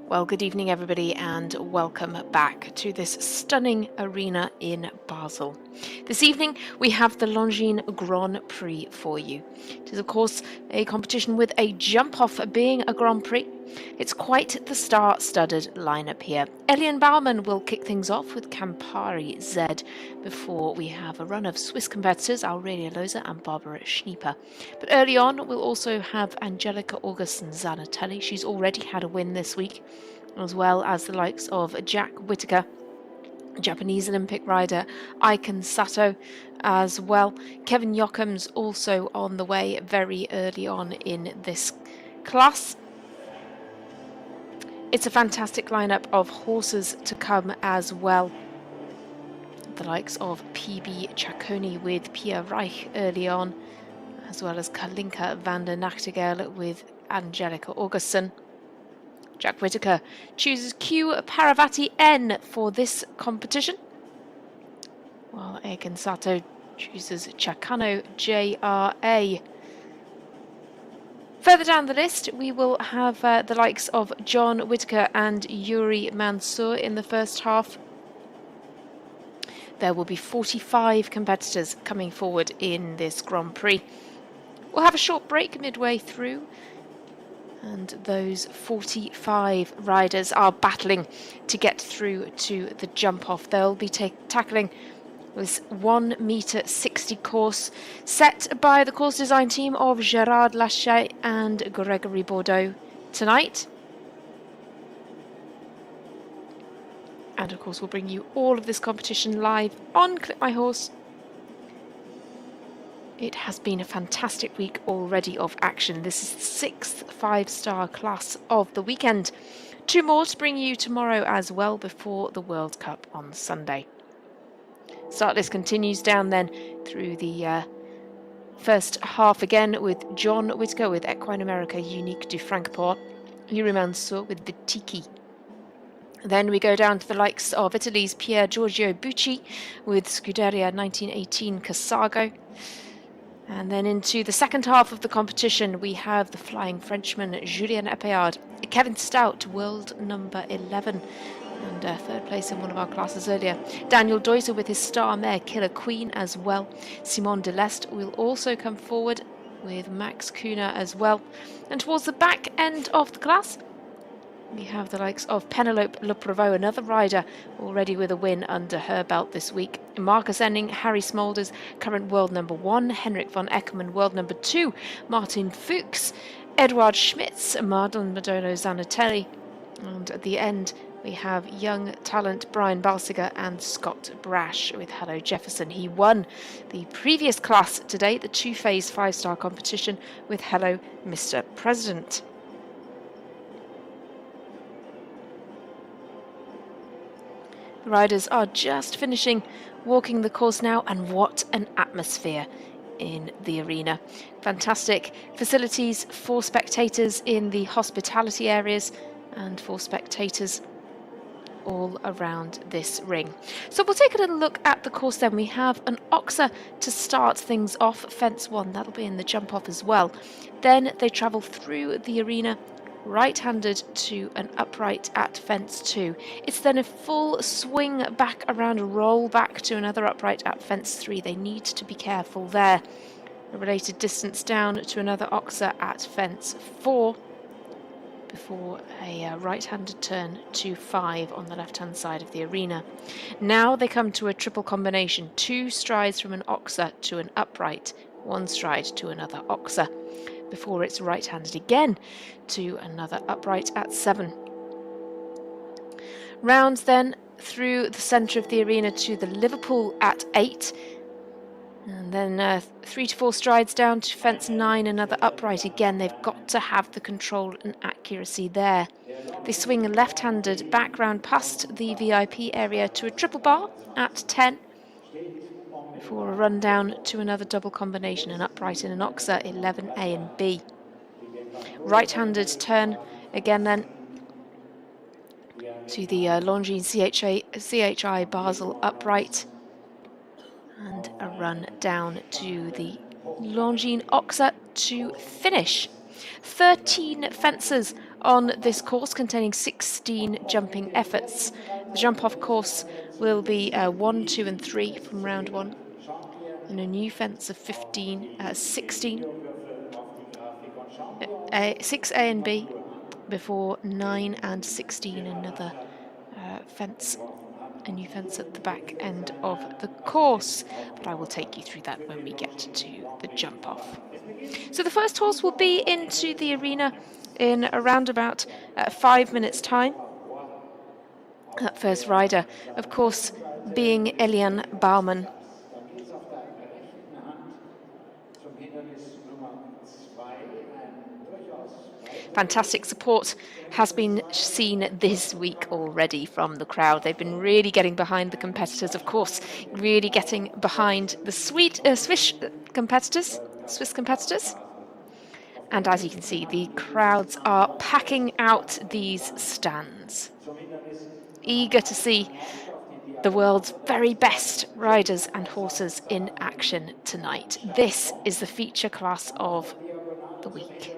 Well, good evening, everybody, and welcome back to this stunning arena in Basel. This evening, we have the Longines Grand Prix for you. It is, of course, a competition with a jump-off being a Grand Prix. It's quite the star-studded lineup here. Elian Baumann will kick things off with Campari Z before we have a run of Swiss competitors, Aurelia Loza and Barbara Schnieper. But early on, we'll also have Angelika August and Zanatelli. She's already had a win this week, as well as the likes of Jack Whittaker, Japanese Olympic rider Aiken Sato as well. Kevin Jochum's also on the way very early on in this class. It's a fantastic lineup of horses to come as well. The likes of PB Chaconi with Pia Reich early on, as well as Kalinka van der Nachtigall with Angelika Augustsson. Jack Whittaker chooses Q Paravati N for this competition, while Aiken Sato chooses Chacano JRA. Further down the list, we will have the likes of John Whittaker and Yuri Mansour in the first half. There will be 45 competitors coming forward in this Grand Prix. We'll have a short break midway through, and those 45 riders are battling to get through to the jump-off. They'll be tackling this 1 meter 60 course set by the course design team of Gerard Lachet and Gregory Bordeaux tonight. And of course, we'll bring you all of this competition live on Clip My Horse. It has been a fantastic week already of action. This is the 6th 5-star class of the weekend. 2 more to bring you tomorrow as well before the World Cup on Sunday. Start list continues down then through the first half again with John Whittaker with Equine America Unique du Francport, Yuri Mansour with Vitiki. Then we go down to the likes of Italy's Pier Giorgio Bucci with Scuderia 1918 Casago. And then into the second half of the competition, we have the Flying Frenchman Julien Epéard, Kevin Stout, world number 11, and third place in one of our classes earlier. Daniel Deuser with his star mare Killer Queen as well. Simon Deleste will also come forward with Max Kuna as well. And towards the back end of the class, we have the likes of Penelope Le Prevost, another rider already with a win under her belt this week. Marcus Enning, Harry Smolders, current world number 1. Henrik von Eckermann, world number 2. Martin Fuchs, Edouard Schmitz, Marlon Madonna Zanatelli. And at the end, we have young talent Brian Balsiger and Scott Brash with Hello Jefferson. He won the previous class today, the 2-phase 5-star competition with Hello Mr. President. The riders are just finishing walking the course now, and what an atmosphere in the arena. Fantastic facilities for spectators in the hospitality areas and for spectators all around this ring. So we'll take a little look at the course then. We have an Oxer to start things off, fence 1, that'll be in the jump off as well. Then they travel through the arena right-handed to an upright at fence 2. It's then a full swing back around, a roll back to another upright at fence 3. They need to be careful there. A related distance down to another Oxer at fence 4 before a right-handed turn to 5 on the left-hand side of the arena. Now they come to a triple combination, 2 strides from an Oxer to an upright, 1 stride to another Oxer, before it's right-handed again to another upright at 7. Rounds then through the centre of the arena to the Liverpool at 8. And then 3 to 4 strides down to fence 9, another upright again. They've got to have the control and accuracy there. They swing left-handed back round past the VIP area to a triple bar at 10. Before a run down to another double combination, an upright and an Oxer, 11A and B. Right-handed turn again then to the Longines CHI Basel upright, and a run down to the Longines Oxer to finish. 13 fencers on this course containing 16 jumping efforts. The jump-off course will be 1, 2 and 3 from round 1, and a new fence of 16, 6A and B, before 9 and 16, another fence, a new fence at the back end of the course, but I will take you through that when we get to the jump off. So the first horse will be into the arena in around about 5 minutes time. That first rider, of course, being Elian Baumann. Fantastic support has been seen this week already from the crowd. They've been really getting behind the competitors, of course, really getting behind the Swiss competitors. And as you can see, the crowds are packing out these stands, eager to see the world's very best riders and horses in action tonight. This is the feature class of the week,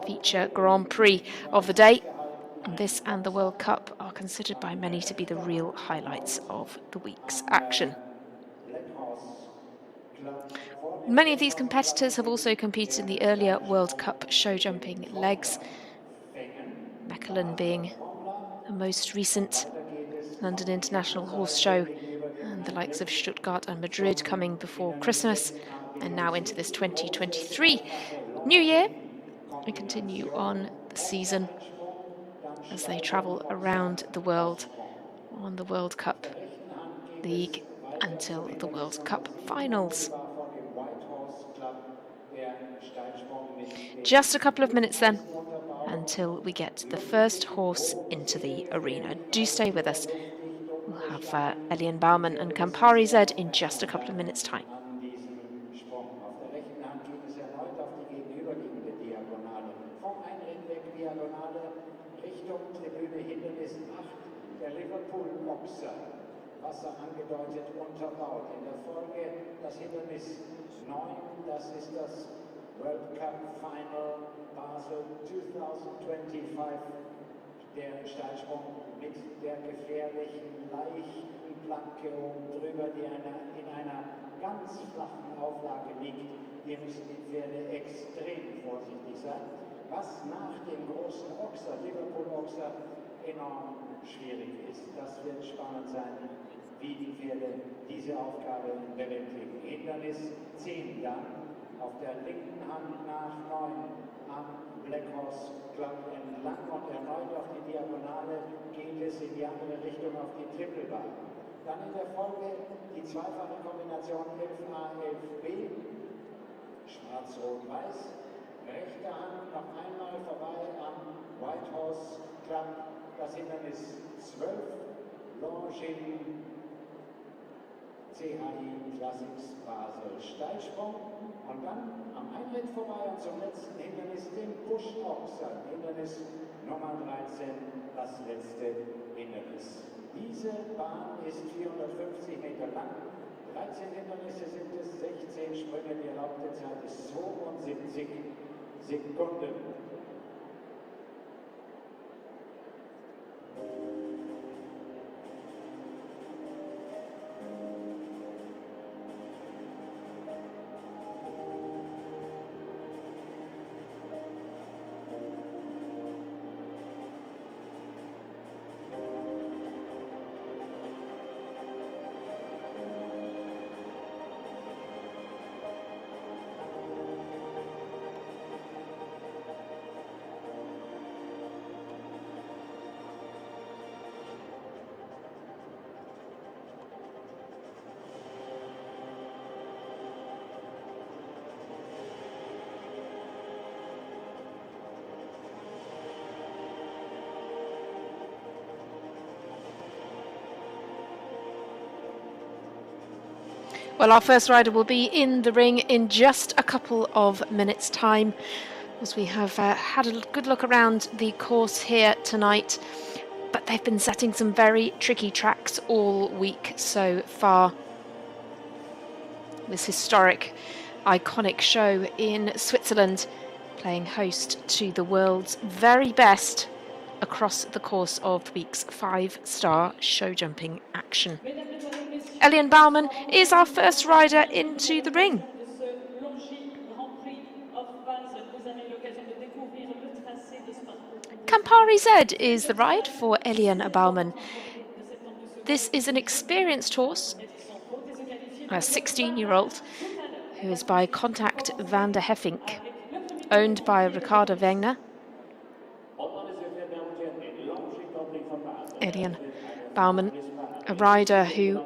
feature Grand Prix of the day. This and the World Cup are considered by many to be the real highlights of the week's action. Many of these competitors have also competed in the earlier World Cup show jumping legs, Mechelen being the most recent, London International Horse Show, and the likes of Stuttgart and Madrid coming before Christmas, and now into this 2023 new year. We continue on the season as they travel around the world on the World Cup League until the World Cup finals. Just a couple of minutes then until we get the first horse into the arena. Do stay with us. We'll have Elian Baumann and Campari Z in just a couple of minutes' time. Wasser angedeutet unterbaut. In der Folge das Hindernis 9, das ist das World Cup Final Basel 2025. Der Steilsprung mit der gefährlichen, leichten Planke oben drüber, die in einer ganz flachen Auflage liegt. Hier müssen die Pferde extrem vorsichtig sein. Was nach dem großen Ochser, Liverpool-Ochser, enorm schwierig ist. Das wird spannend sein, wie die Pferde diese Aufgabe bewältigen. Hindernis 10 dann auf der linken Hand nach 9 am Black Horse Club entlang und erneut auf die Diagonale geht es in die andere Richtung auf die Trippelbahn. Dann in der Folge die zweifache Kombination 11A, 11B, schwarz-rot-weiß. Rechte Hand noch einmal vorbei am White Horse Club, das Hindernis 12, Longines FEI Classics Basel Steilsprung und dann am Einritt vorbei und zum letzten Hindernis dem Busch-Ochser, Hindernis Nummer 13, das letzte Hindernis. Diese Bahn ist 450 Meter lang, 13 Hindernisse sind es, 16 Sprünge, die erlaubte Zeit ist 72 Sekunden. Well, our first rider will be in the ring in just a couple of minutes' time, as we have had a good look around the course here tonight. But they've been setting some very tricky tracks all week so far. This historic, iconic show in Switzerland playing host to the world's very best across the course of the week's 5-star show jumping action. Eliane Bouwman is our first rider into the ring. Campari Z is the ride for Eliane Bouwman. This is an experienced horse, a 16-year-old, who is by Contact van der Heffink, owned by Ricardo Wegner. Eliane Bouwman, a rider who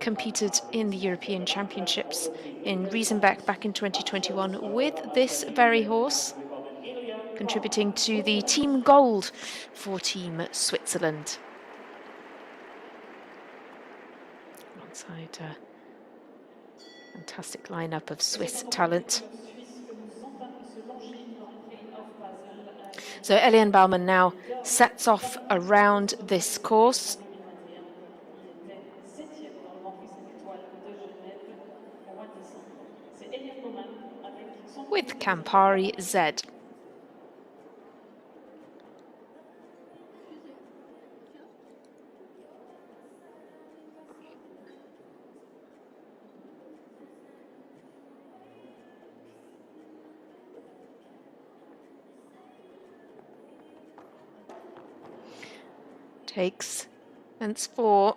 competed in the European Championships in Riesenbeck back in 2021 with this very horse, contributing to the team gold for Team Switzerland. Alongside a fantastic lineup of Swiss talent. So Eliane Bouwman now sets off around this course. With Campari Z. Takes fence 4.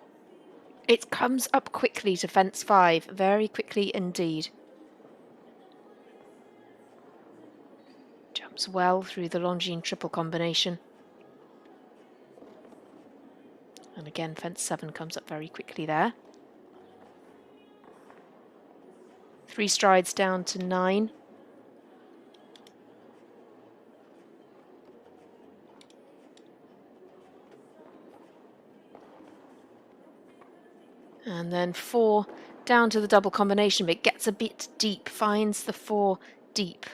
It comes up quickly to fence 5, very quickly indeed. Jumps well through the Longines triple combination. And again, fence 7 comes up very quickly there. 3 strides down to 9. And then 4 down to the double combination, but it gets a bit deep, finds the 4 deep.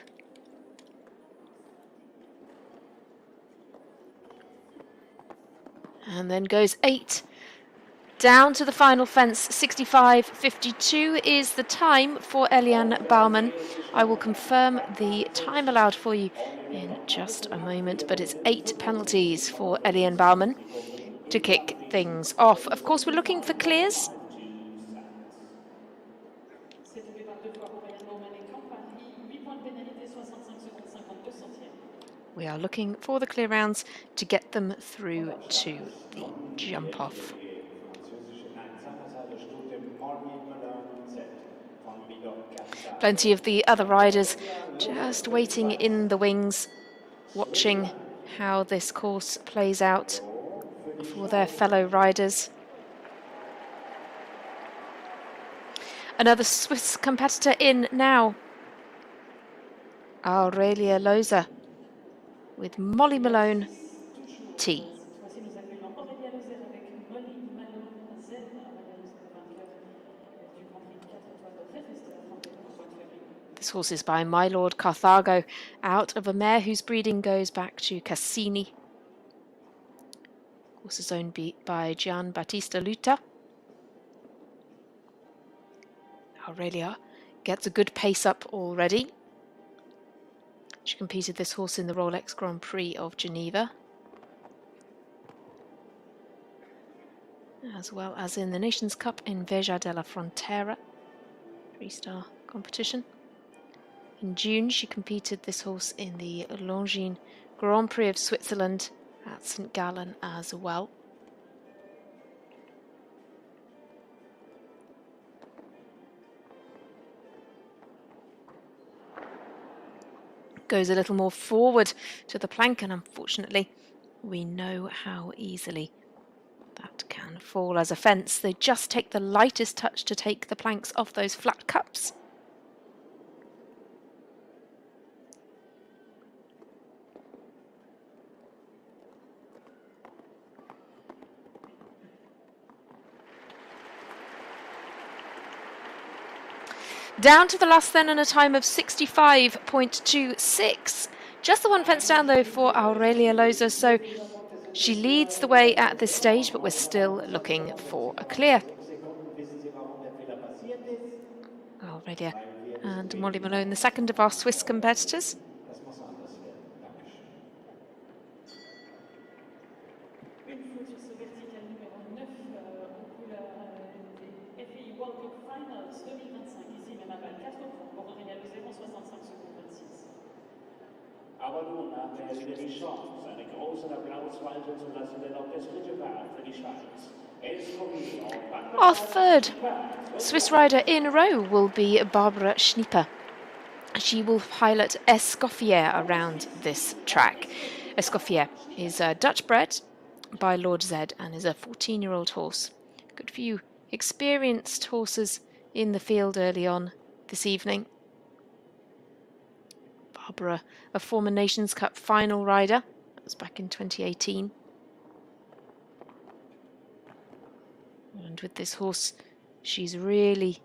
And then goes 8 down to the final fence. 65.52 is the time for Eliane Bouwman. I will confirm the time allowed for you in just a moment, but it's 8 penalties for Eliane Bouwman to kick things off. Of course, we're looking for clears. We are looking for the clear rounds to get them through to the jump off. Plenty of the other riders just waiting in the wings, watching how this course plays out for their fellow riders. Another Swiss competitor in now. Aurelia Loza with Molly Malone T. This horse is by My Lord Carthago, out of a mare whose breeding goes back to Cassini. Horse is owned by Gian Battista Luta. Aurelia gets a good pace up already. She competed this horse in the Rolex Grand Prix of Geneva, as well as in the Nations Cup in Veja della Frontera, 3-star competition. In June, she competed this horse in the Longines Grand Prix of Switzerland at St. Gallen as well. Goes a little more forward to the plank, and unfortunately we know how easily that can fall as a fence. They just take the lightest touch to take the planks off those flat cups. Down to the last then, and a time of 65.26. Just the one fence down though for Aurelia Loza, so she leads the way at this stage, but we're still looking for a clear. Aurelia and Molly Malone, the second of our Swiss competitors. Aber nun haben wir ja wieder die Chance, eine großen Applaus walten zu lassen, denn auch das dritte Wahl für die Schweiz. Our third Swiss rider in a row will be Barbara Schnieper. She will pilot Escoffier around this track. Escoffier is Dutch bred by Lord Z and is a 14-year-old horse. Good few experienced horses in the field early on this evening. Barbara, a former Nations Cup final rider. That was back in 2018. And with this horse, she's really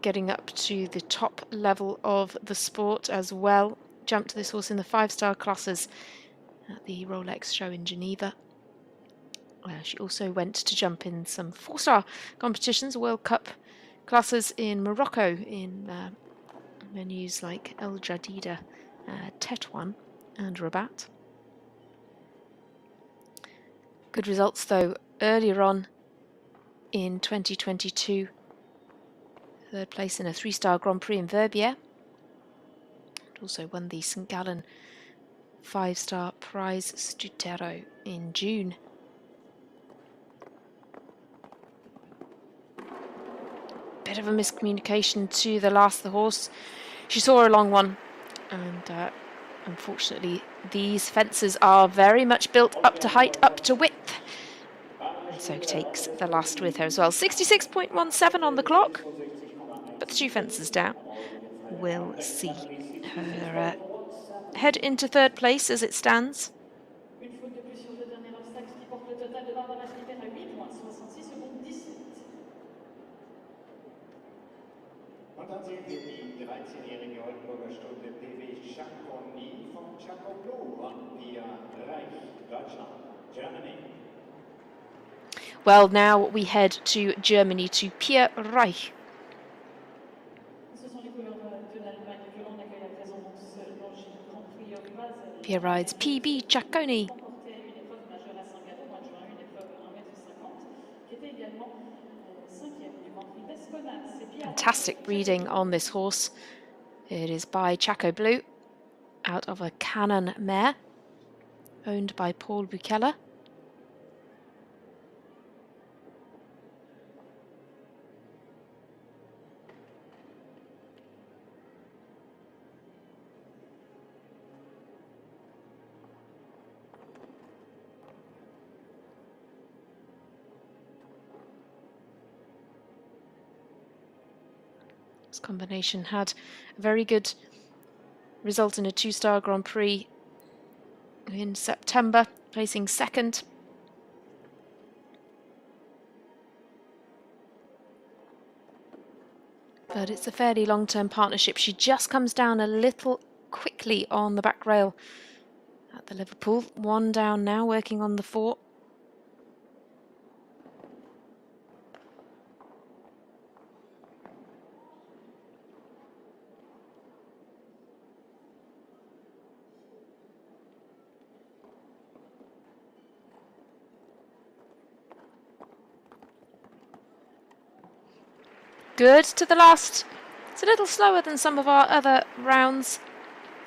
getting up to the top level of the sport as well. Jumped this horse in the 5-star classes at the Rolex show in Geneva. She also went to jump in some 4-star competitions, World Cup classes in Morocco in venues like El Jadida, Tetuan and Rabat. Good results though earlier on in 2022. 3rd place in a 3-star Grand Prix in Verbier. And also won the St Gallen 5-star Prize Stutero in June. Bit of a miscommunication to the last, the horse. She saw a long one, and unfortunately these fences are very much built up to height, up to width, and so takes the last with her as well. 66.17 on the clock, but the 2 fences down. We'll see her head into 3rd place as it stands. Und dann sehen wir die 13-jährige Oldenburger Stunde PW Chaconi von Chacoblu und via Reich, Deutschland, Germany. Well, now we head to Germany to Prix Reich. Here rides PB Chaconi. Fantastic breeding on this horse. It is by Chaco Blue, out of a Cannon mare, owned by Paul Buchela. This combination had a very good result in a 2-star Grand Prix in September, placing 2nd. But it's a fairly long-term partnership. She just comes down a little quickly on the back rail at the Liverpool. 1 down now, working on the 4. Good to the last. It's a little slower than some of our other rounds.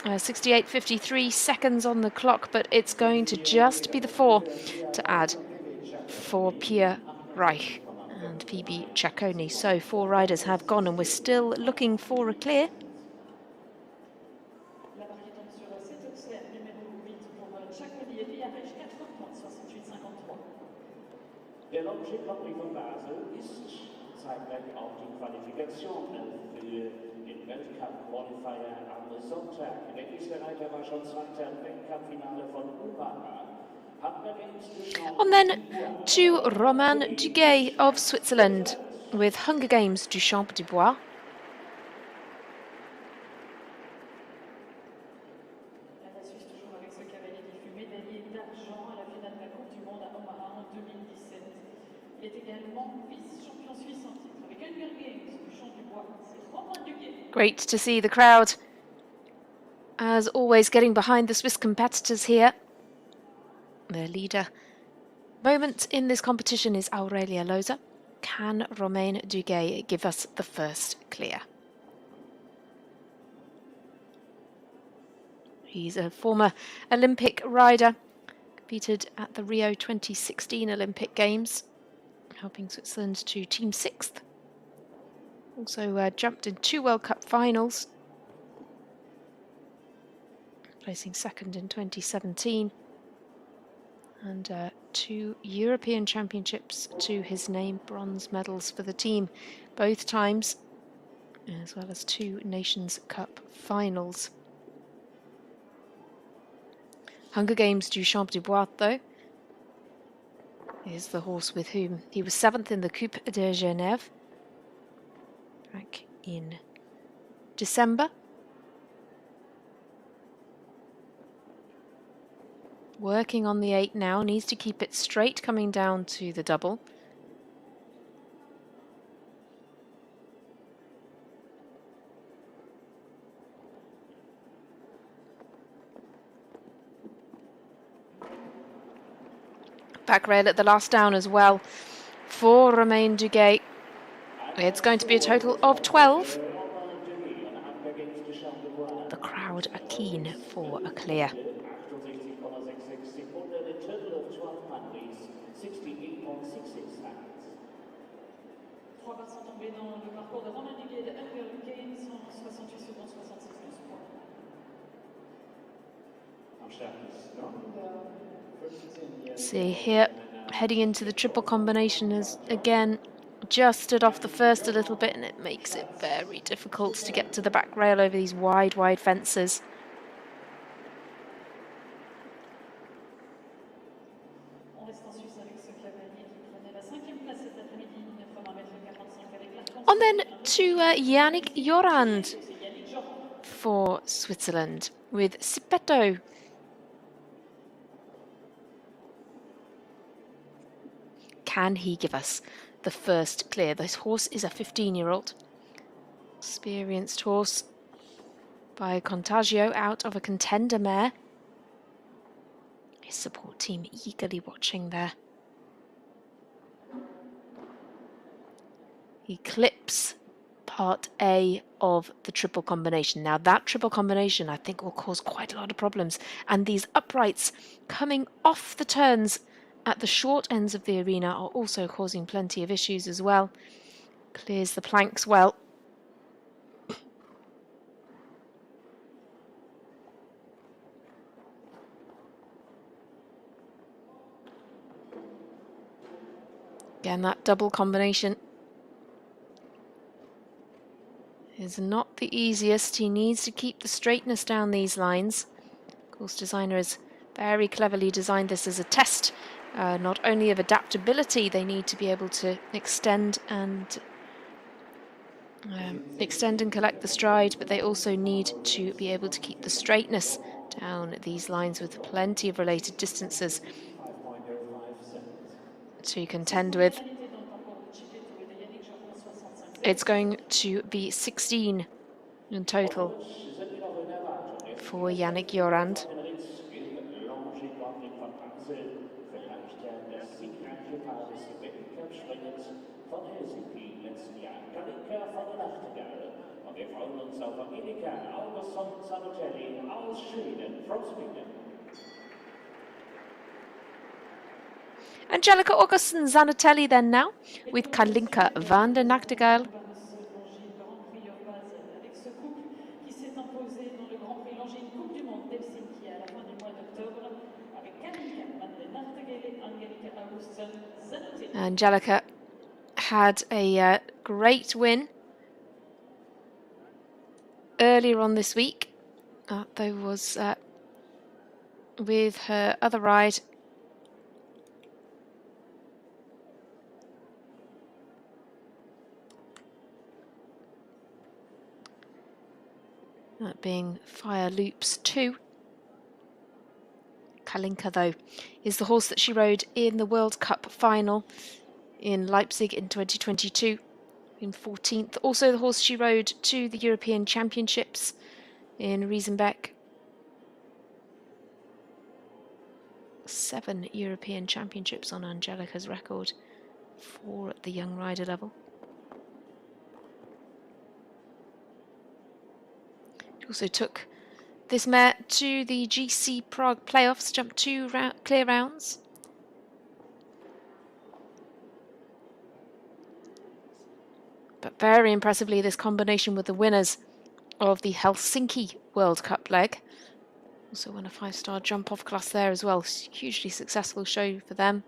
68.53 seconds on the clock, but it's going to just be the 4 to add for Prix Reich and PB Chaconi. So 4 riders have gone, and we're still looking for a clear. Der Longines FEI von Basel ist zeitgleich auch die Qualifikation für den Weltcup Qualifier am Sonntag. Der nächste Reiter war schon Zweiter im Weltcup-Finale von Umaga. On then to Romain Duguay of Switzerland with Hunger Games du Champ du Bois. Great to see the crowd, as always, getting behind the Swiss competitors here. Their leader moment in this competition is Aurelia Loza. Can Romain Duguay give us the first clear? He's a former Olympic rider, competed at the Rio 2016 Olympic Games, helping Switzerland to team 6th. Also jumped in 2 World Cup finals, placing 2nd in 2017, and 2 European Championships to his name, bronze medals for the team both times, as well as 2 Nations Cup finals. Hunger Games du Champ du Bois, though, is the horse with whom he was 7th in the Coupe de Genève back in December. Working on the 8 now, needs to keep it straight coming down to the double. Back rail at the last down as well for Romain Duguay. It's going to be a total of 12. The crowd are keen for a clear. See here, heading into the triple combination has again just stood off the first a little bit, and it makes it very difficult to get to the back rail over these wide fences. On then to Yannick Jorand for Switzerland with Sipetto. Can he give us the first clear? This horse is a 15-year-old. Experienced horse by Contagio out of a contender mare. His support team eagerly watching there. He clips part A of the triple combination. Now that triple combination I think will cause quite a lot of problems, and these uprights coming off the turns at the short ends of the arena are also causing plenty of issues as well. Clears the planks well. Again, that double combination is not the easiest. He needs to keep the straightness down these lines. Course designer has very cleverly designed this as a test, not only of adaptability. They need to be able to extend and collect the stride, but they also need to be able to keep the straightness down these lines with plenty of related distances to contend with. It's going to be 16 in total for Yannick Jorand. Angelica Augustin Zanatelli then now with Kalinka van der Nachtigall. Angelica had a great win earlier on this week. Though was with her other ride. That being Fire Loops 2. Kalinka, though, is the horse that she rode in the World Cup final in Leipzig in 2022, in 14th. Also the horse she rode to the European Championships in Riesenbeck. 7 European Championships on Angelica's record, 4 at the young rider level. She also took This mare to the GC Prague playoffs, jumped 2 clear rounds. But very impressively, this combination with the winners of the Helsinki World Cup leg. Also won a 5-star jump-off class there as well. Hugely successful show for them.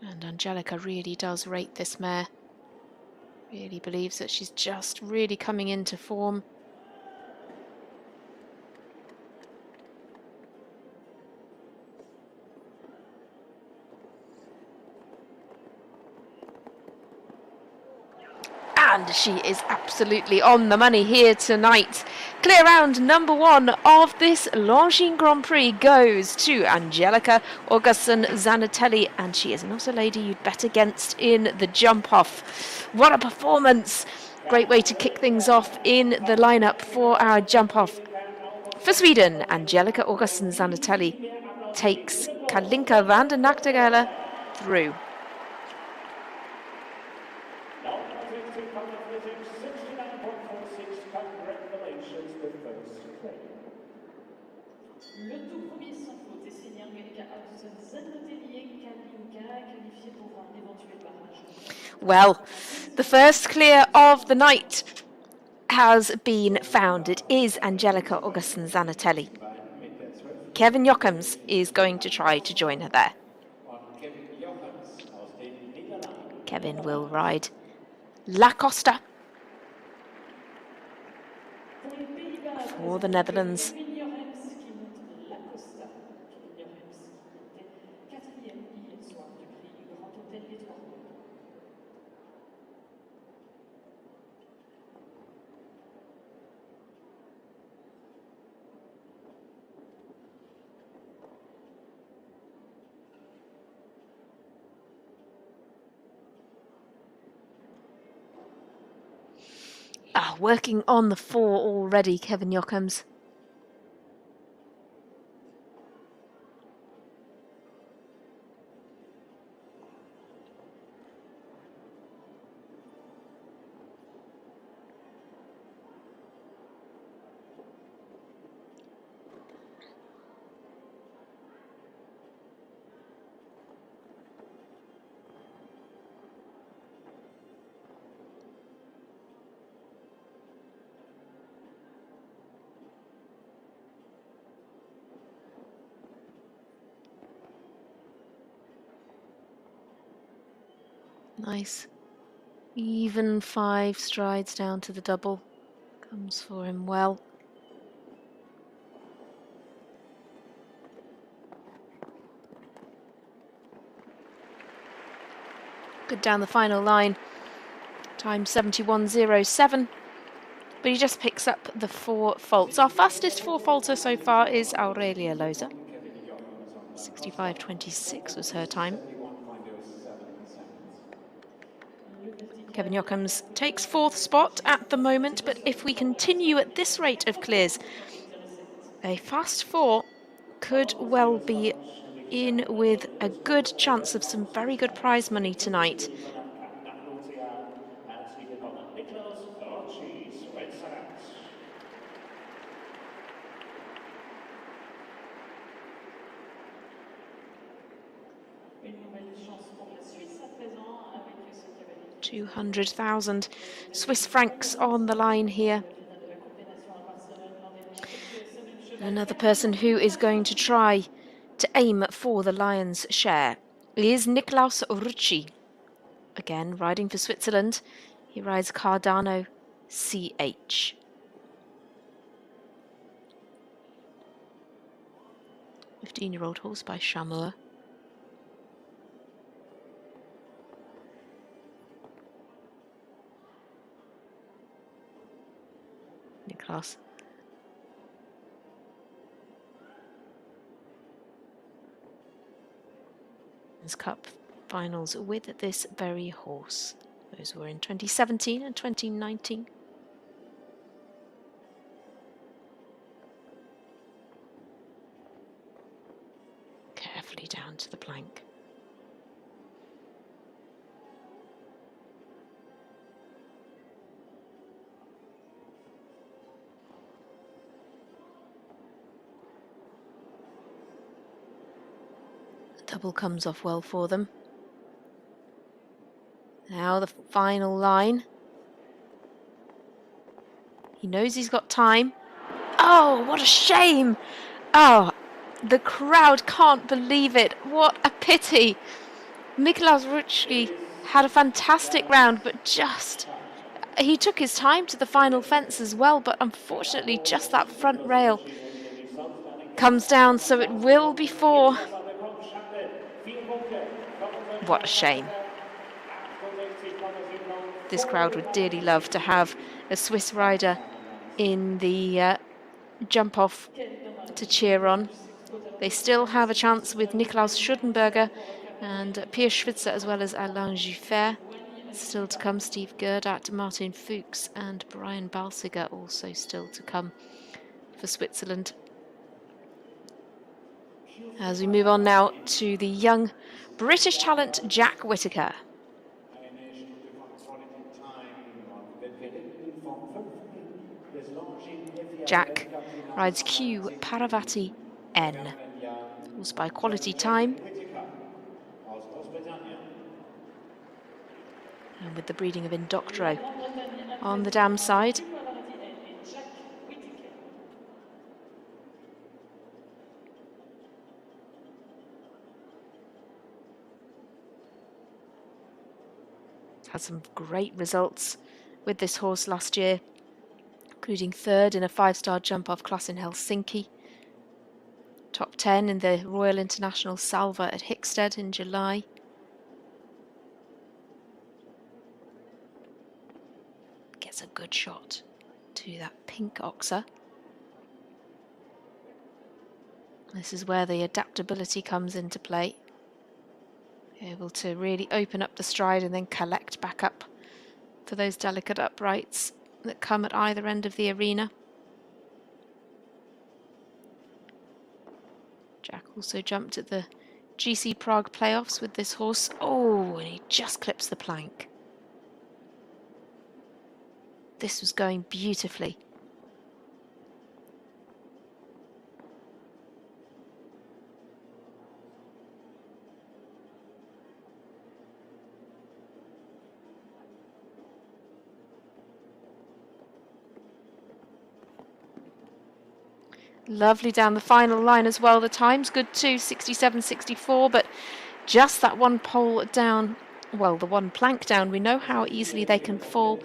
And Angelica really does rate this mare. Really believes that she's just really coming into form. And she is absolutely on the money here tonight. Clear round number 1 of this Longines Grand Prix goes to Angelica Augustin-Zanatelli, and she is not a lady you'd bet against in the jump-off. What a performance! Great way to kick things off in the lineup for our jump-off. For Sweden, Angelica Augustin-Zanatelli takes Kalinka van der Nachtigall through. Le tout premier sans faute est signé Angelica Augustin-Zanatelli, Kalinka, qualifié pour un éventuel barrage. Well, the first clear of the night has been found. It is Angelica Augustin-Zanatelli. Kevin Jochems is going to try to join her there. Kevin will ride La Costa for the Netherlands. Working on the 4 already, Kevin Jochems. Nice. Even 5 strides down to the double. Comes for him well. Good down the final line. Time 71.07. But he just picks up the 4 faults. Our fastest 4 faulter so far is Aurelia Loza. 65.26 was her time. Kevin Jochems takes 4th spot at the moment, but if we continue at this rate of clears, a fast 4 could well be in with a good chance of some very good prize money tonight. $200,000 Swiss francs on the line here. Another person who is going to try to aim for the lion's share is Niklaus Rucci. Again, riding for Switzerland. He rides Cardano CH. "15-year-old horse by Chameur. Niklaus. Cup finals with this very horse. Those were in 2017 and 2019. Carefully down to the plank. Double comes off well for them. Now the final line. He knows he's got time. Oh, what a shame! Oh, the crowd can't believe it. What a pity. Mikolaus Ruczki had a fantastic round, but he took his time to the final fence as well, but unfortunately just that front rail comes down, so it will be 4. What a shame. This crowd would dearly love to have a Swiss rider in the jump off to cheer on. They still have a chance with Nikolaus Schuttenberger and Pierre Schwitzer, as well as Alain Juffert. Still to come, Steve Gerdat, Martin Fuchs and Brian Balsiger also still to come for Switzerland. As we move on now to the young British talent Jack Whittaker. Jack rides Q Paravati N. Horse by Quality Time. And with the breeding of Indoctro on the dam side. Had some great results with this horse last year, including 3rd in a 5-star jump-off class in Helsinki. Top 10 in the Royal International Salva at Hickstead in July. Gets a good shot to that pink oxer. This is where the adaptability comes into play. Able to really open up the stride and then collect back up for those delicate uprights that come at either end of the arena. Jack also jumped at the GC Prague playoffs with this horse. Oh, and he just clips the plank. This was going beautifully. Lovely down the final line as well. The time's good too, 67.64, but just that one pole down, well, the one plank down, we know how easily they can fall.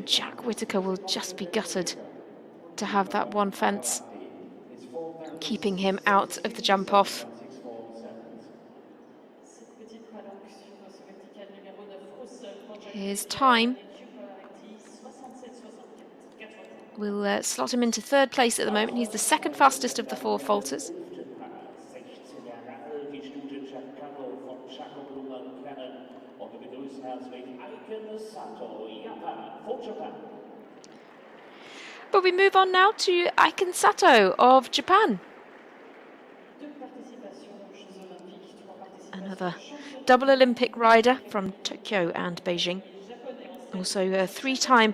Jack Whittaker will just be gutted to have that one fence keeping him out of the jump off. His time will slot him into 3rd place at the moment. He's the 2nd fastest of the 4 falters. But we move on now to Aiken Sato of Japan. Another double Olympic rider from Tokyo and Beijing. Also a 3-time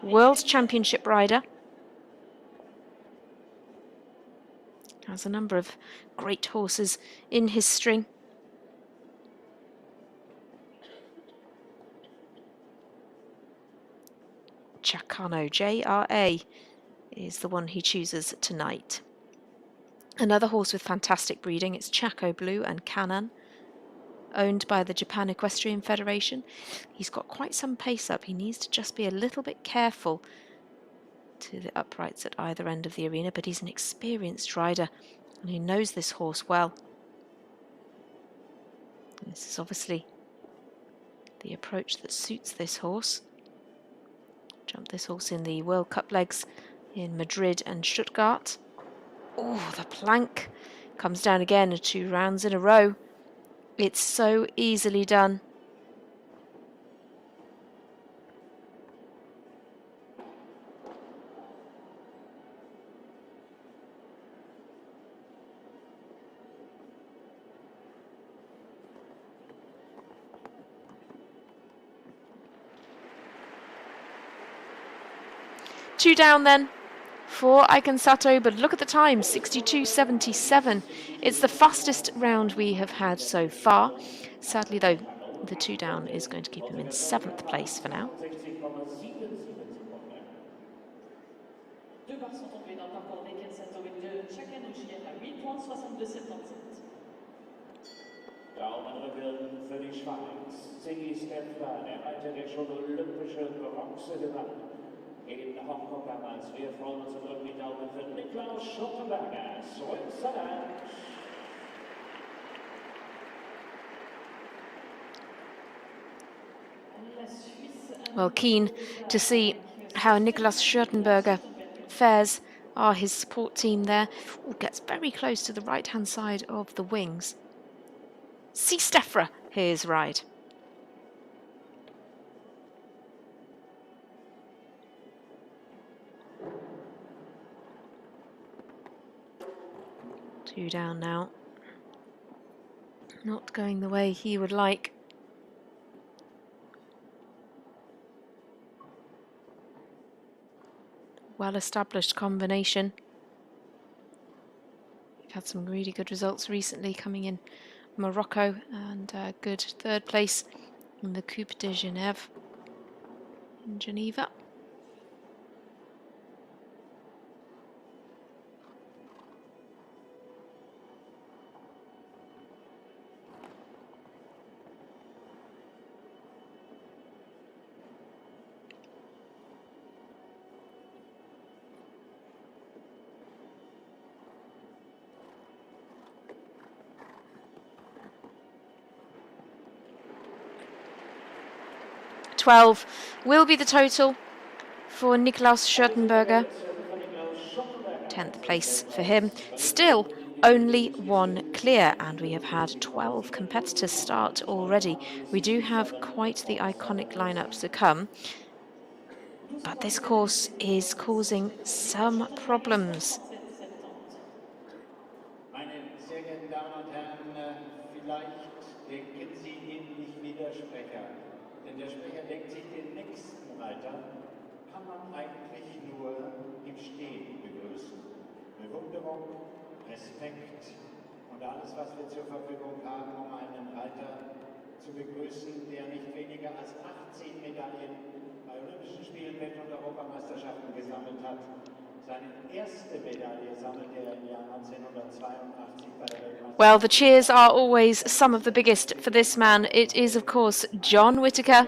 World Championship rider. Has a number of great horses in his string. Chacano, J-R-A, is the one he chooses tonight. Another horse with fantastic breeding, it's Chaco Blue and Kanan, owned by the Japan Equestrian Federation. He's got quite some pace up. He needs to just be a little bit careful to the uprights at either end of the arena, but he's an experienced rider and he knows this horse well. This is obviously the approach that suits this horse. Jumped this horse in the World Cup legs in Madrid and Stuttgart. Oh, the plank comes down again, 2 rounds in a row. It's so easily done. Two down then for Aiken Sato, but look at the time, 62.77. It's the fastest round we have had so far. Sadly, though, the 2 down is going to keep him in 7th place for now. 2 barres sont tombées dans le parcours d'Aiken Sato et de Chakanouchi à 8 points 62,77. Daumen für die Schweiz. Longines FEI, der Reiter, der schon olympische Bronze gewann. In Hongkong damals. Wir freuen uns und drücken die Daumen für Niklaus Schottenberger. Well, keen to see how Niklaus Schottenberger fares. His support team there. Ooh, gets very close to the right-hand side of the wings. See Steffra, his ride. Two down now. Not going the way he would like. Well-established combination. We've had some really good results recently coming in Morocco, and a good 3rd place in the Coupe de Genève in Geneva. $12 will be the total for Niklaus Schottenberger. 10th place for him. Still only 1 clear, and we have had 12 competitors start already. We do have quite the iconic lineups to come, but this course is causing some problems. Meine sehr geehrten Damen und Herren, vielleicht denken Sie ähnlich wie der Sprecher. Denn der Sprecher denkt sich, den nächsten Reiter kann man eigentlich nur im Stehen begrüßen. Bewunderung, Respekt und alles, was wir zur Verfügung haben, um einen Reiter zu begrüßen, der nicht weniger als 18 Medaillen bei Olympischen Spielen, Welt- und Europameisterschaften gesammelt hat. Seine erste Medaille sammelte er im Jahr 1982 bei der Weltmeisterschaft. Well, the cheers are always some of the biggest for this man. It is, of course, John Whittaker,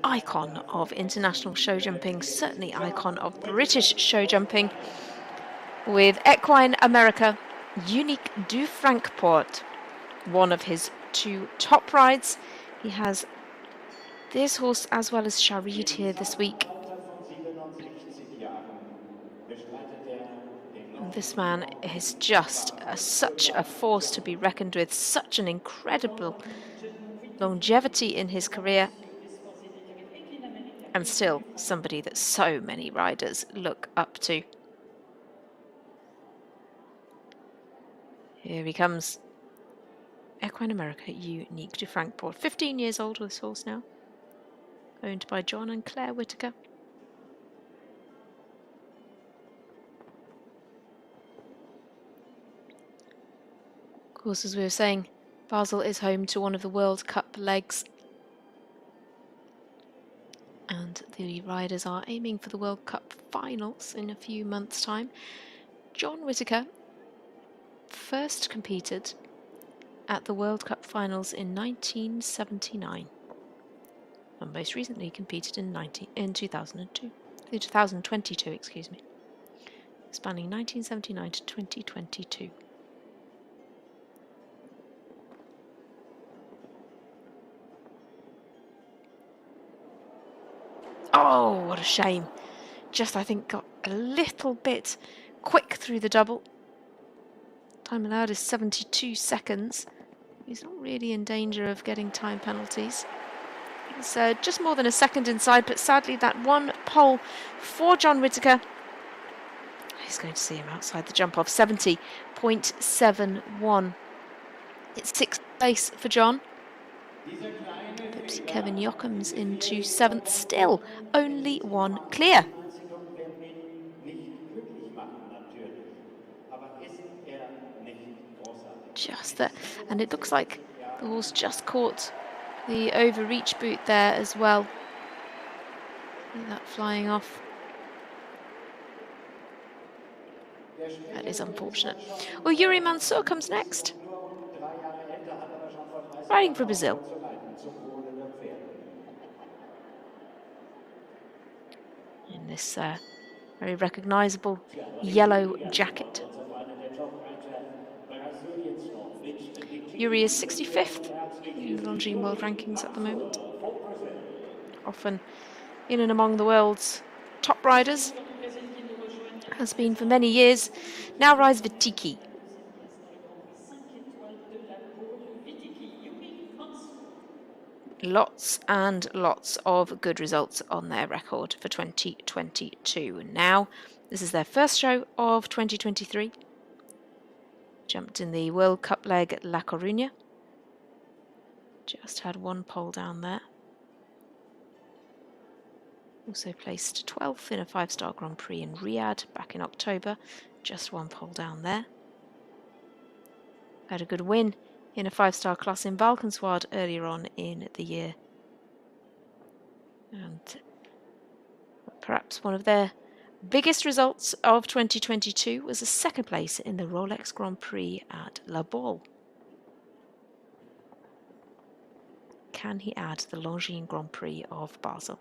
icon of international show jumping, certainly icon of British show jumping, with Equine America, Unique du Frankport, one of his 2 top rides. He has this horse as well as Charid here this week. This man is just such a force to be reckoned with, such an incredible longevity in his career, and still somebody that so many riders look up to. Here he comes. Equine America, Unique du Frankport. 15 years old, this horse now. Owned by John and Claire Whittaker. Of course, as we were saying, Basel is home to one of the World Cup legs. And the riders are aiming for the World Cup finals in a few months' time. John Whittaker first competed at the World Cup finals in 1979. And most recently competed in 2022, excuse me. Spanning 1979 to 2022. Oh, what a shame. Just, I think, got a little bit quick through the double. Time allowed is 72 seconds. He's not really in danger of getting time penalties. He's just more than a second inside, but sadly that one pole for John Whittaker, he's going to see him outside the jump off, 70.71. It's 6th place for John. Kevin Jochems into 7th, still only 1 clear. just there. And it looks like the horse just caught the overreach boot there as well. See that flying off. That is unfortunate. Well, Yuri Mansour comes next, riding for Brazil. In this very recognisable yellow jacket. Yuri is 65th in the Longines World Rankings at the moment. Often in and among the world's top riders. Has been for many years. Now rides Vitiki. Lots and lots of good results on their record for 2022. Now, this is their first show of 2023. Jumped in the World Cup leg at La Coruña. Just had one pole down there. Also placed 12th in a 5-star Grand Prix in Riyadh back in October. Just one pole down there. Had a good win in a 5-star class in Valkenswaard earlier on in the year. And perhaps one of their biggest results of 2022 was a second place in the Rolex Grand Prix at La Baule. Can he add the Longines Grand Prix of Basel?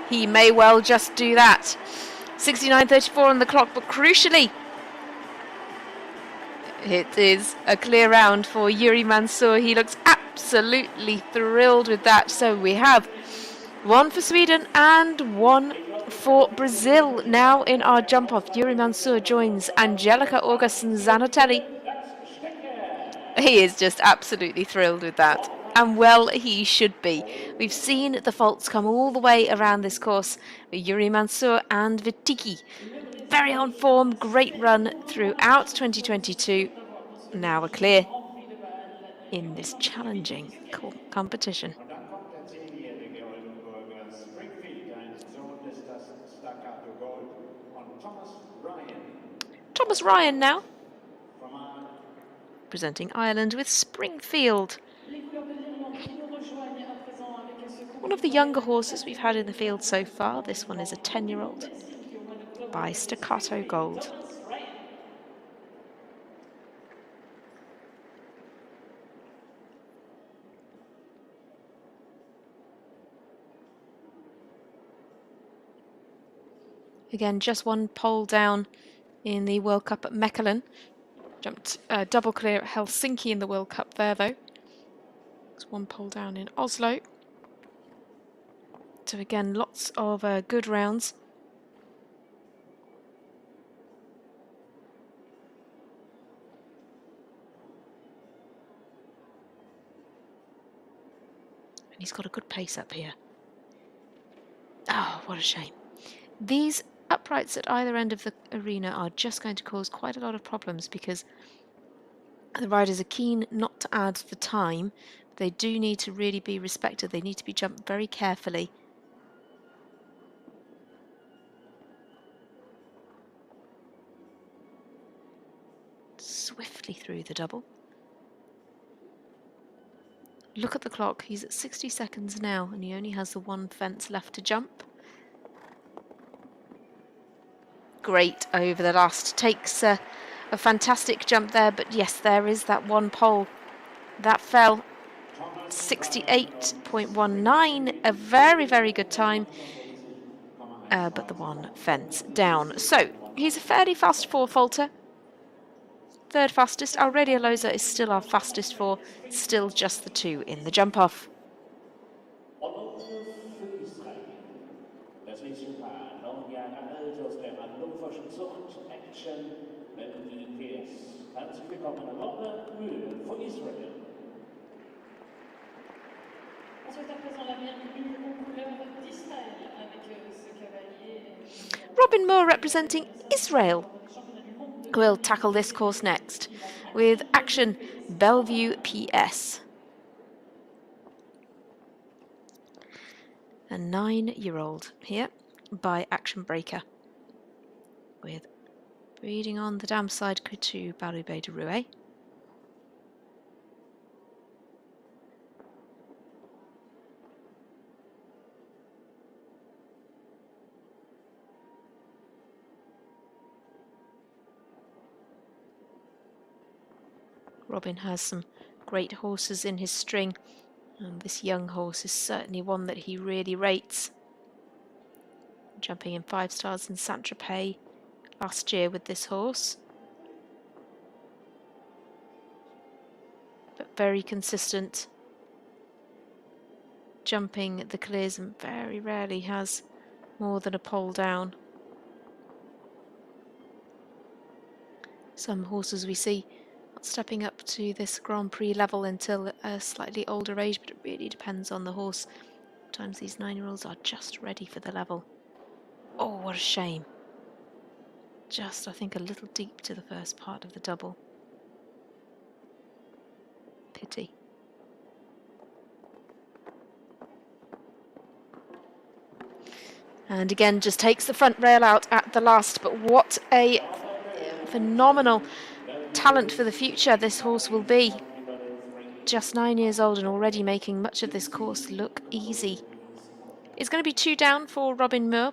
He may well just do that. 69.34 on the clock, but crucially, it is a clear round for Yuri Mansour. He looks absolutely thrilled with that. So we have one for Sweden and one for Brazil. Now in our jump-off, Yuri Mansour joins Angelica Augustin Zanotelli. He is just absolutely thrilled with that. And well, he should be. We've seen the faults come all the way around this course. Yuri Mansour and Vitiki. Very on form, great run throughout 2022. Now a clear in this challenging competition. Und dann kommt der 10-jährige Oldenburger Springfield, ein Sohn des Staccato Gold, und Thomas Ryan. Thomas Ryan now, presenting Ireland with Springfield. One of the younger horses we've had in the field so far. This one is a 10-year-old by Staccato Gold. Again, just one pole down in the World Cup at Mechelen. Jumped double clear at Helsinki in the World Cup there, though. It's one pole down in Oslo. So again, lots of good rounds. And he's got a good pace up here. Oh, what a shame. These uprights at either end of the arena are just going to cause quite a lot of problems because the riders are keen not to add the time. They do need to really be respected. They need to be jumped very carefully. Swiftly through the double. Look at the clock. He's at 60 seconds now and he only has the one fence left to jump. Great over the last. Takes a fantastic jump there, but yes, there is that one pole that fell. 68.19, a very, very good time, but the one fence down. So he's a fairly fast 4-faulter. Third fastest. Aurelio Loza is still our fastest 4, still just the 2 in the jump off. souhaite à présent la bienvenue aux couleurs d'Israël avec ce cavalier. Robin Moore representing Israel will tackle this course next with Action Bellevue PS. A 9-year-old here by Action Breaker with breeding on the dam side to Balubé de Rouet. Robin has some great horses in his string, and this young horse is certainly one that he really rates. Jumping in 5 stars in Saint-Tropez last year with this horse. But very consistent. Jumping the clears and very rarely has more than a pole down. Some horses we see not stepping up to this Grand Prix level until a slightly older age, but it really depends on the horse. Sometimes these 9-year-olds are just ready for the level. Oh, what a shame. Just, I think, a little deep to the first part of the double. Pity. And again, just takes the front rail out at the last, but what a phenomenal talent for the future this horse will be. Just 9 years old and already making much of this course look easy. It's going to be 2 down for Robin Moore,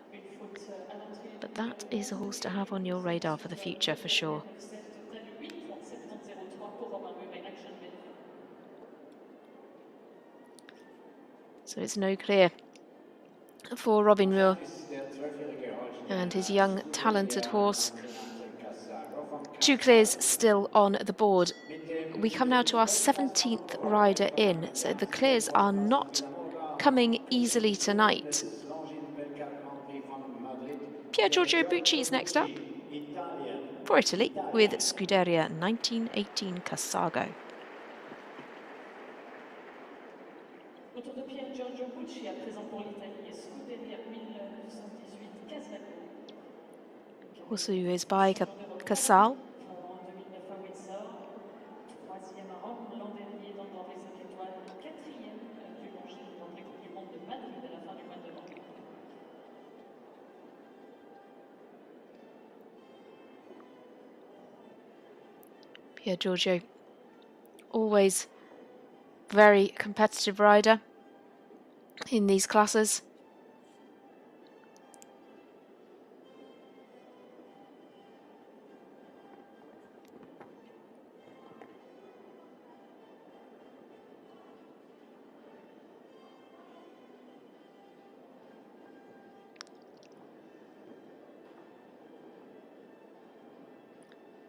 but that is a horse to have on your radar for the future for sure. So it's no clear for Robin Moore and his young talented horse. 2 clears still on the board. We come now to our 17th rider in, so the clears are not coming easily tonight. Pier Giorgio Bucci is next up for Italy with Scuderia 1918 Casago. Autour de Pier Giorgio Bucci à présent pour l'Italie, Scuderia 1918 Casago. Also is by Casal. Troisième à Rome, l'an dernier dans les 5 étoiles, quatrième du Longines dans les Coupes du Monde de Madrid à la fin du mois de novembre. Pier Giorgio, always very competitive rider in these classes.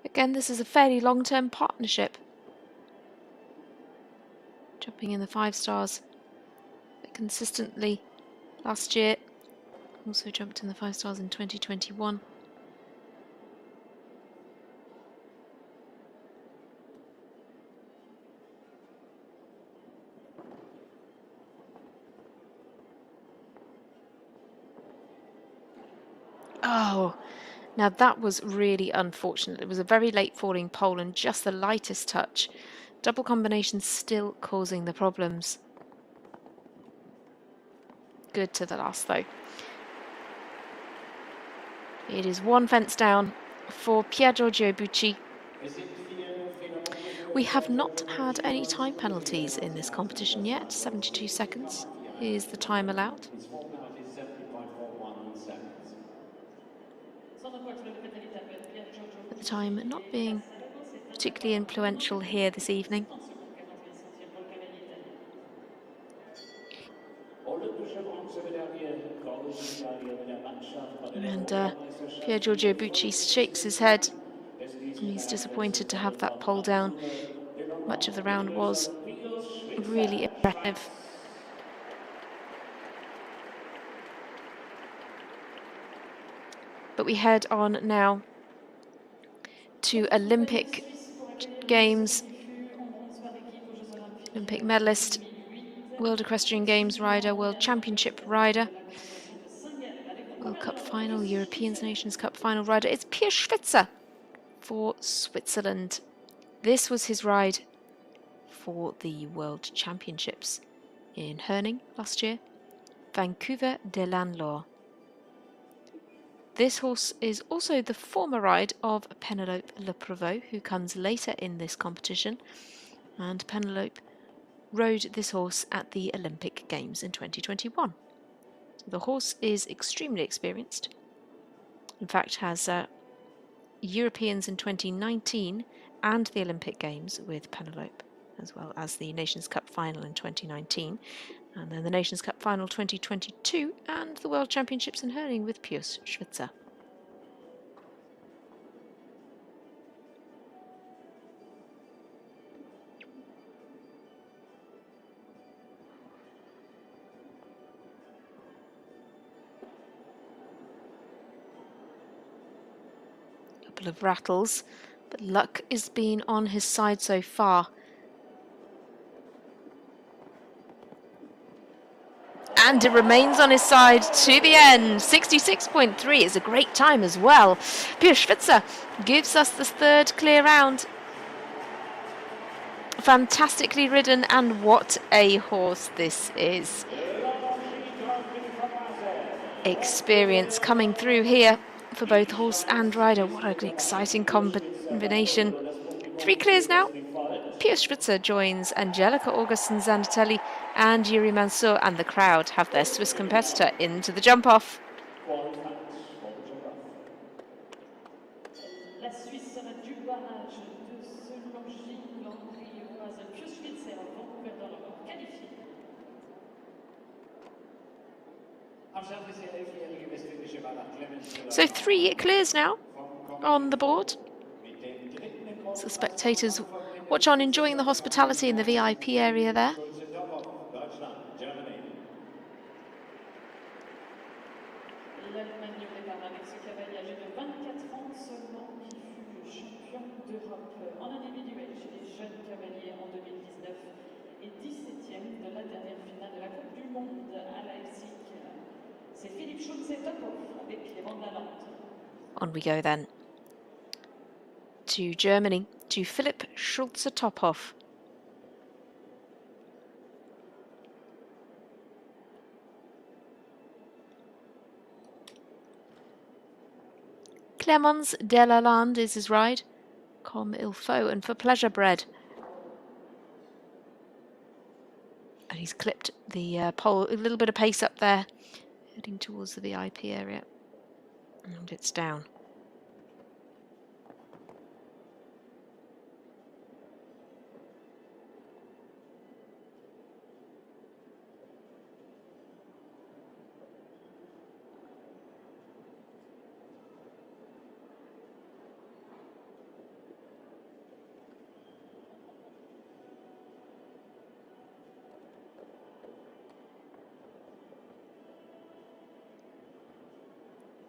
Again, this is a fairly long-term partnership. Jumping in the 5 stars consistently last year. Also jumped in the 5 stars in 2021. Oh, now that was really unfortunate. It was a very late falling pole and just the lightest touch. Double combination still causing the problems. Good to the last though. It is 1 fence down for Pier Giorgio Bucci. We have not had any time penalties in this competition yet. 72 seconds is the time allowed. But the time not being particularly influential here this evening. And Pier Giorgio Bucci shakes his head and he's disappointed to have that pole down. Much of the round was really impressive. But we head on now to Olympic Games. Olympic medalist World Equestrian Games rider, World Championship rider, World Cup final, European Nations Cup final rider. It's Piers Schwitzer for Switzerland. This was his ride for the World Championships in Herning last year, Vancouver de Lanlor. This horse is also the former ride of Penelope Le Prevost, who comes later in this competition, and Penelope rode this horse at the Olympic Games in 2021. So the horse is extremely experienced. In fact, has Europeans in 2019 and the Olympic Games with Penelope, as well as the Nations Cup final in 2019, and then the Nations Cup final 2022 and the World Championships in Herning with Piers Schwitzer. Couple of rattles, but luck has been on his side so far. And it remains on his side to the end. 66.3 is a great time as well. Piers Schwitzer gives us the third clear round. Fantastically ridden, and what a horse this is. Experience coming through here for both horse and rider. What an exciting combination. 3 clears now. Piers Schwitzer joins Angelica Augustin-Zanatelli and Yuri Mansour, and the crowd have their Swiss competitor into the jump-off. La Suisse du barrage de ce Longines Grand Prix Basel. Piers Schwitzer, donc qualifié. So 3 clears now on the board. So spectators watch on, enjoying the hospitality in the VIP area there. L'Allemagne au départ avec ce cavalier âgé de 24 ans seulement, qui fut le champion d'Europe en individuel chez les jeunes cavaliers en 2019 et 17e de la dernière finale de la Coupe du Monde à Leipzig. C'est Philippe Schulze-Topov avec les vents de la Lande. On we go then to Germany, to Philipp Schulze-Topov. Clemens de la Lande is his ride, comme il faut, and for pleasure bred. And he's clipped the pole, a little bit of pace up there, heading towards the VIP area, and it's down.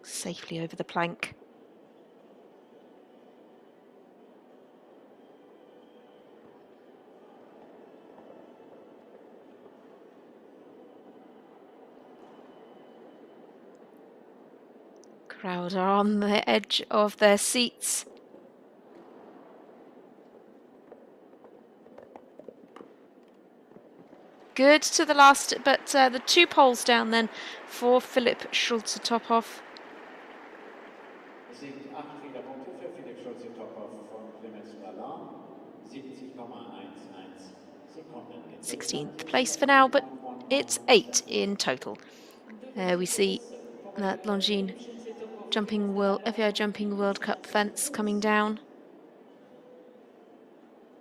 Safely over the plank. Crowd are on the edge of their seats. Good to the last, but the 2 poles down then for Philipp Schulze-Topov. Es sind 8 Fehlerpunkte für Philipp Schulze-Topov von Clemens Lalande, 70,11 Sekunden. 16th place for now, but it's 8 in total. There we see that Longines FEI Jumping World Cup fence coming down.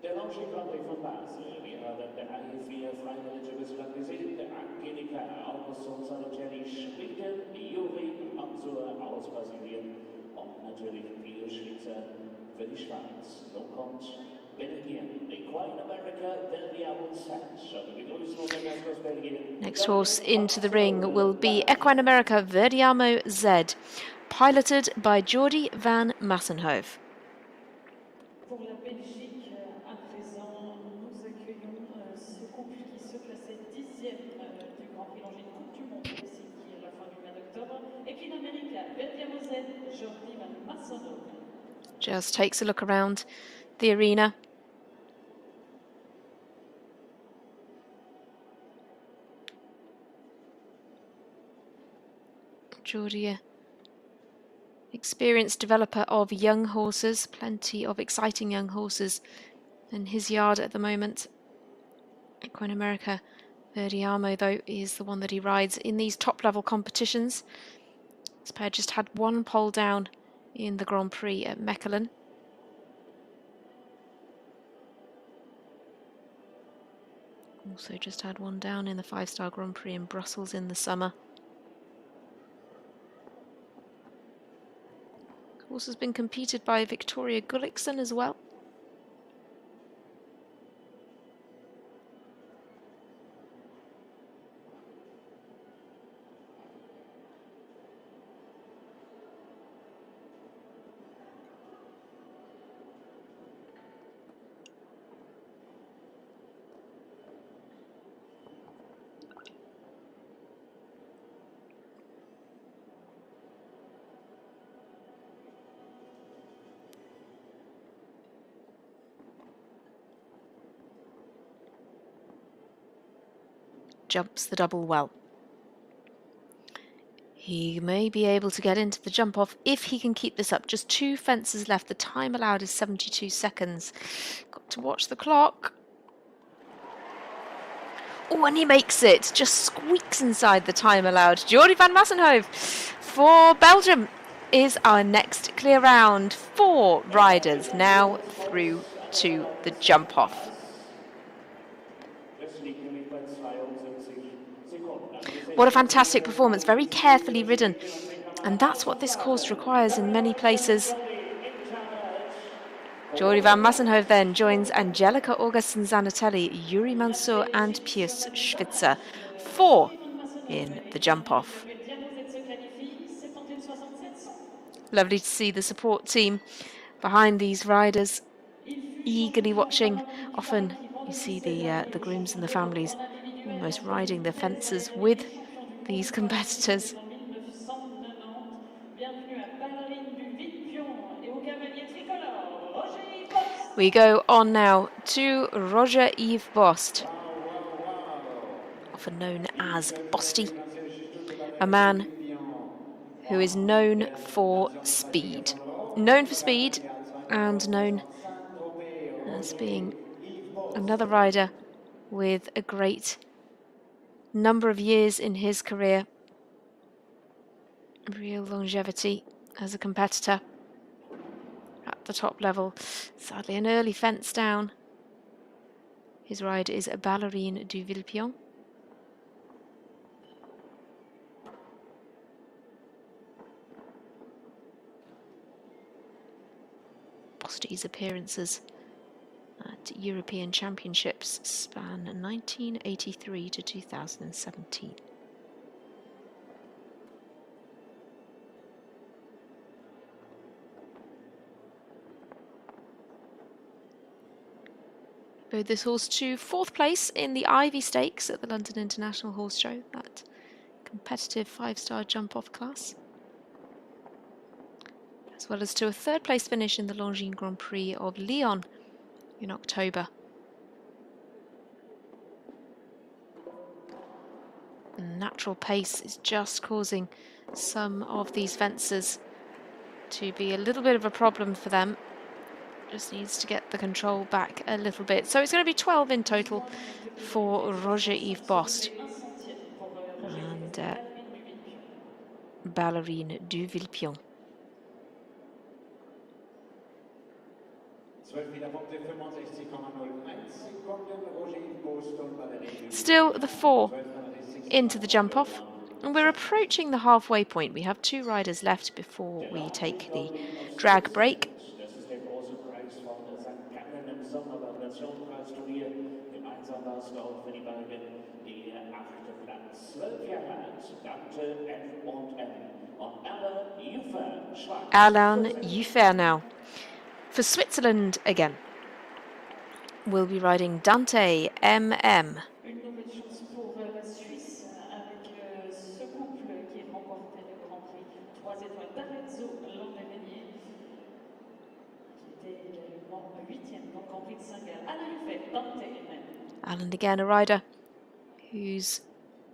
Der Longines Grand Prix von Basel. Wir haben der AE4 Freiwillige bislang gesehen. Angelika Augustin-Zanatelli, Schweden, Yuri Mansour aus Brasilien und natürlich Piers Schwitzer für die Schweiz. So kommt Belgien, Equine America, Belgium Sands. Wir begrüßen unser Gast aus Belgien. Next horse into the ring will be Equine America Verdiamo Z, piloted by Jordi van Massenhove. Pour la Belgique, à présent, nous accueillons ce couple qui se classait 10e Just takes a look around the arena. Georgia, experienced developer of young horses, plenty of exciting young horses in his yard at the moment. Equine America Verdiamo, though, is the one that he rides in these top-level competitions. This pair just had one pole down in the Grand Prix at Mechelen. Also just had one down in the 5-star Grand Prix in Brussels in the summer. The horse has been competed by Victoria Gullikson as well. Jumps the double well. He may be able to get into the jump off if he can keep this up. Just 2 fences left. The time allowed is 72 seconds. Got to watch the clock. Oh, and he makes it. Just squeaks inside the time allowed. Jordi van Massenhoven for Belgium is our next clear round. 4 riders now through to the jump off. What a fantastic performance, very carefully ridden. And that's what this course requires in many places. Jordi van Massenhoven then joins Angelica Augustin-Zanatelli, Yuri Mansour and Pius Schwitzer. 4 in the jump off. Lovely to see the support team behind these riders, eagerly watching. Often you see the grooms and the families almost riding the fences with these competitors. We go on now to Roger-Yves Bost, often known as Bosty, a man who is known for speed. Known for speed and known as being another rider with a great number of years in his career. Real longevity as a competitor at the top level. Sadly, an early fence down. His ride is a Ballerine du Villepillon. Bosty's appearances at European Championships span 1983 to 2017. Rode this horse to 4th place in the Ivy Stakes at the London International Horse Show, that competitive 5-star jump-off class, as well as to a 3rd place finish in the Longines Grand Prix of Lyon in October. Natural pace is just causing some of these fences to be a little bit of a problem for them. Just needs to get the control back a little bit. So it's going to be 12 in total for Roger-Yves Bost and Ballerine du Villepillon. Still the 4 into the jump off, and we're approaching the halfway point. We have 2 riders left before we take the drag break. Gemeinsam war es dort für die beiden der 8. Platz. 12 Jahre alt, Dante F&M und Alain Jufer now. For Switzerland again, we'll be riding Dante MM. Une nouvelle chance pour la Suisse avec ce couple qui remportait le Grand Prix 3 étoiles d'Arezzo Longines, qui était également 8e dans le Grand Prix de Saint-Gall. Alain Huffet, Dante MM. Alan again, a rider whose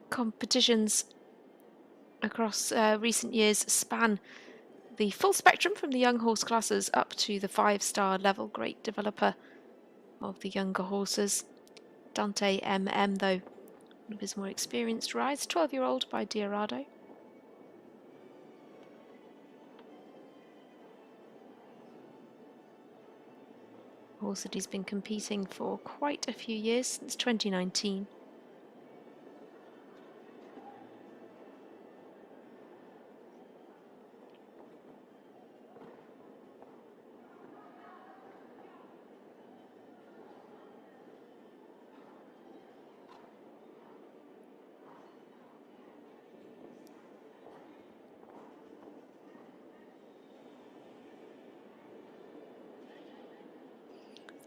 competitions across recent years span the full spectrum from the young horse classes up to the 5-star level. Great developer of the younger horses. Dante MM, though, one of his more experienced rides, 12-year-old by Diarado. Horse that he's been competing for quite a few years, since 2019.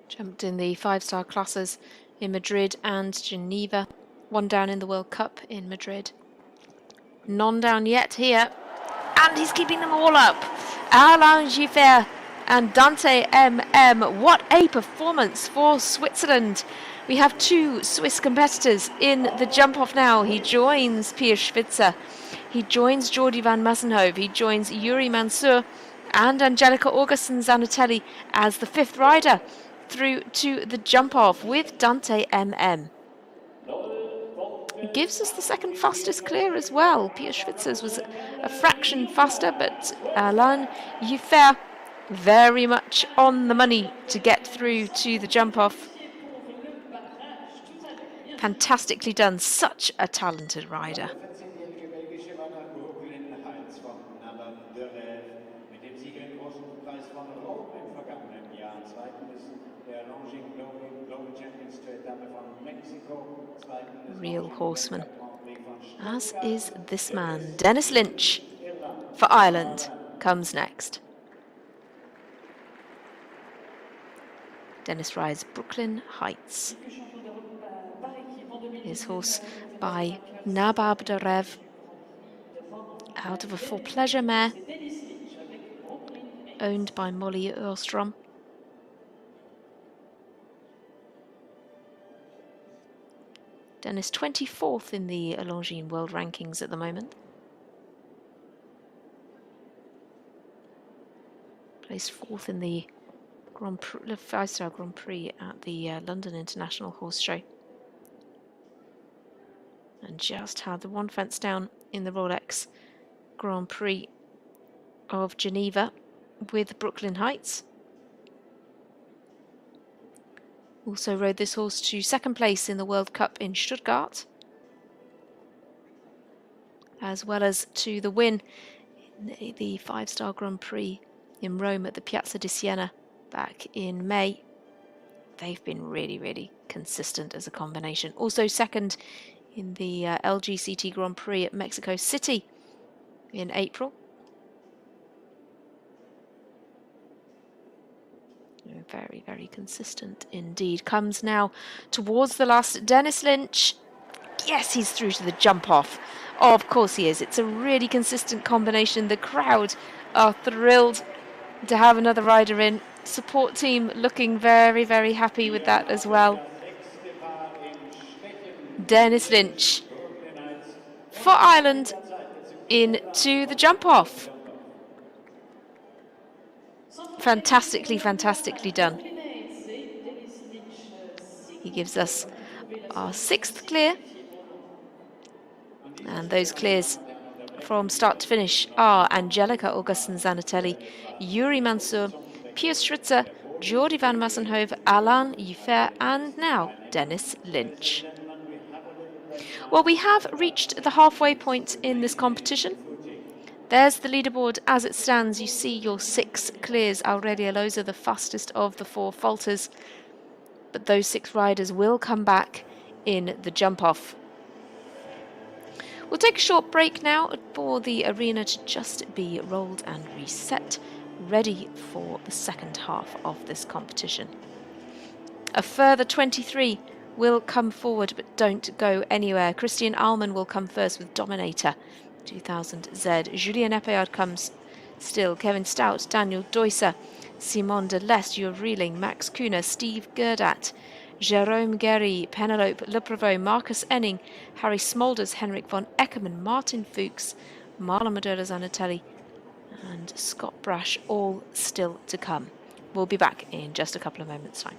Jumped in the 5-star classes in Madrid and Geneva. 1 down in the World Cup in Madrid. None down yet here. And he's keeping them all up. Alain Giffert and Dante MM. What a performance for Switzerland. We have 2 Swiss competitors in the jump-off now. He joins Piers Schwitzer. He joins Jordi van Massenhove. He joins Yuri Mansour and Angelica Augustin-Zanatelli as the 5th rider through to the jump-off with Dante MM. It gives us the 2nd fastest clear as well. Piers Schwitzer's was a fraction faster, but Alain Giffert very much on the money to get through to the jump-off. Fantastically done. Such a talented rider. Real horseman, as is this man. Dennis Lynch for Ireland comes next. Dennis rides Brooklyn Heights. His horse by Nabab Darev, out of a full pleasure mare owned by Molly Earlstrom. Dennis 24th in the Longines World Rankings at the moment. Placed 4th in the 5-star Grand Prix at the London International Horse Show. And just had the 1 fence down in the Rolex Grand Prix of Geneva with Brooklyn Heights. Also rode this horse to 2nd place in the World Cup in Stuttgart, as well as to the win in the 5-star Grand Prix in Rome at the Piazza di Siena back in May. They've been really, really consistent as a combination. Also 2nd in the LGCT Grand Prix at Mexico City in April. Very, very consistent indeed. Comes now towards the last. Dennis Lynch. Yes, he's through to the jump off. Oh, of course he is. It's a really consistent combination. The crowd are thrilled to have another rider in. Support team looking very, very happy with that as well. Dennis Lynch for Ireland into the jump off. Fantastically, fantastically done. He gives us our 6th clear. And those clears from start to finish are Angelica Augustin-Zanatelli, Yuri Mansour, Piers Schwitzer, Jordi van Massenhove, Alain Giffert, and now Dennis Lynch. Well, we have reached the halfway point in this competition. There's the leaderboard as it stands. You see your 6 clears. Aurelia Loza, the fastest of the 4 falters. But those 6 riders will come back in the jump-off. We'll take a short break now for the arena to just be rolled and reset, ready for the 2nd half of this competition. A further 23 will come forward, but don't go anywhere. Christian Alman will come first with Dominator 2000Z. Julien Eppard comes still. Kevin Stout, Daniel Deusser, Simon de Lest, you're reeling, Max Kuhner, Steve Gerdat, Jérôme Guéry, Penelope Leprevaux, Marcus Enning, Harry Smolders, Henrik von Eckermann, Martin Fuchs, Marlon Madola Zanatelli, and Scott Brash, all still to come. We'll be back in just a couple of moments' time.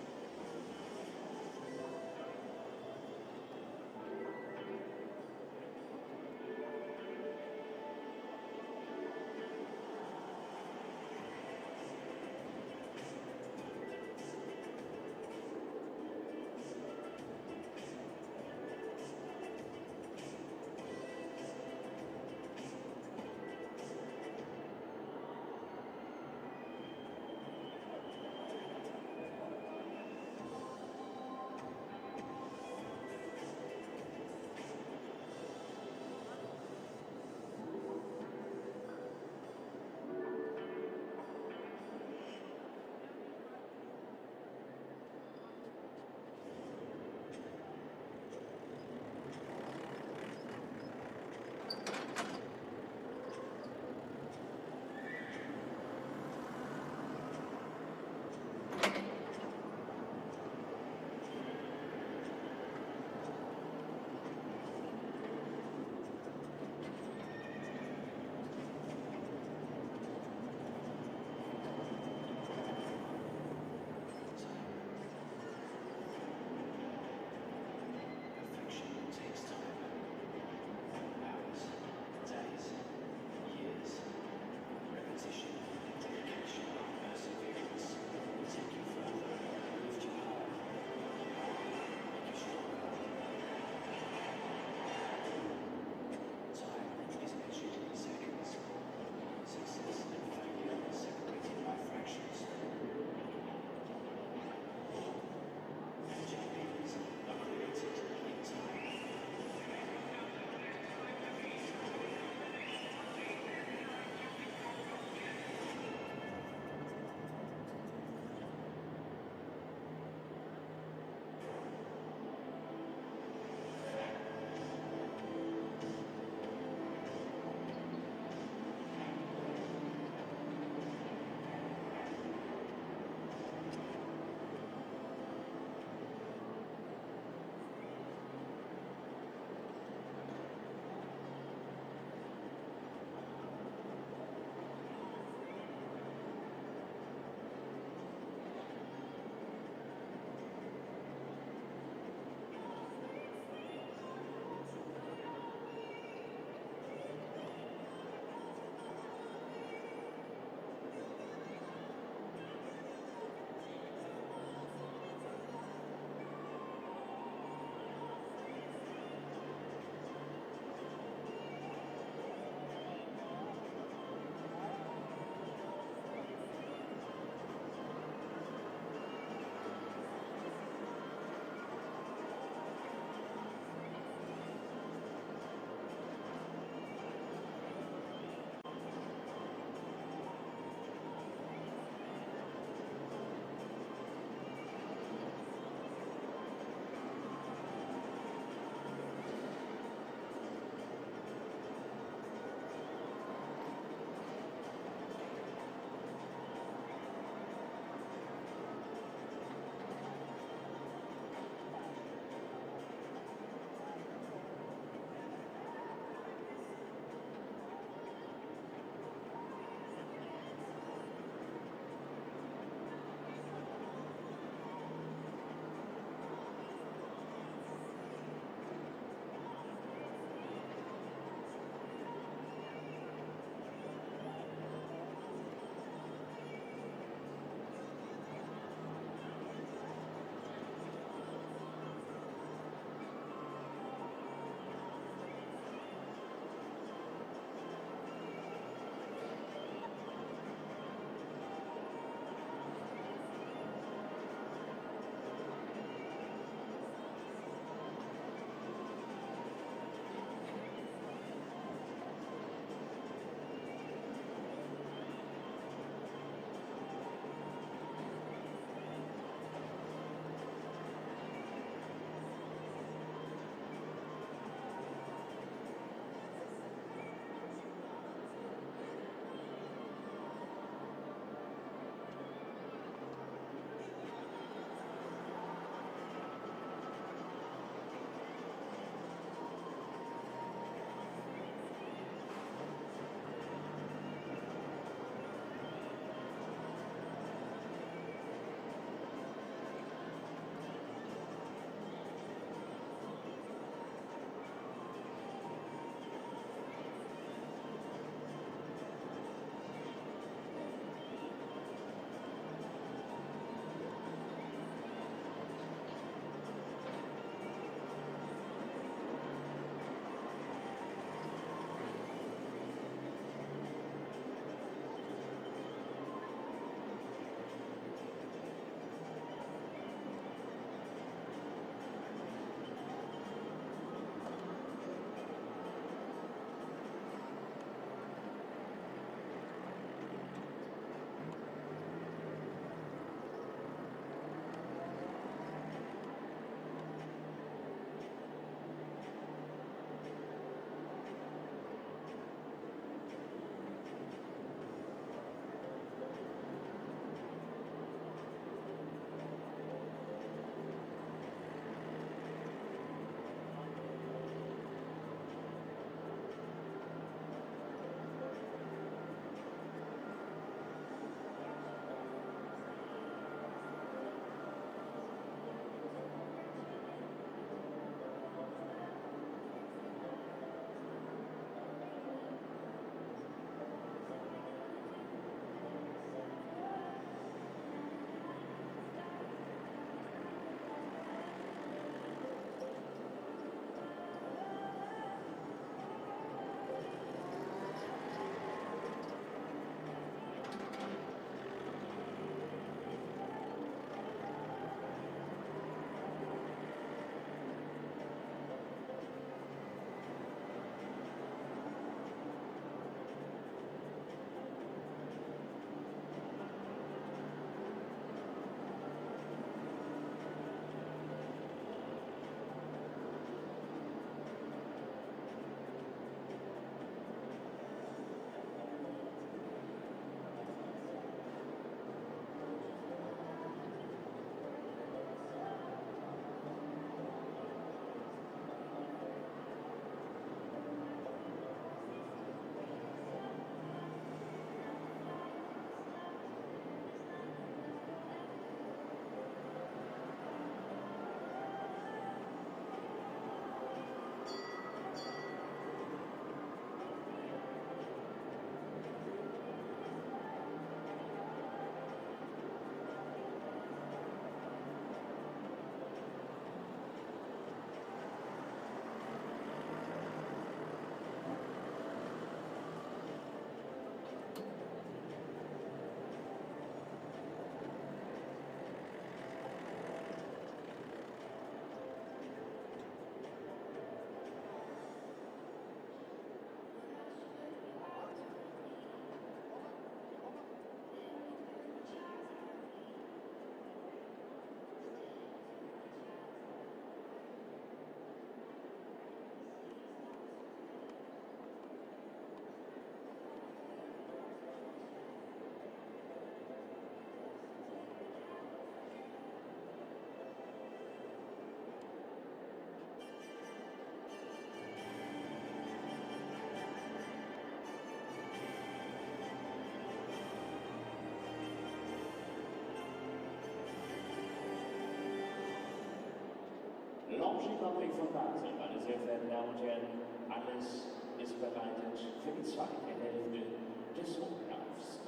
Longines Prix von Basel, meine sehr verehrten Damen und Herren, alles ist bereitet für die zweite Hälfte des Umlaufs.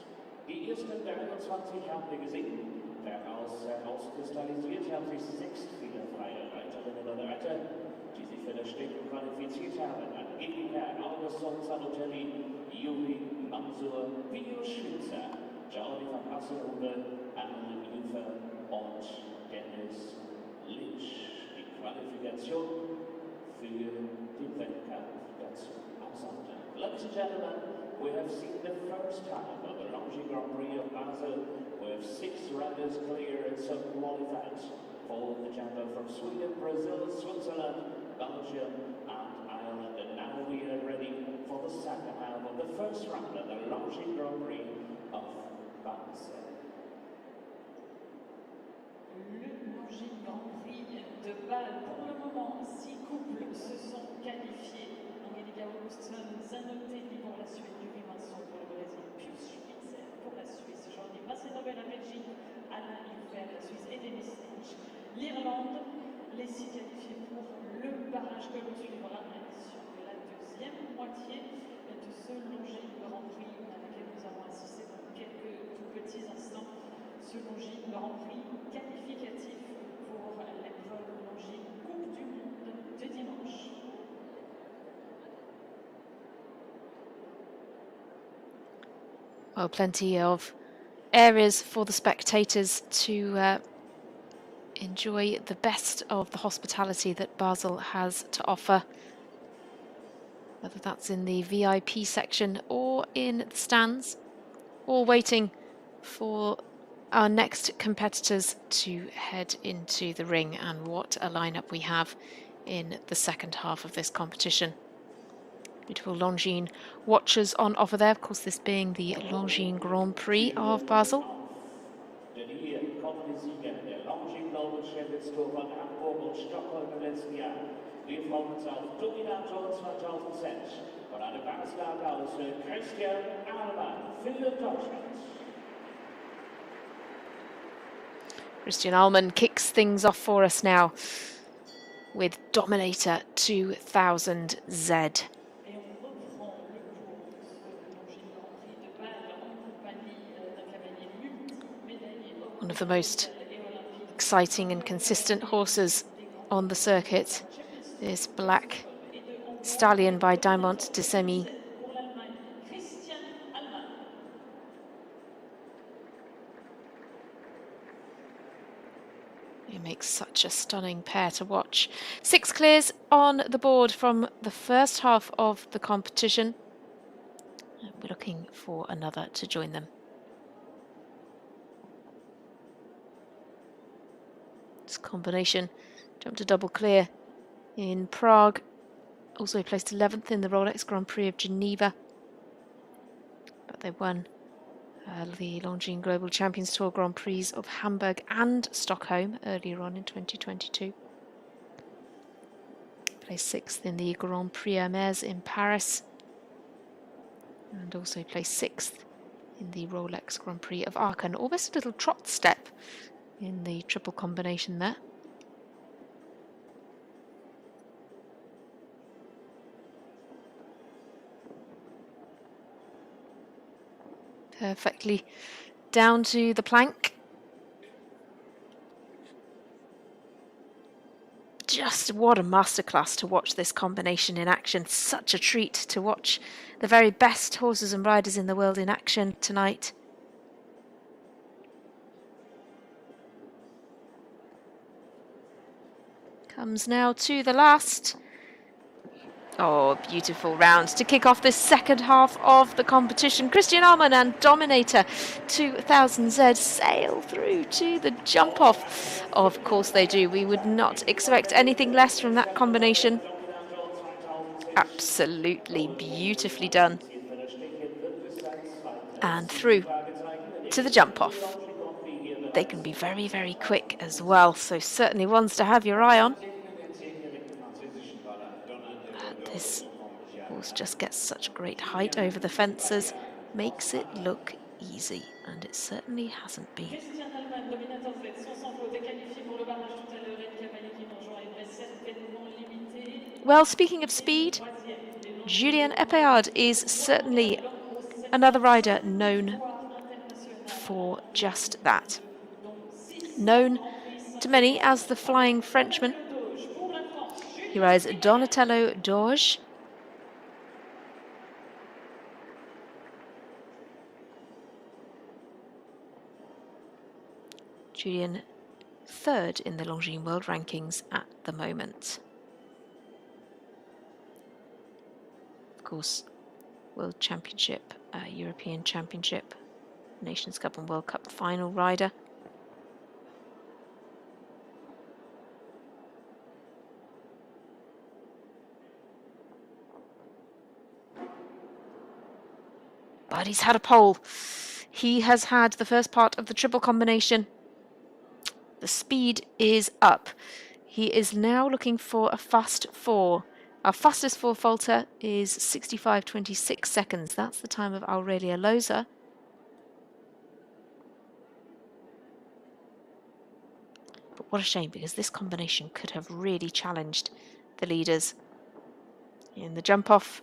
Die ersten 23 haben wir gesehen. Herauskristallisiert haben sich 6 fehlerfreie Reiterinnen und Reiter, die sich für das Stecken qualifiziert haben. Angelika, Augustin, Salutelli, Juri, Mansur, Pio Schwitzer, Jordi van Asselhude, Anne Jufer und Dennis Lynch. Die Qualifikation für den Weltcup dazu am Sonntag. Ladies and gentlemen, we have seen the first half of the Longines Grand Prix of Basel with 6 riders clear and some qualified for the jumper from Sweden, Brazil, Switzerland, Belgium and Ireland. And now we are ready for the second half of the first round of the Longines Grand Prix of Basel. Le Longines Grand Prix de Bâle. Pour le moment, 6 couples se sont qualifiés. Angelika Augustin, Zanotelli pour la Suède, Yuri Manson pour le Brésil, Pius Schwitzer pour la Suisse, Jordi Massenové la Belgique, Alain Hufer la Suisse et Denis Lynch l'Irlande. Les 6 qualifiés pour le barrage que l'on suivra sur la deuxième moitié de ce Longines Grand Prix à laquelle nous avons assisté pendant quelques tout petits instants. Ce Longines Grand Prix qualificatif pour l'épreuve Longines Coupe du Monde de dimanche. Well, plenty of areas for the spectators to enjoy the best of the hospitality that Basel has to offer, whether that's in the VIP section or in the stands, all waiting for our next competitors to head into the ring. And what a lineup we have in the second half of this competition. Beautiful Longines watchers on offer there, of course this being the Longines Grand Prix of Basel. Denn hier kommen die Sieger der Longines Global Champions Tour von Hamburg und Stockholm im letzten Jahr. Wir freuen uns auf Dominator 2006 von einem Basler aus Christian Allmann für Deutschland. Christian Allmann kicks things off for us now with Dominator 2000Z. One of the most exciting and consistent horses on the circuit, this black stallion by Diamant de Semy. It makes such a stunning pair to watch. 6 clears on the board from the first half of the competition. We're looking for another to join them. This combination jumped a double clear in Prague, also placed 11th in the Rolex Grand Prix of Geneva, but they won the Longines Global Champions Tour Grand Prix of Hamburg and Stockholm earlier on in 2022. Placed 6th in the Grand Prix Hermès in Paris, and also placed 6th in the Rolex Grand Prix of Aachen. Almost a little trot step in the triple combination there. Perfectly down to the plank. Just what a masterclass to watch this combination in action. Such a treat to watch the very best horses and riders in the world in action tonight. Comes now to the last. Oh, beautiful round to kick off this second half of the competition. Christian Allmann and Dominator 2000Z sail through to the jump off. Of course they do. We would not expect anything less from that combination. Absolutely beautifully done. And through to the jump off. They can be very, very quick as well, so certainly ones to have your eye on. This horse just gets such great height over the fences, makes it look easy, and it certainly hasn't been. Well, speaking of speed, Julien Epéard is certainly another rider known for just that. Known to many as the Flying Frenchman. He rides Donatello Doge. Julien third in the Longines World Rankings at the moment. Of course, World Championship, European Championship, Nations Cup and World Cup final rider. But he's had a pole. He has had the first part of the triple combination. The speed is up. He is now looking for a fast 4. Our fastest 4 faulter is 65.26 seconds. That's the time of Aurelia Loza. But what a shame, because this combination could have really challenged the leaders in the jump off.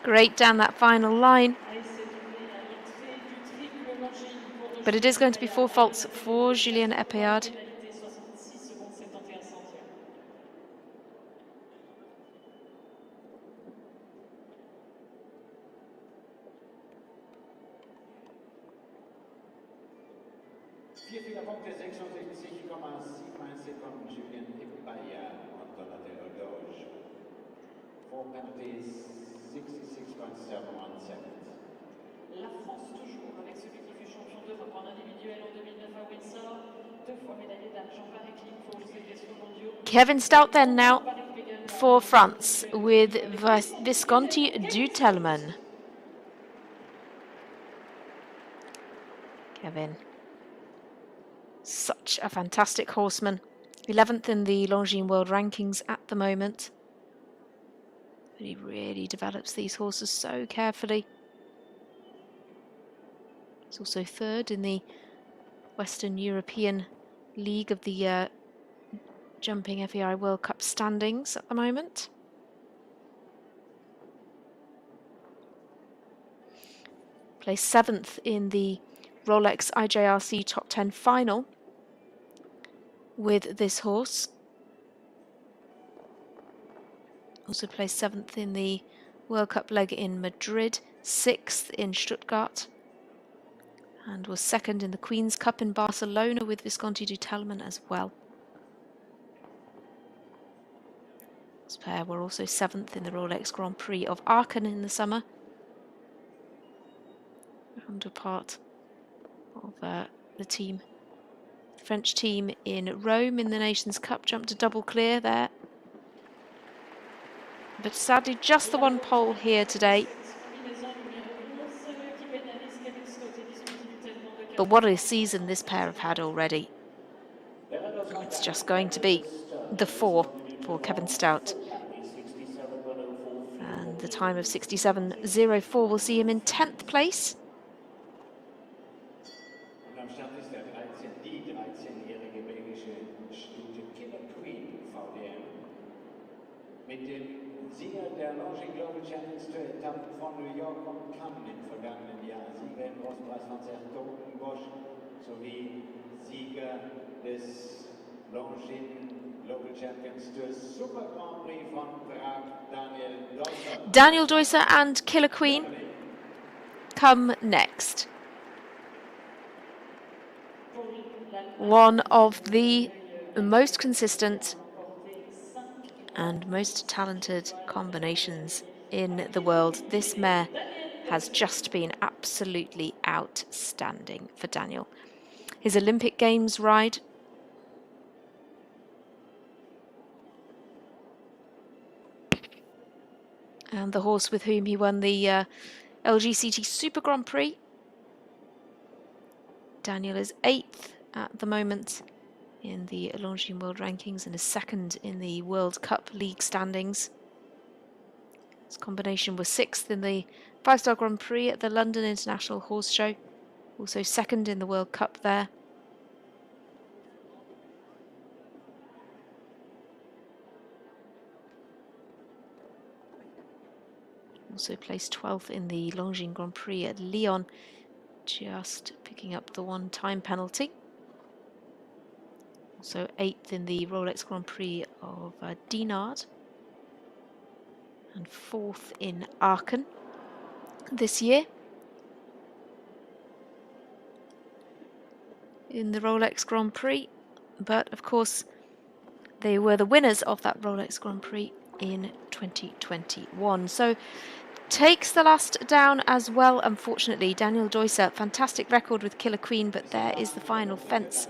Great down that final line. But it is going to be 4 faults for Julien Epéard. Punkte 66,71 Sekunden Julien Epéard und Donatello Doge. 4 penalties, 66.71 seconds. La France toujours avec celui qui fut champion d'Europe en individuel en 2009 à Windsor, 2 fois médaillé d'argent par équipe pour les vaisseaux mondiaux. Kevin Stout then now for France with Visconti Dutelman. Kevin, such a fantastic horseman. 11th in the Longines World Rankings at the moment. But he really develops these horses so carefully. He's also 3rd in the Western European League of the Jumping FEI World Cup standings at the moment. Placed 7th in the Rolex IJRC Top 10 final with this horse. Also placed 7th in the World Cup leg in Madrid, 6th in Stuttgart, and was 2nd in the Queen's Cup in Barcelona with Visconti Dutelman as well. This pair were also 7th in the Rolex Grand Prix of Aachen in the summer, and were part of the team, the French team in Rome in the Nations Cup. Jumped a double clear there. But sadly, just the one pole here today. But what a season this pair have had already. It's just going to be the 4 for Kevin Stout. And the time of 67.04 will see him in 10th place. Mit dem Sieger der Longines Global Champions zur Etappe von New York und Cannes im vergangenen Jahr, Sieger im Großpreis von Sertogenbosch sowie Sieger des Longines Global Champions zur Super Grand Prix von Prag, Daniel Deusser and Killer Queen come next. One of the most consistent and most talented combinations in the world. This mare has just been absolutely outstanding for Daniel. His Olympic Games ride and the horse with whom he won the LGCT Super Grand Prix. Daniel is 8th at the moment in the Longines World Rankings and is 2nd in the World Cup League standings. This combination was 6th in the 5-star Grand Prix at the London International Horse Show. Also 2nd in the World Cup there. Also placed 12th in the Longines Grand Prix at Lyon, just picking up the 1 time penalty. Also 8th in the Rolex Grand Prix of Dinard. And 4th in Aachen this year. In the Rolex Grand Prix. But of course, they were the winners of that Rolex Grand Prix in 2021. So takes the last down as well, unfortunately. Daniel Deusser, fantastic record with Killer Queen, but there is the final fence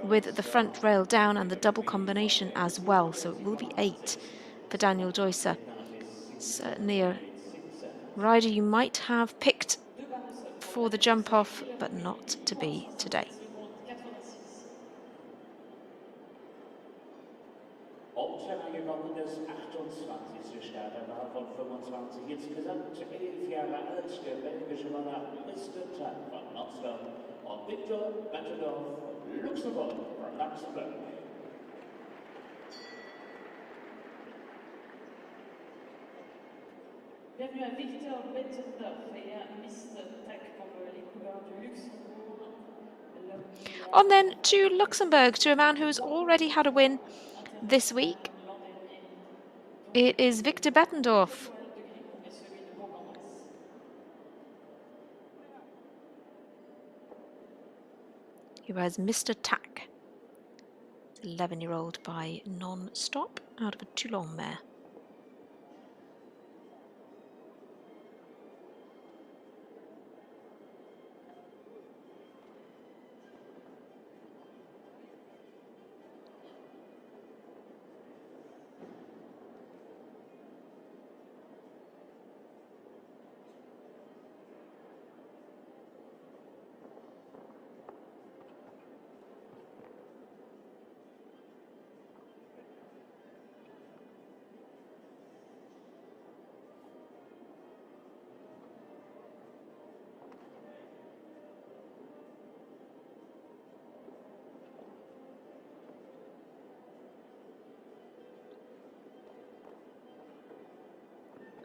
with the front rail down and the double combination as well. So it will be 8 for Daniel Deusser. Certainly a rider you might have picked for the jump off, but not to be today. Olsen angekommen, das 28. Starter von 25, insgesamt 11 Jahre alt, der belgische Mann Mr. Tag von Amsterdam und Victor Bettendorf, Luxemburg. Bienvenue à Victor Bettendorf et à Mr. Tag pour les couleurs du Luxembourg. On then to Luxembourg, to a man who has already had a win this week. It is Victor Bettendorf. Who has Mr. Tack, 11-year-old by Non-Stop out of a Toulon mare.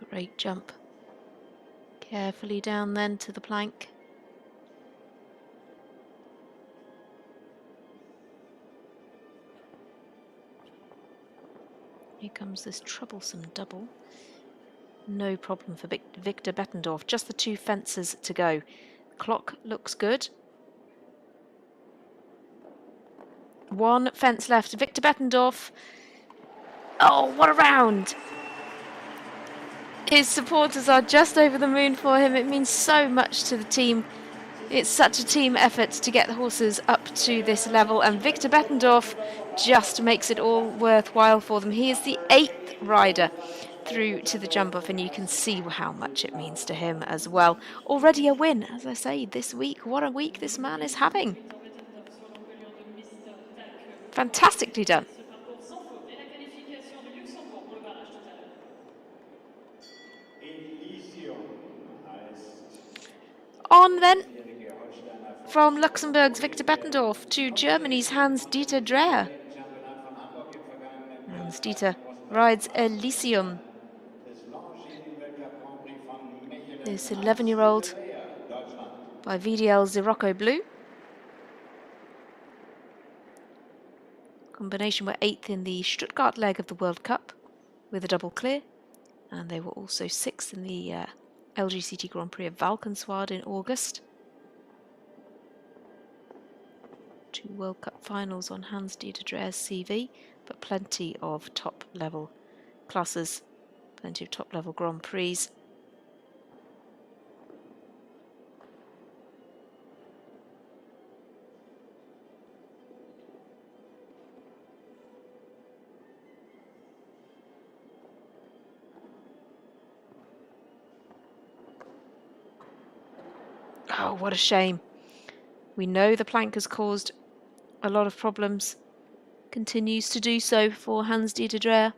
Great jump. Carefully down then to the plank. Here comes this troublesome double. No problem for Victor Bettendorf. Just the 2 fences to go. Clock looks good. 1 fence left. Victor Bettendorf. Oh, what a round! His supporters are just over the moon for him. It means so much to the team. It's such a team effort to get the horses up to this level, and Victor Bettendorf just makes it all worthwhile for them. He is the 8th rider through to the jump off, and you can see how much it means to him as well. Already a win, as I say, this week. What a week this man is having. Fantastically done. On then, from Luxembourg's Victor Bettendorf to Germany's Hans-Dieter Dreher. Hans-Dieter rides Elysium. This 11-year-old by VDL Sirocco Blue. Combination were 8th in the Stuttgart leg of the World Cup with a double clear. And they were also 6th in the LGCT Grand Prix of Valkenswaard in August. 2 World Cup finals on Hans-Dieter Dreher's CV, but plenty of top-level classes, plenty of top-level Grand Prix. Oh, what a shame. We know the plank has caused a lot of problems. Continues to do so for Hans-Dieter Dreher.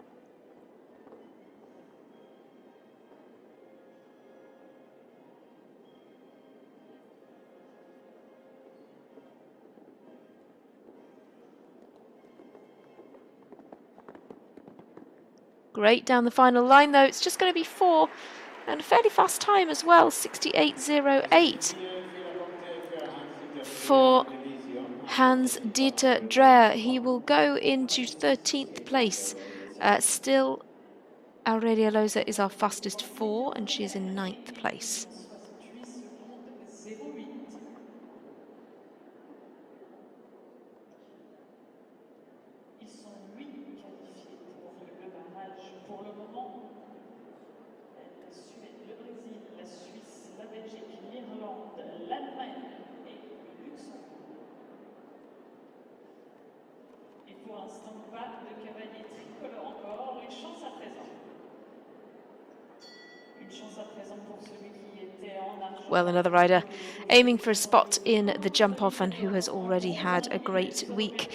Great down the final line though. It's just going to be 4 and a fairly fast time as well. 68.08 for Hans-Dieter Dreher. He will go into 13th place. Still, Aurelia Loza is our fastest 4 and she's in 9th place. Well, another rider aiming for a spot in the jump-off and who has already had a great week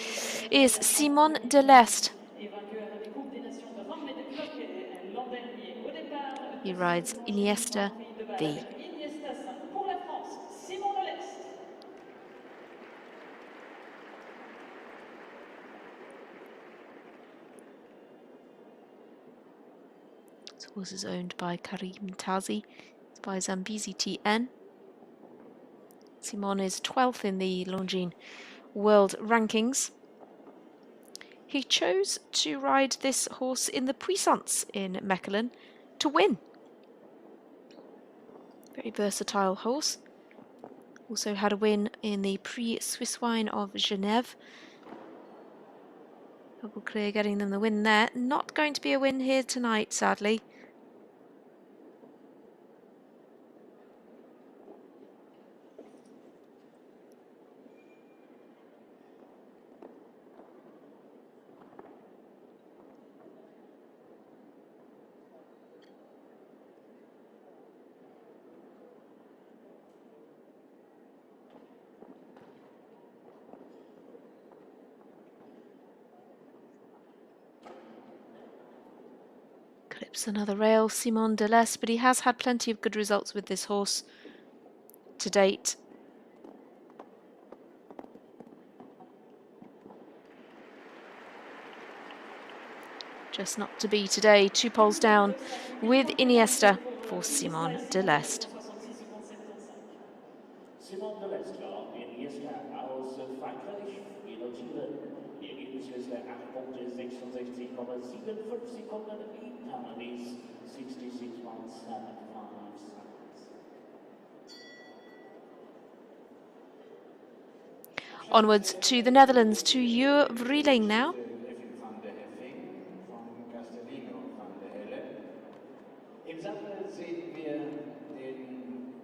is Simon Delestre. He rides Iniesta V. This horse is owned by Karim Tazi. It's by Zambezi TN. Simon is 12th in the Longines World Rankings. He chose to ride this horse in the Puissance in Mechelen to win. Very versatile horse. Also had a win in the Prix Swiss Wine of Genève. Double clear getting them the win there. Not going to be a win here tonight, sadly. Clips another rail, Simon Delestre, but he has had plenty of good results with this horse to date. Just not to be today. 2 poles down with Iniesta for Simon Delestre. Simon Delestre, Iniesta aus Frankreich, Notieren. Die Ergebnisliste 8 Punkte, 66,75 Sekunden in Paris, 66.75 seconds. Onwards to the Netherlands, to Jur Vrieling now. Im Sattel sehen wir den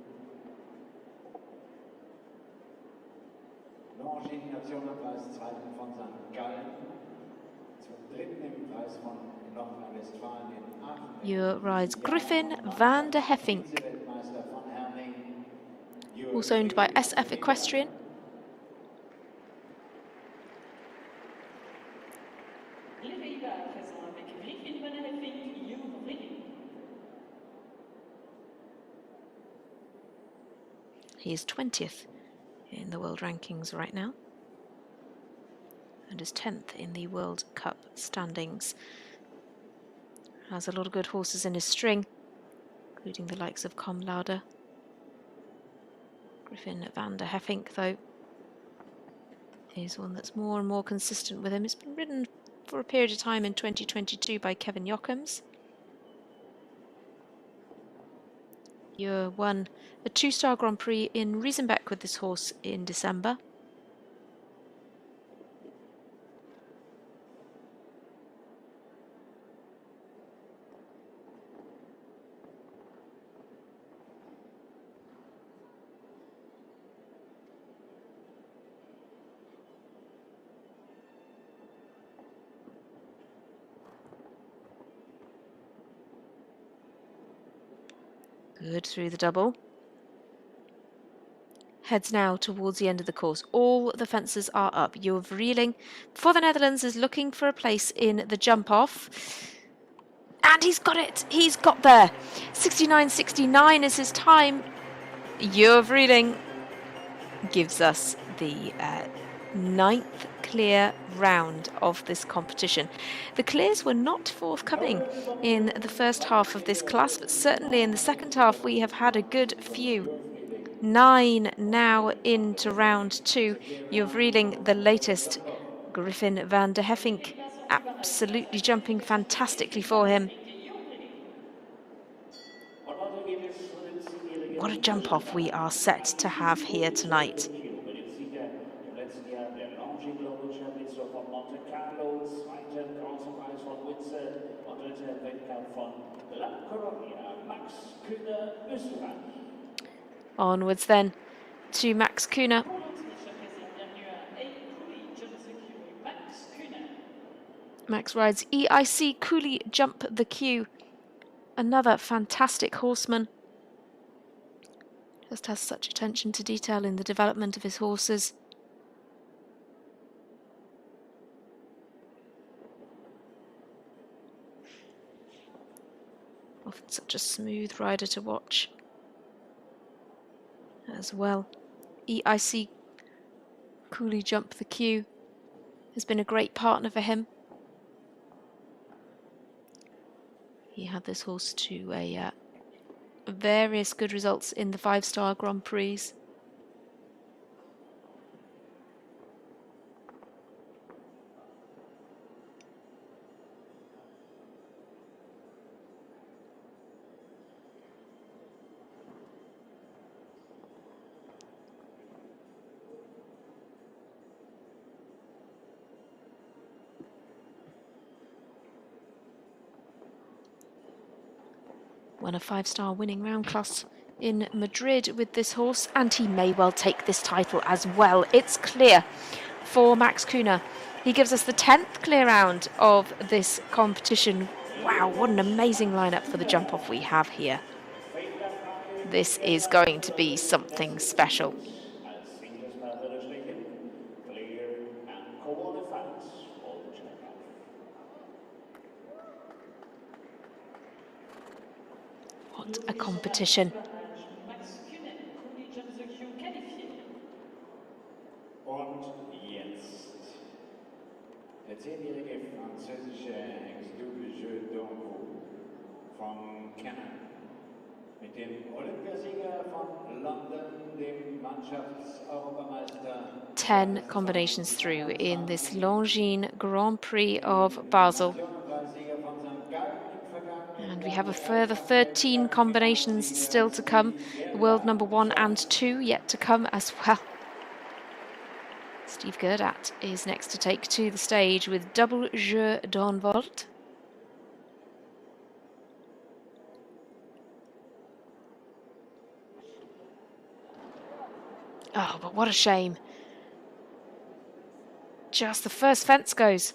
Longines Nationalpreis 2. von St. Gallen, zum 3. im Preis von Nordrhein-Westfalen in Aachen. Jur rides Griffin van der Heffink, also owned by SF Equestrian. He is 20th in the world rankings right now and is 10th in the World Cup standings. Has a lot of good horses in his string, including the likes of Com Lauder. Griffin van der Heffink, though, is one that's more and more consistent with him. It's been ridden for a period of time in 2022 by Kevin Jochems. Jur won a 2-star Grand Prix in Riesenbeck with this horse in December. Good through the double. Heads now towards the end of the course. All the fences are up. Jur Vrieling for the Netherlands is looking for a place in the jump-off. And he's got it. He's got there. 69.69 is his time. Jur Vrieling gives us the 9th clear round of this competition. The clears were not forthcoming in the first half of this class, but certainly in the second half we have had a good few. 9 now into round 2. You're reeling the latest. Griffin van der Heffink absolutely jumping fantastically for him. What a jump off we are set to have here tonight. Im letzten Jahr der Longines mit so von Monte Carlo, zweiten großen Preis von Windsor und dritter Weltcup von La Colonia, Max Kühner, Österreich. Onwards then to Max Kühner. Max rides EIC Cooley Jump the Queue. Another fantastic horseman. Just has such attention to detail in the development of his horses. Often such a smooth rider to watch as well. EIC Cooley Jump the Queue has been a great partner for him. He had this horse to various good results in the 5-star Grand Prix. Won a 5-star winning round class in Madrid with this horse, and he may well take this title as well. It's clear for Max Kühner. He gives us the 10th clear round of this competition. Wow, what an amazing lineup for the jump off we have here. This is going to be something special. What a competition. Und jetzt der 10-jährige französische Ex-Double-Jeu d'Envaux von Cannes mit dem Olympiasieger von London, dem Mannschaftseuropameister. 10 combinations through in this Longines Grand Prix of Basel. And we have a further 13 combinations still to come. The world number 1 and 2 yet to come as well. Steve Gerdat is next to take to the stage with Double Jeu d'Envaux. Oh, but what a shame. Just the first fence goes.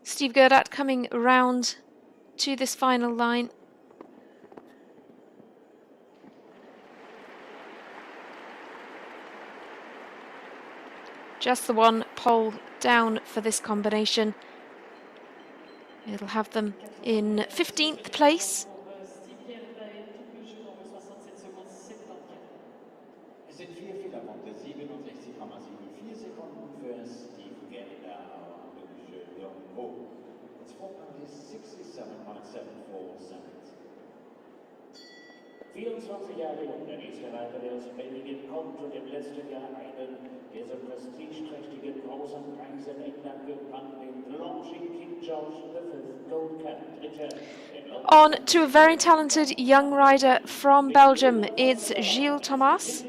Steve Gerdat coming round to this final line. Just the one pole down for this combination. It'll have them in 15th place. Es sind 4 Fehlerpunkte, 67,74 Sekunden für Steve Gerda und Jeu d'Envaux. Its 4 point is 67.74 seconds. 24 Jahre jung, der nächste Reiter, der aus Belgien kommt und im letzten Jahr einen dieser prestigeträchtigen großen Preise in England gewann, den Longines King George V Gold Cup. On to a very talented young rider from Belgium, it's Gilles Thomas.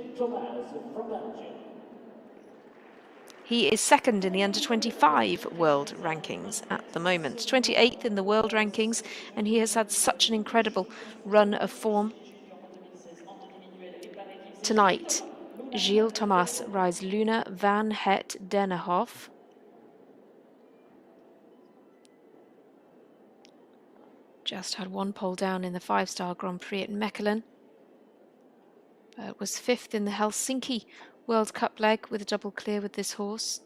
He is second in the under-25 world rankings at the moment, 28th in the world rankings, and he has had such an incredible run of form. Tonight, Gilles Thomas rides Luna van het Dennehof. Just had one pole down in the 5-star Grand Prix at Mechelen. Was 5th in the Helsinki World Cup leg with a double clear with this horse.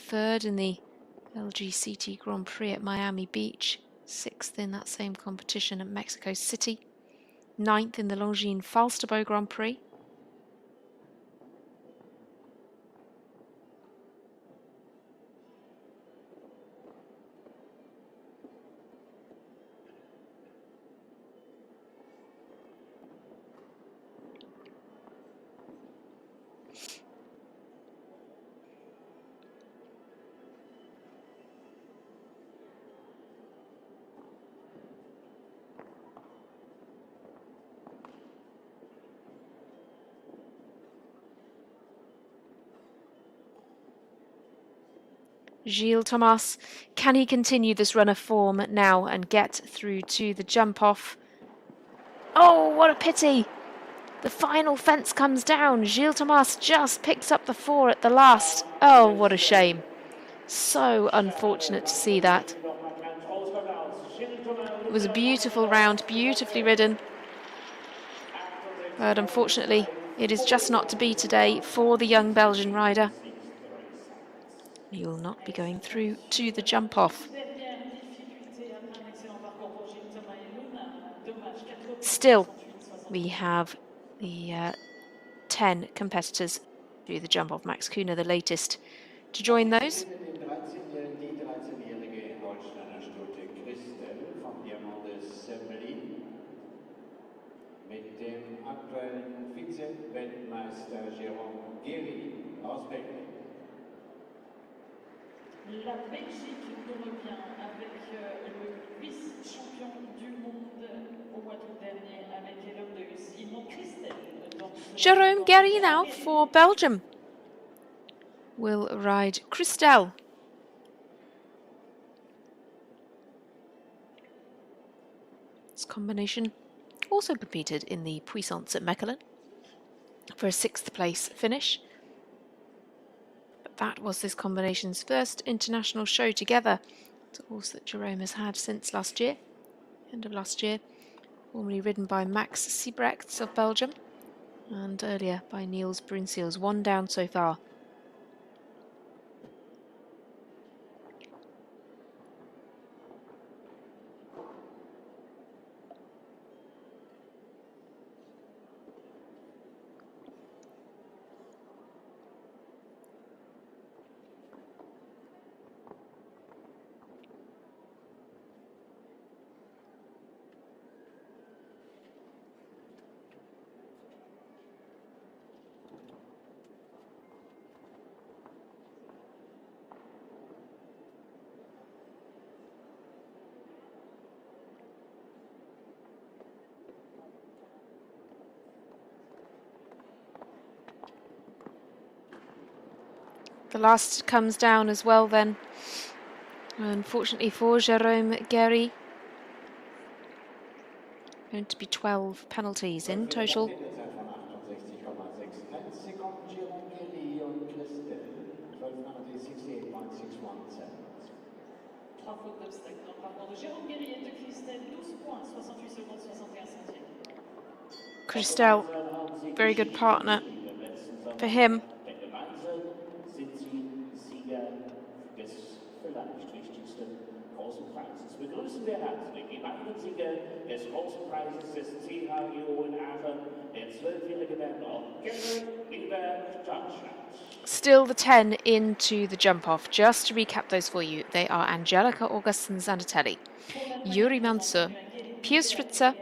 3rd in the LGCT Grand Prix at Miami Beach. 6th in that same competition at Mexico City. 9th in the Longines FEI Grand Prix. Gilles Thomas, can he continue this run of form now and get through to the jump off? Oh, what a pity! The final fence comes down. Gilles Thomas just picks up the 4 at the last. Oh, what a shame. So unfortunate to see that. It was a beautiful round, beautifully ridden. But unfortunately, it is just not to be today for the young Belgian rider. He will not be going through to the jump off. Still, we have the 10 competitors through the jump off. Max Kuhner, the latest to join those. Mit dem aktuellen Vize-Weltmeister Jérôme Guéry aus Belgien. La Belgique nous revient avec le vice-champion du monde au mois d'août dernier avec l'homme de Simon Christel. Jérôme Guéry now for Belgium will ride Christel. This combination also competed in the Puissance at Mechelen for a 6th place finish. But that was this combination's first international show together. It's a horse that Jérôme has had since last year, end of last year, formerly ridden by Max Siebrechts of Belgium and earlier by Niels Brunsels. 1 down so far. The last comes down as well then, unfortunately for Jérôme Guéry. Going to be 12 penalties in total. Christel, very good partner for him. Begrüßen wir herzlich die beiden Sieger des großen Preises des CHIO in Aachen, der 12-jährige Werner über Deutschland. Still the 10 into the jump off. Just to recap those for you, they are Angelica Augustin Zanatelli, Yuri Mansur, Piers Fritzer,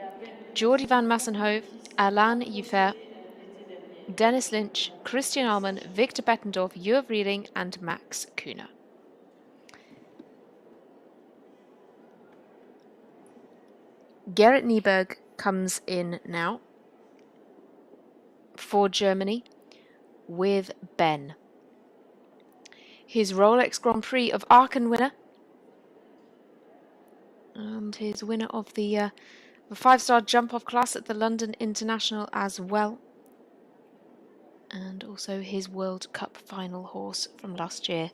Jordi van Massenhove, Alain Jufer, l'été dernier. Dennis Lynch, Christian Allman, Victor Bettendorf, Jur Vrieling and Max Kühner. Gerrit Nieberg comes in now for Germany with Ben. His Rolex Grand Prix of Aachen winner and his winner of the 5-star jump-off class at the London International as well, and also his World Cup final horse from last year.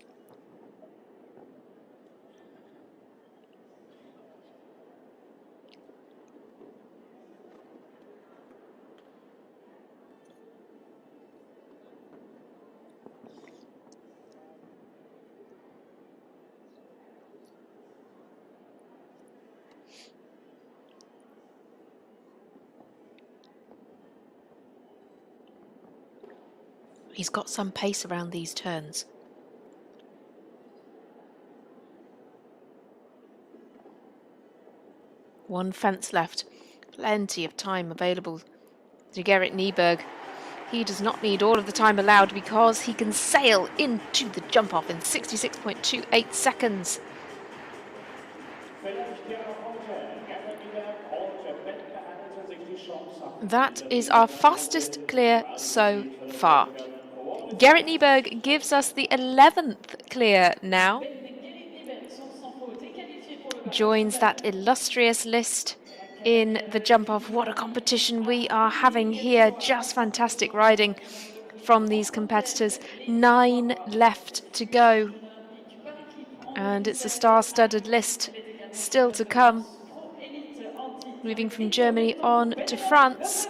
He's got some pace around these turns. One fence left. Plenty of time available to Gerrit Nieberg. He does not need all of the time allowed because he can sail into the jump-off in 66.28 seconds. That is our fastest clear so far. Gerrit Nieberg gives us the 11th clear now. Joins that illustrious list in the jump-off. What a competition we are having here. Just fantastic riding from these competitors. 9 left to go. And it's a star-studded list still to come. Moving from Germany on to France.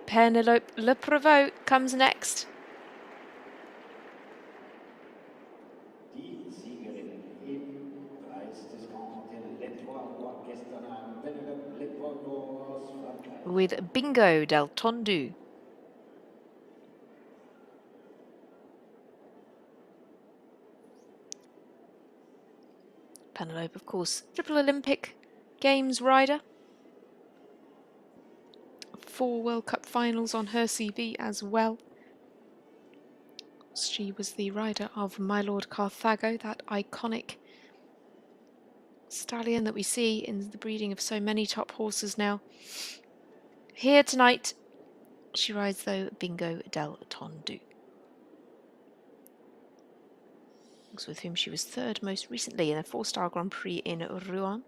Penelope Leprevot comes next. Die Siegerin im Preisdiscount Hotel L'Etoile gestern Abend, Penelope Leprevot aus Frankreich. With Bingo del Tondu. Penelope, of course, triple Olympic Games rider. 4 World Cup finals on her CV as well. She was the rider of My Lord Carthago, that iconic stallion that we see in the breeding of so many top horses now. Here tonight, she rides, though, Bingo del Tondu, with whom she was 3rd most recently in a 4-star Grand Prix in Rouen.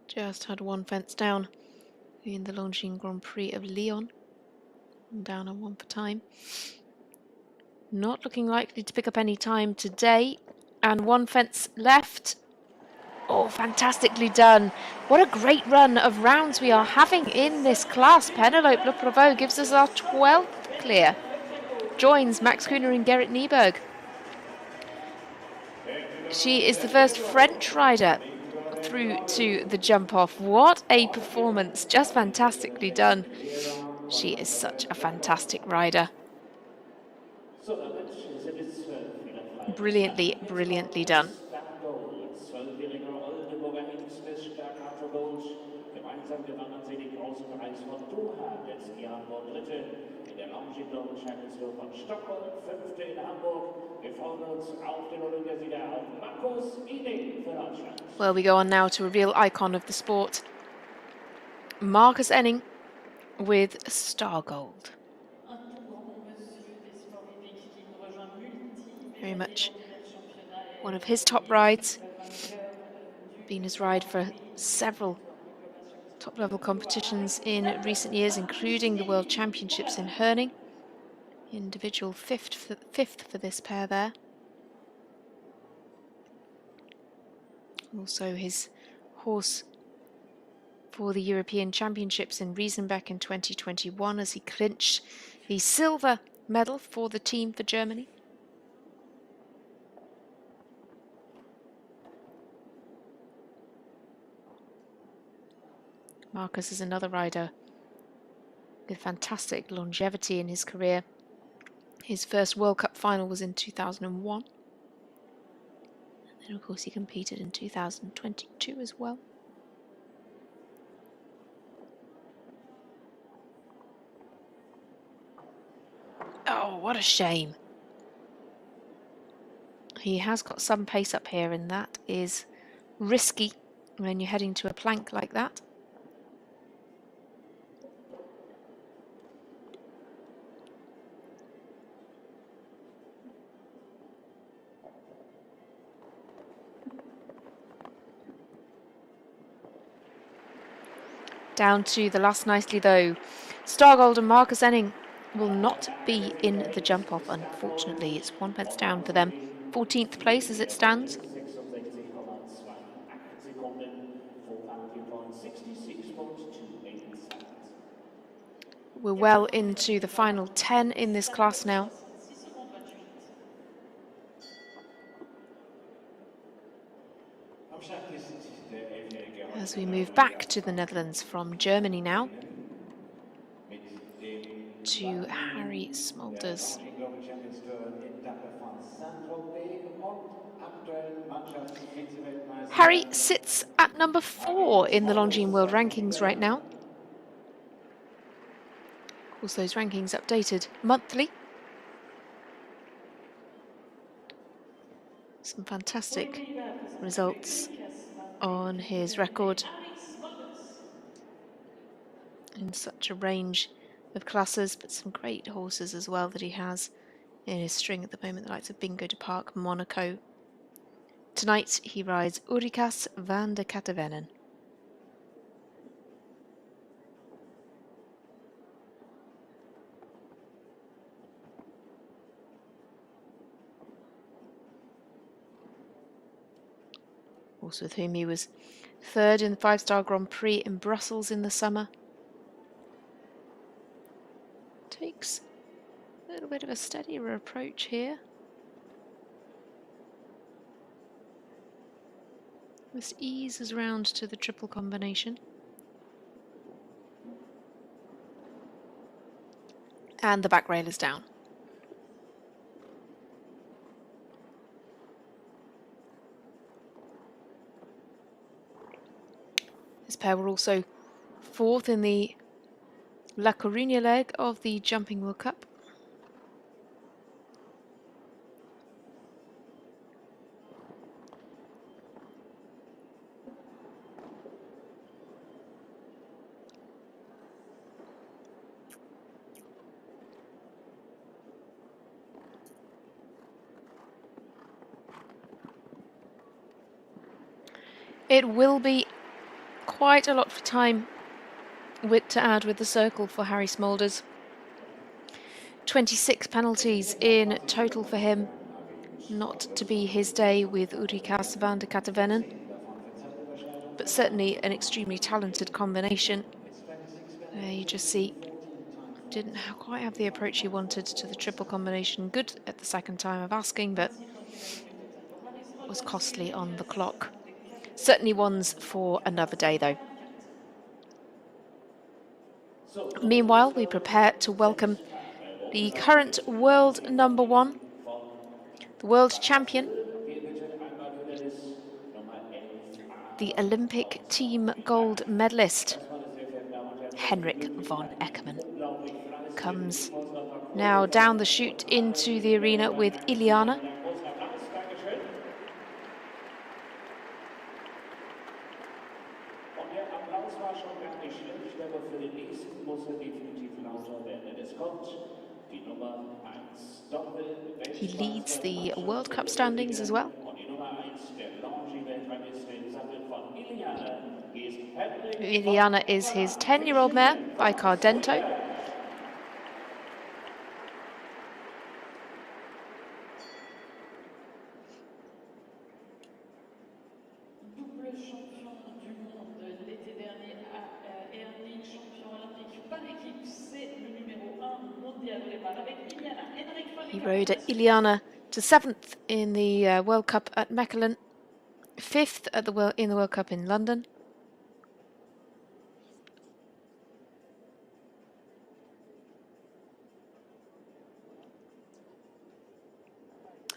Just had 1 fence down in the Longines Grand Prix of Lyon. Down on 1 for time. Not looking likely to pick up any time today. And 1 fence left. Oh, fantastically done. What a great run of rounds we are having in this class. Penelope Leprevot gives us our 12th clear. Joins Max Kühner and Gerrit Nieberg. She is the first French rider through to the jump-off. What a performance. Just fantastically done. She is such a fantastic rider. Brilliantly, brilliantly done. Gemeinsam gewannen sie den großen Preis von Doha. Letzten Jahr nur Dritte in der Longines Challenge von Stockholm, 5. in Hamburg. Wir freuen uns auf den Olympiasieger, auf Markus Inning für Deutschland. Well, we go on now to reveal icon of the sport, Markus Enning with Star Gold. Very much one of his top rides. Been his ride for several top-level competitions in recent years, including the World Championships in Herning. Individual fifth for this pair there. Also his horse for the European Championships in Riesenbeck in 2021 as he clinched the silver medal for the team for Germany. Markus is another rider with fantastic longevity in his career. His first World Cup final was in 2001. And of course he competed in 2022 as well. Oh, what a shame. He has got some pace up here, and that is risky when you're heading to a plank like that. Down to the last nicely though. Stargold and Marcus Enning will not be in the jump off, unfortunately. It's 1 pence down for them. 14th place as it stands. 66,82 Sekunden. Vorgang point 66.28 seconds. We're well into the final 10 in this class now. As we move back to the Netherlands from Germany now, to Harry Smulders. Harry sits at number 4 in the Longines World Rankings right now. Of course, those rankings updated monthly. Some fantastic results on his record in such a range of classes, but some great horses as well that he has in his string at the moment, the likes of Bingo de Park, Monaco. Tonight he rides Ulricas van der Katevenen. Also with whom he was third in the 5-star Grand Prix in Brussels in the summer. Takes a little bit of a steadier approach here. This eases round to the triple combination. And the back rail is down. This pair were also fourth in the La Coruña leg of the Jumping World Cup. It will be quite a lot of time to add with the circle for Harry Smulders. 26 penalties in total for him. Not to be his day with Ulricas van der Katevenen, but certainly an extremely talented combination. You just see, didn't quite have the approach he wanted to the triple combination. Good at the second time of asking, but was costly on the clock. Certainly ones for another day though. Meanwhile, we prepare to welcome the current world number 1, the world champion, the Olympic team gold medalist, Henrik von Eckermann. Comes now down the chute into the arena with Iliana. He leads the World Cup standings as well. Iliana is his 10-year-old mare by Cardento. He rode at Iliana to 7th in the World Cup at Mechelen, 5th at in the World Cup in London.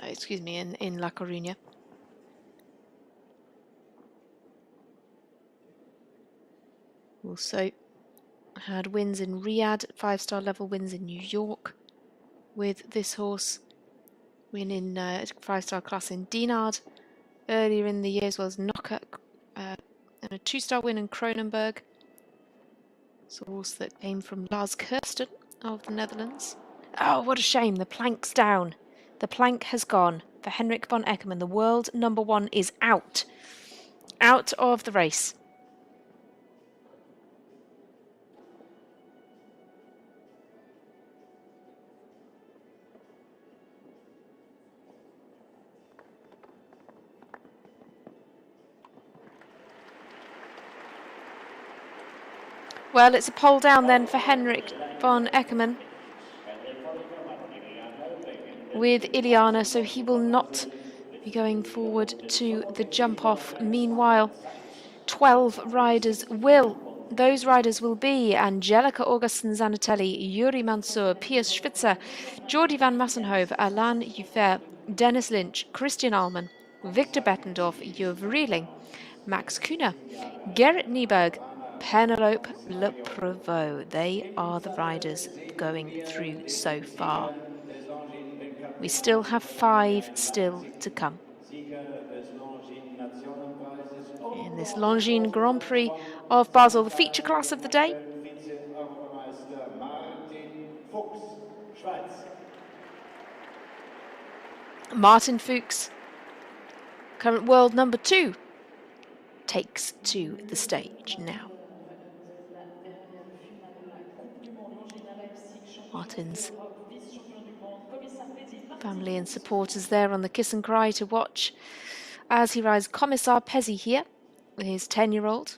excuse me, in La Coruña. Also had wins in Riyadh, 5-star level wins in New York with this horse. Win in 5-star class in Dinard earlier in the year, as well as Knocker, and a 2-star win in Kronenberg. It's a horse that came from Lars Kirsten of the Netherlands. Oh, what a shame. The plank's down. The plank has gone for Henrik von Eckermann. The world number 1 is out. Out of the race. Well, it's a pole down then for Henrik von Eckermann with Iliana, so he will not be going forward to the jump-off. Meanwhile, 12 riders will. Those riders will be Angelica Augustin Zanatelli, Yuri Mansour, Piers Schwitzer, Jordi van Massenhove, Alain Jufer, Dennis Lynch, Christian Allman, Victor Bettendorf, Juv Rieling, Max Kühner, Gerrit Nieberg, Penelope Le Prevot. They are the riders going through so far. We still have 5 still to come. In this Longines Grand Prix of Basel, the feature class of the day. Martin Fuchs, current world number 2, takes to the stage now. Martin's family and supporters there on the kiss and cry to watch as he rides Commissar Pezzi here with his 10-year-old.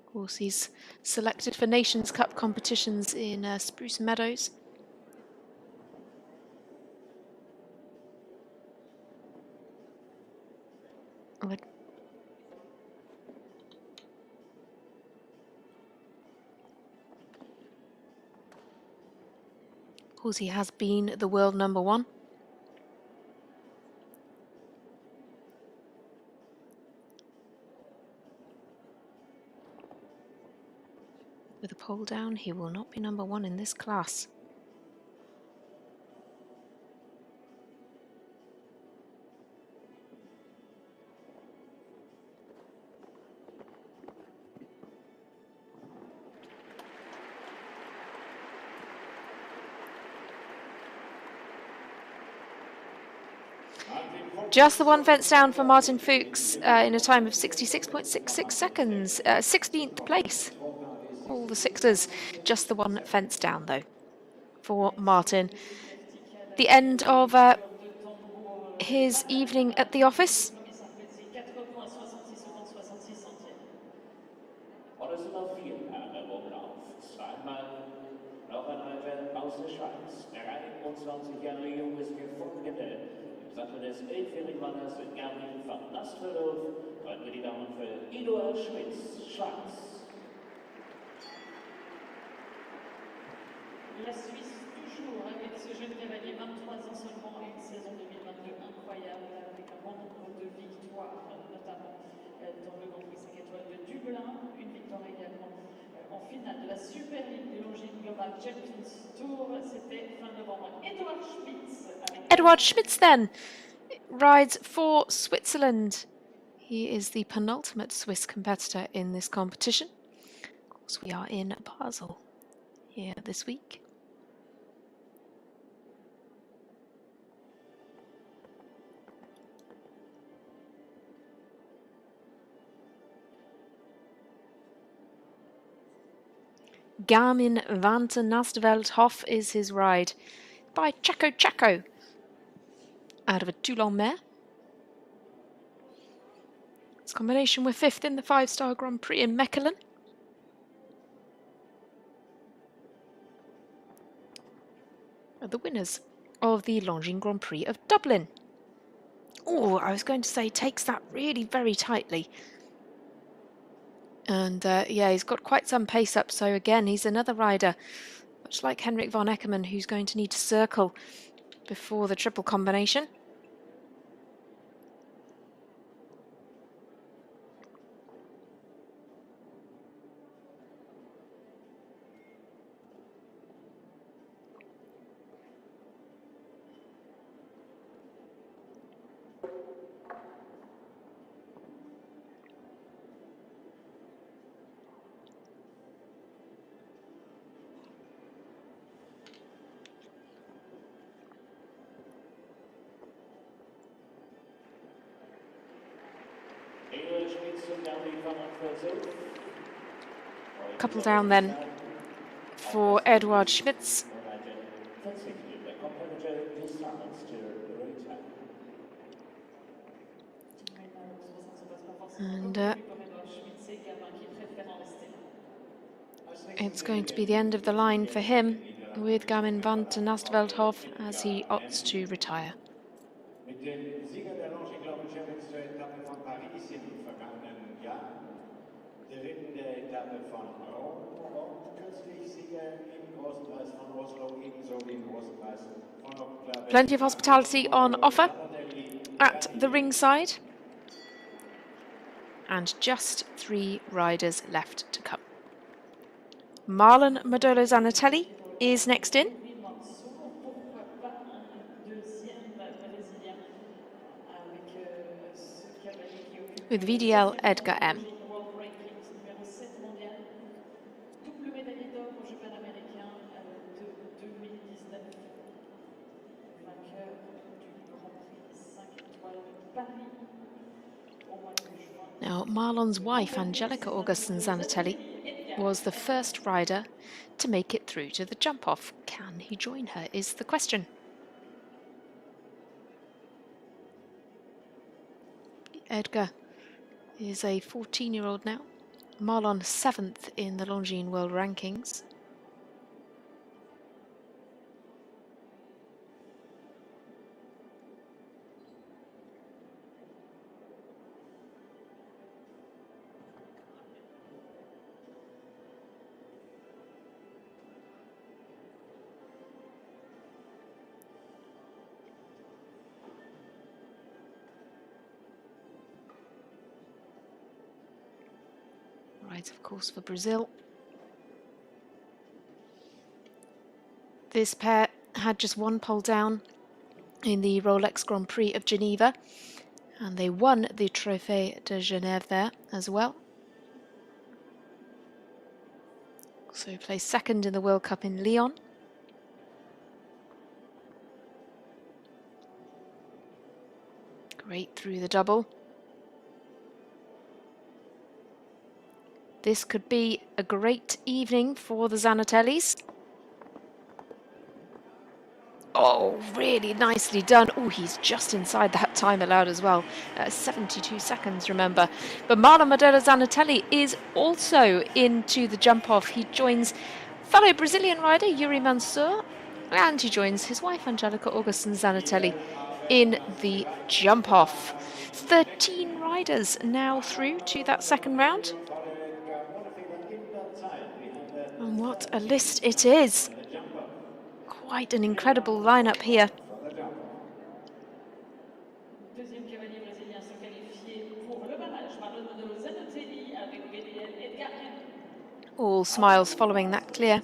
Of course, he's selected for Nations Cup competitions in Spruce Meadows. Of course, he has been the world number 1. With a pole down, he will not be number 1 in this class. Just the 1 fence down for Martin Fuchs in a time of 66.66 seconds. 16th place. All the 6ers. Just the 1 fence down, though, for Martin. The end of his evening at the office. Noch ein Reiter aus der Schweiz, der 21 Jahre junges Gefolgte. Im Sattel des 11-jährigen Mannes Gavin van Lastverhof. Heute die Damen für Eduard Schmitz, Schweiz. La Suisse toujours avec ce jeune cavalier, 23 ans seulement, et une saison 2022 incroyable avec un bon nombre de victoires, notamment dans le Grand Prix 5 étoiles de Dublin, une victoire également en finale de la Super League des Longines Global Champions Tour. C'était fin novembre. Eduard Schmitz. Eduard Schmitz then rides for Switzerland. He is the penultimate Swiss competitor in this competition. Of course, we are in Basel here this week. Garmin Vante Nasteveld Hof is his ride by Chaco Chaco out of a Toulon mare. This combination were 5th in the 5-star Grand Prix in Mechelen. Are the winners of the Longines Grand Prix of Dublin. Oh, I was going to say takes that really very tightly. And yeah, he's got quite some pace up. So again, he's another rider, much like Henrik von Eckermann, who's going to need to circle before the triple combination. Couple down then for Eduard Schmitz. And it's going to be the end of the line for him, with Gamin van te Nastveldhof as he opts to retire. Mit dem Sieger der Longines-Etappe von Paris im vergangenen Jahr, dritten der Etappe von Rom und kürzlich Sieger im Großen Preis von Oslo, ebenso wie im Großen Preis von Oklahoma. Plenty of hospitality on offer at the ringside. And just 3 riders left to come. Marlon Modolo Zanatelli is next in. With VDL Edgar M. Now, Marlon's wife, Angelica Augustin Zanatelli, was the first rider to make it through to the jump-off. Can he join her, is the question. Edgar is a 14-year-old now. Marlon 7th in the Longines World Rankings. Rides, of course, for Brazil. This pair had just one pole down in the Rolex Grand Prix of Geneva, and they won the Trophée de Genève there as well. So placed second in the World Cup in Lyon. Great through the double. This could be a great evening for the Zanatellis. Oh, really nicely done. Oh, he's just inside that time allowed as well. 72 seconds, remember. But Marlon Modolo Zanatelli is also into the jump-off. He joins fellow Brazilian rider Yuri Mansour, and he joins his wife Angelica Augustin Zanatelli in the jump-off. 13 riders now through to that second round. And what a list it is. Quite an incredible lineup here. All smiles following that clear.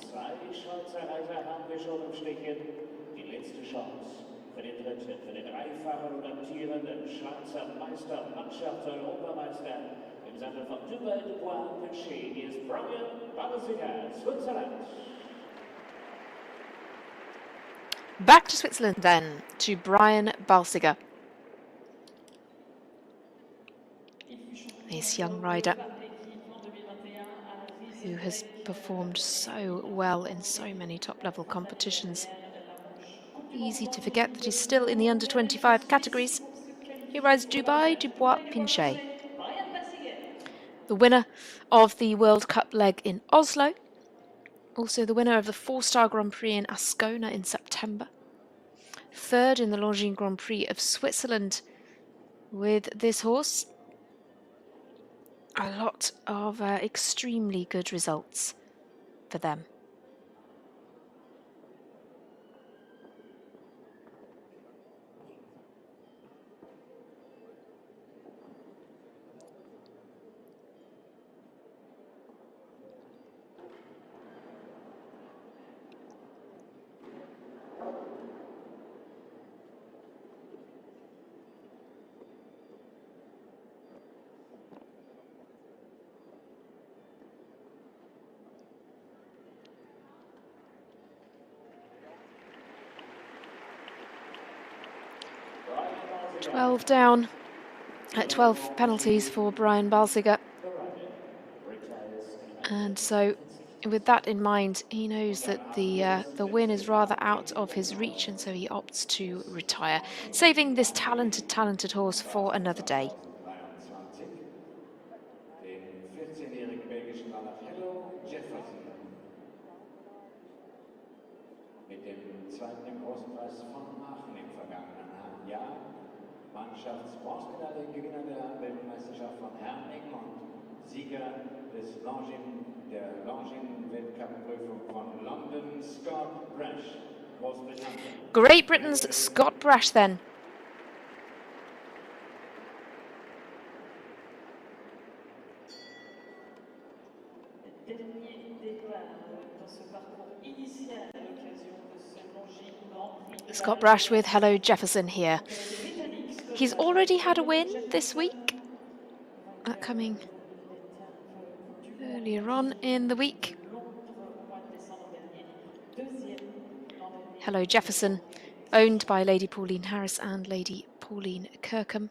Back to Switzerland then, to Brian Balsiger. This young rider who has performed so well in so many top-level competitions. Easy to forget that he's still in the under-25 categories. He rides Dubai Dubois Pinchet, the winner of the World Cup leg in Oslo. Also the winner of the 4-star Grand Prix in Ascona in September. Third in the Longines Grand Prix of Switzerland with this horse. A lot of extremely good results for them. Balsiger. 12 down at 12 penalties for Brian Balsiger. The rider retires And so with that in mind, he knows that the win is rather out of his reach, and so he opts to retire, saving this talented horse for another day. 2023. Den 14-jährigen belgischen Hello Jefferson. Mit dem zweiten im großen Preis von Aachen im vergangenen Jahr. Mannschaftsbronzemedaille, Gewinner der Weltmeisterschaft von Herning und Sieger des der Longines-Weltcup-Prüfung von London, Scott Brash, Großbritannien. Great Britain's Scott Brash then. Scott Brash with Hello Jefferson here. He's already had a win this week. That coming earlier on in the week. Hello Jefferson, owned by Lady Pauline Harris and Lady Pauline Kirkham.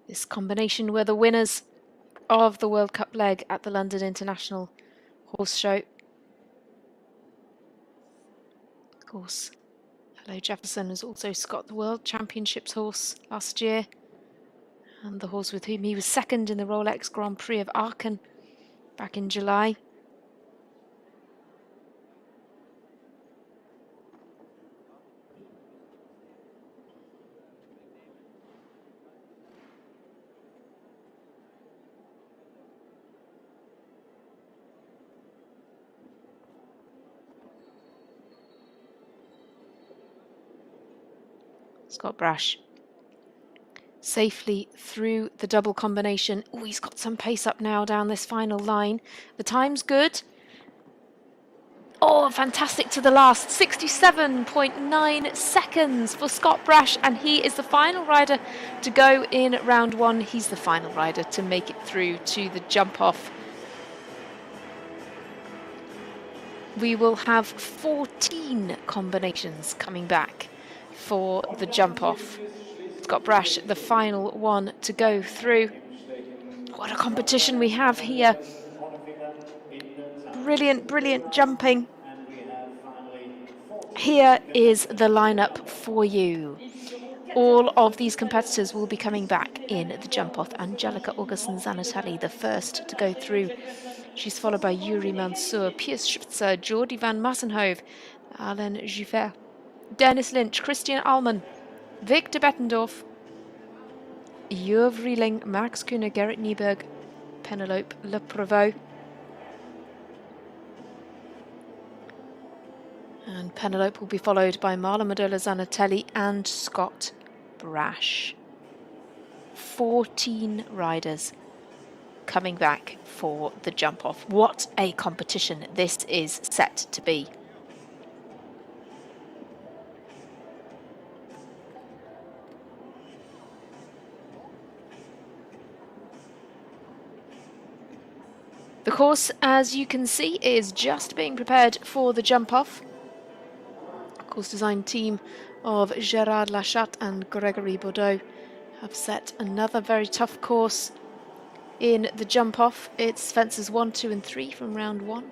This combination were the winners of the World Cup leg at the London International Horse Show. Of course, Hello Jefferson was also Scott the World Championships horse last year, and the horse with whom he was second in the Rolex Grand Prix of Aachen back in July. Scott Brash safely through the double combination. Oh, he's got some pace up now down this final line. The time's good. Oh, fantastic to the last. 67.9 seconds for Scott Brash, and he is the final rider to go in round one. He's the final rider to make it through to the jump off. We will have 14 combinations coming back for the jump off. Scott Brash, the final one to go through. What a competition we have here. Brilliant, brilliant jumping. Here is the lineup for you. All of these competitors will be coming back in the jump off. Angelika Augustin-Zanatelli, the first to go through. She's followed by Yuri Mansour, Piers Schwitzer, Jordi van Massenhove, Alain Juvet, Dennis Lynch, Christian Allman, Victor Bettendorf, Jurv Rieling, Max Kühne, Gerrit Nieberg, Penelope Le Prevost. And Penelope will be followed by Marla Madola Zanatelli and Scott Brash. 14 riders coming back for the jump off. What a competition this is set to be. The course, as you can see, is just being prepared for the jump off. Course design team of Gérard Lachatte and Gregory Bordeaux have set another very tough course in the jump off. It's fences 1, 2 and 3 from round 1.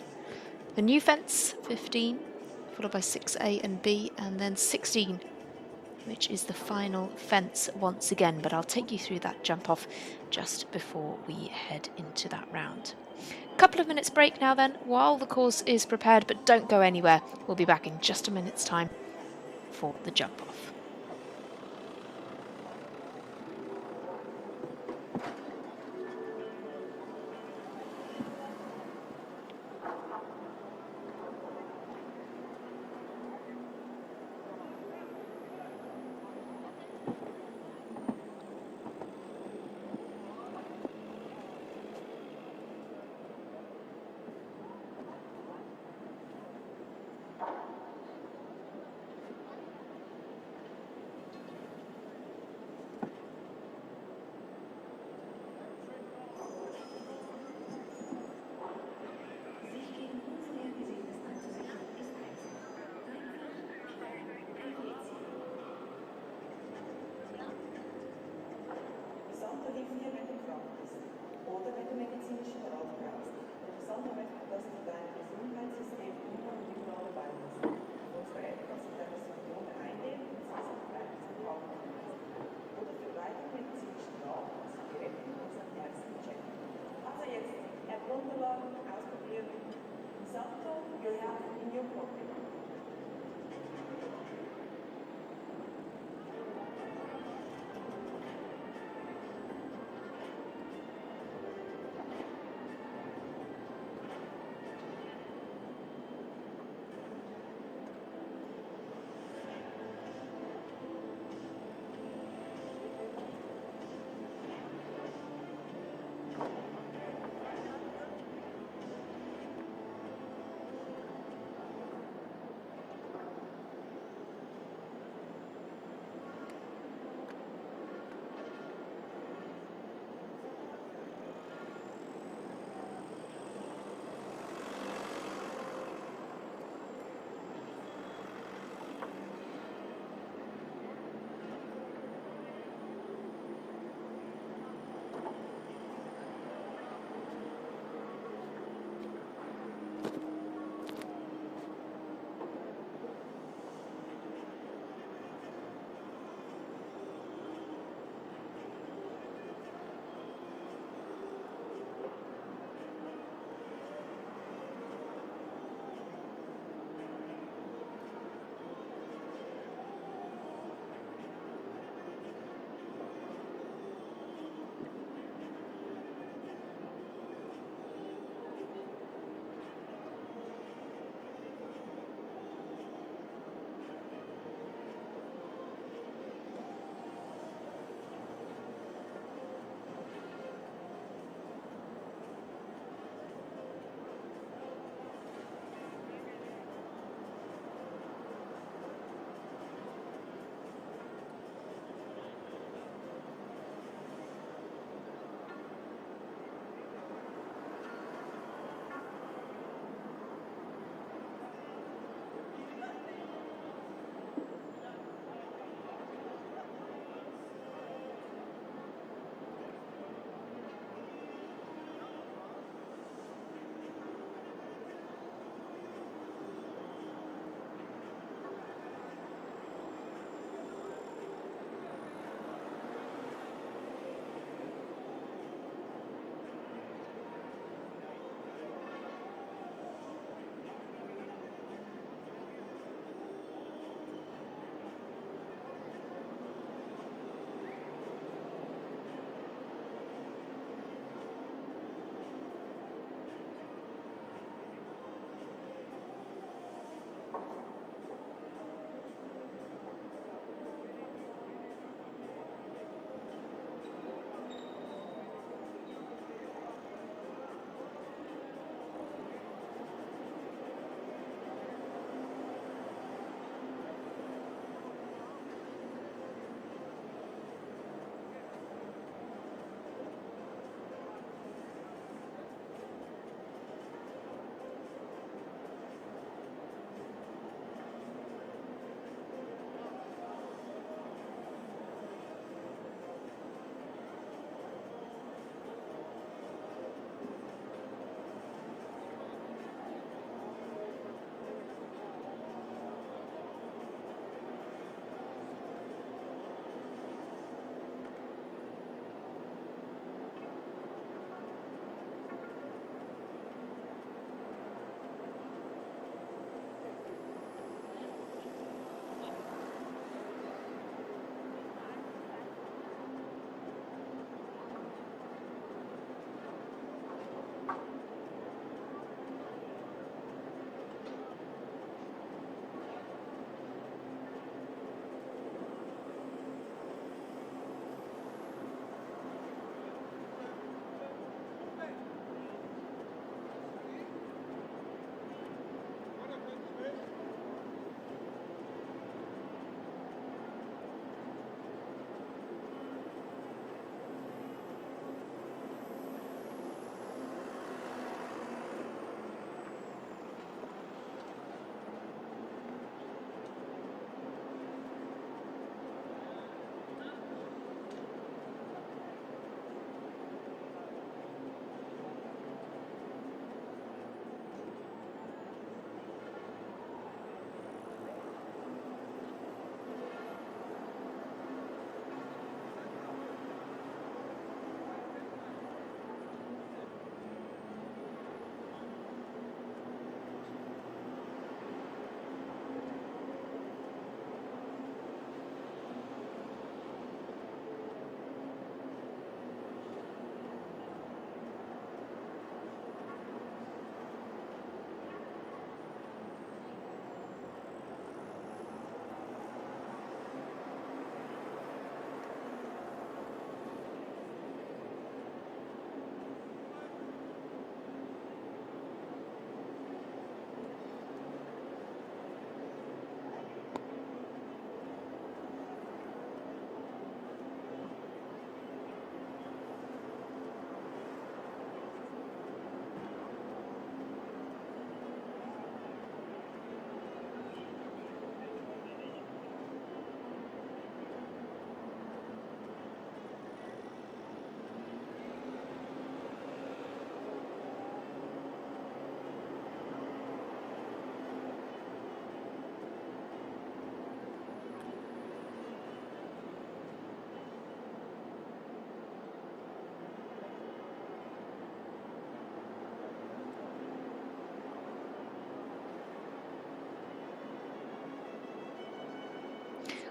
The new fence 15, followed by 6A and B, and then 16 which is the final fence once again, but I'll take you through that jump off just before we head into that round. Couple of minutes break now then, while the course is prepared, but don't go anywhere. We'll be back in just a minute's time for the jump off.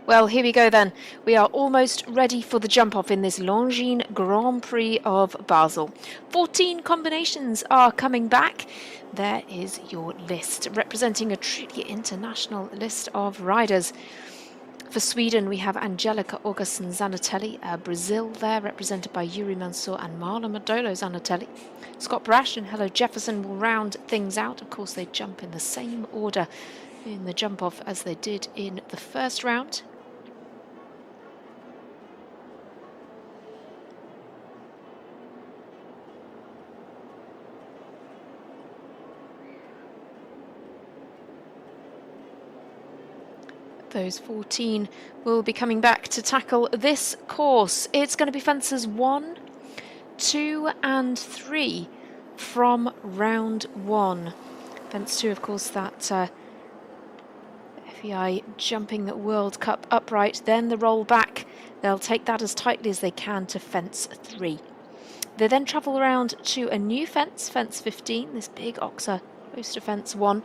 Well, here we go then. We are almost ready for the jump off in this Longines Grand Prix of Basel. 14 combinations are coming back. There is your list, representing a truly international list of riders. For Sweden, we have Angelica Augustin Zanatelli, Brazil there, represented by Yuri Mansour and Marlon Modolo Zanatelli. Scott Brash and Hello Jefferson will round things out. Of course, they jump in the same order in the jump-off as they did in the first round. Those 14 will be coming back to tackle this course. It's going to be fences 1, 2 and 3 from round 1. Fence 2, of course, that FEI jumping World Cup upright, then the roll back. They'll take that as tightly as they can to fence 3. They then travel around to a new fence, fence 15, this big Oxa close to fence 1,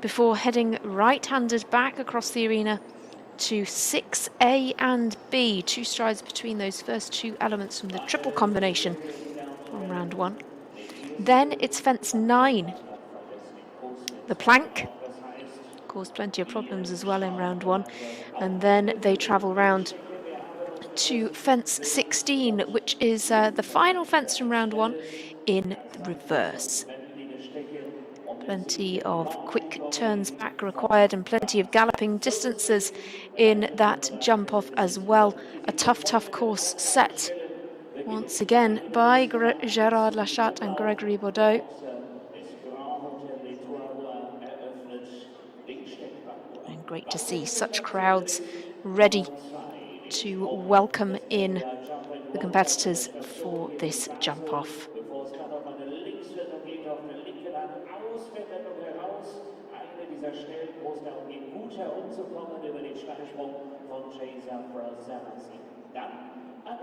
before heading right-handed back across the arena to 6A and B, 2 strides between those first 2 elements from the triple combination from round 1. Then it's fence 9, the plank, caused plenty of problems as well in round 1, and then they travel round to fence 16, which is the final fence from round 1 in reverse. Plenty of quick turns back required and plenty of galloping distances in that jump off as well. A tough course set once again by Gérard Lachatte and Gregory Baudot. And great to see such crowds ready to welcome in the competitors for this jump off. Ein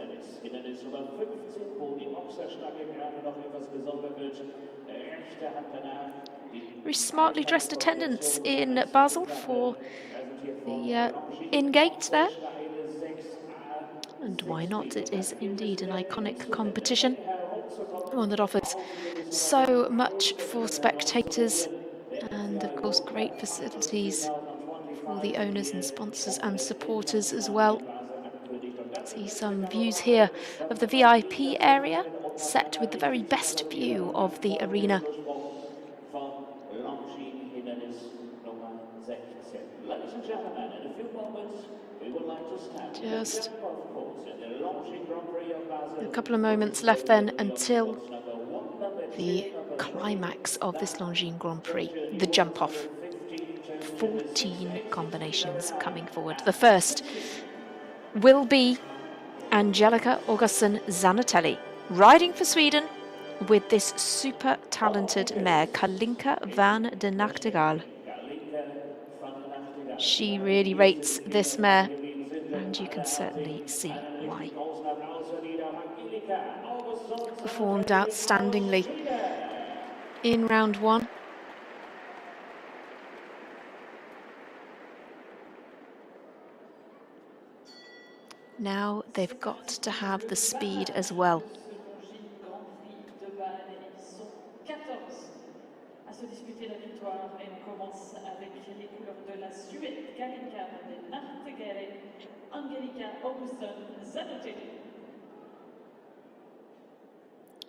neues Hindernis Nummer 15, wo die Ochserstange gerade noch etwas gesondert wird. Rechte Hand danach. Very smartly dressed attendants in Basel for the in-gate there. And why not? It is indeed an iconic competition, one that offers so much for spectators and, of course, great facilities for the owners and sponsors and supporters as well. See some views here of the VIP area, set with the very best view of the arena. Ladies and gentlemen, in a few moments, we would like to stand Just in the Longines Grand Prix of Basel. a couple of moments left then until the climax of this Longines Grand Prix, the jump off. 14 combinations coming forward. The first will be Angelica Augustin Zanatelli, riding for Sweden with this super talented mare, Kalinka van de Nachtigall. She really rates this mare, and you can certainly see why. Performed outstandingly in round 1. Now they've got to have the speed as well.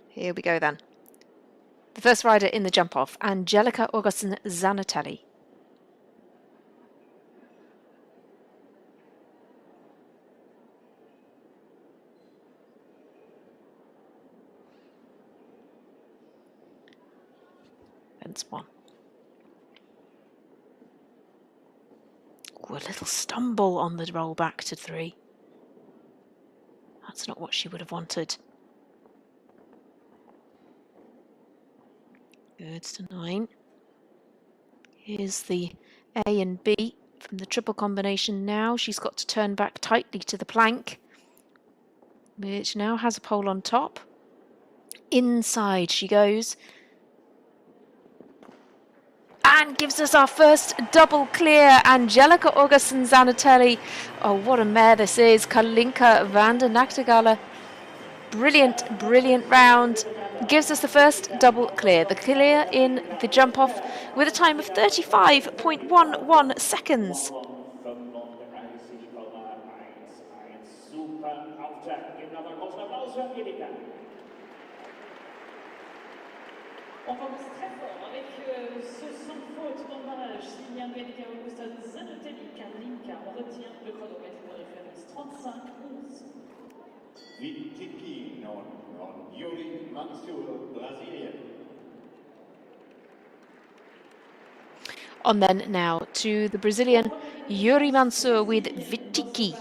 Here we go then. The first rider in the jump off, Angelica Augustin Zanatelli. Fence 1. Ooh, a little stumble on the roll back to 3. That's not what she would have wanted. Good to 9. Here's the A and B from the triple combination now. She's got to turn back tightly to the plank, which now has a pole on top. Inside she goes. and gives us our first double clear. Angelica Augustin Zanatelli. Oh, what a mare this is. Kalinka van der Nachtigalle. Brilliant, brilliant round. Gives us the first double clear. The clear in the jump off with a time of 35.11 seconds. On commence très fort avec ce sans faute dommage signé Angelica Augustin Zanatelli. Kalinka, on retient le chronomètre de référence 35-11. Vittiki non Yuri Mansour, Brazilian. On then now to the Brazilian Yuri Mansour with Vittiki.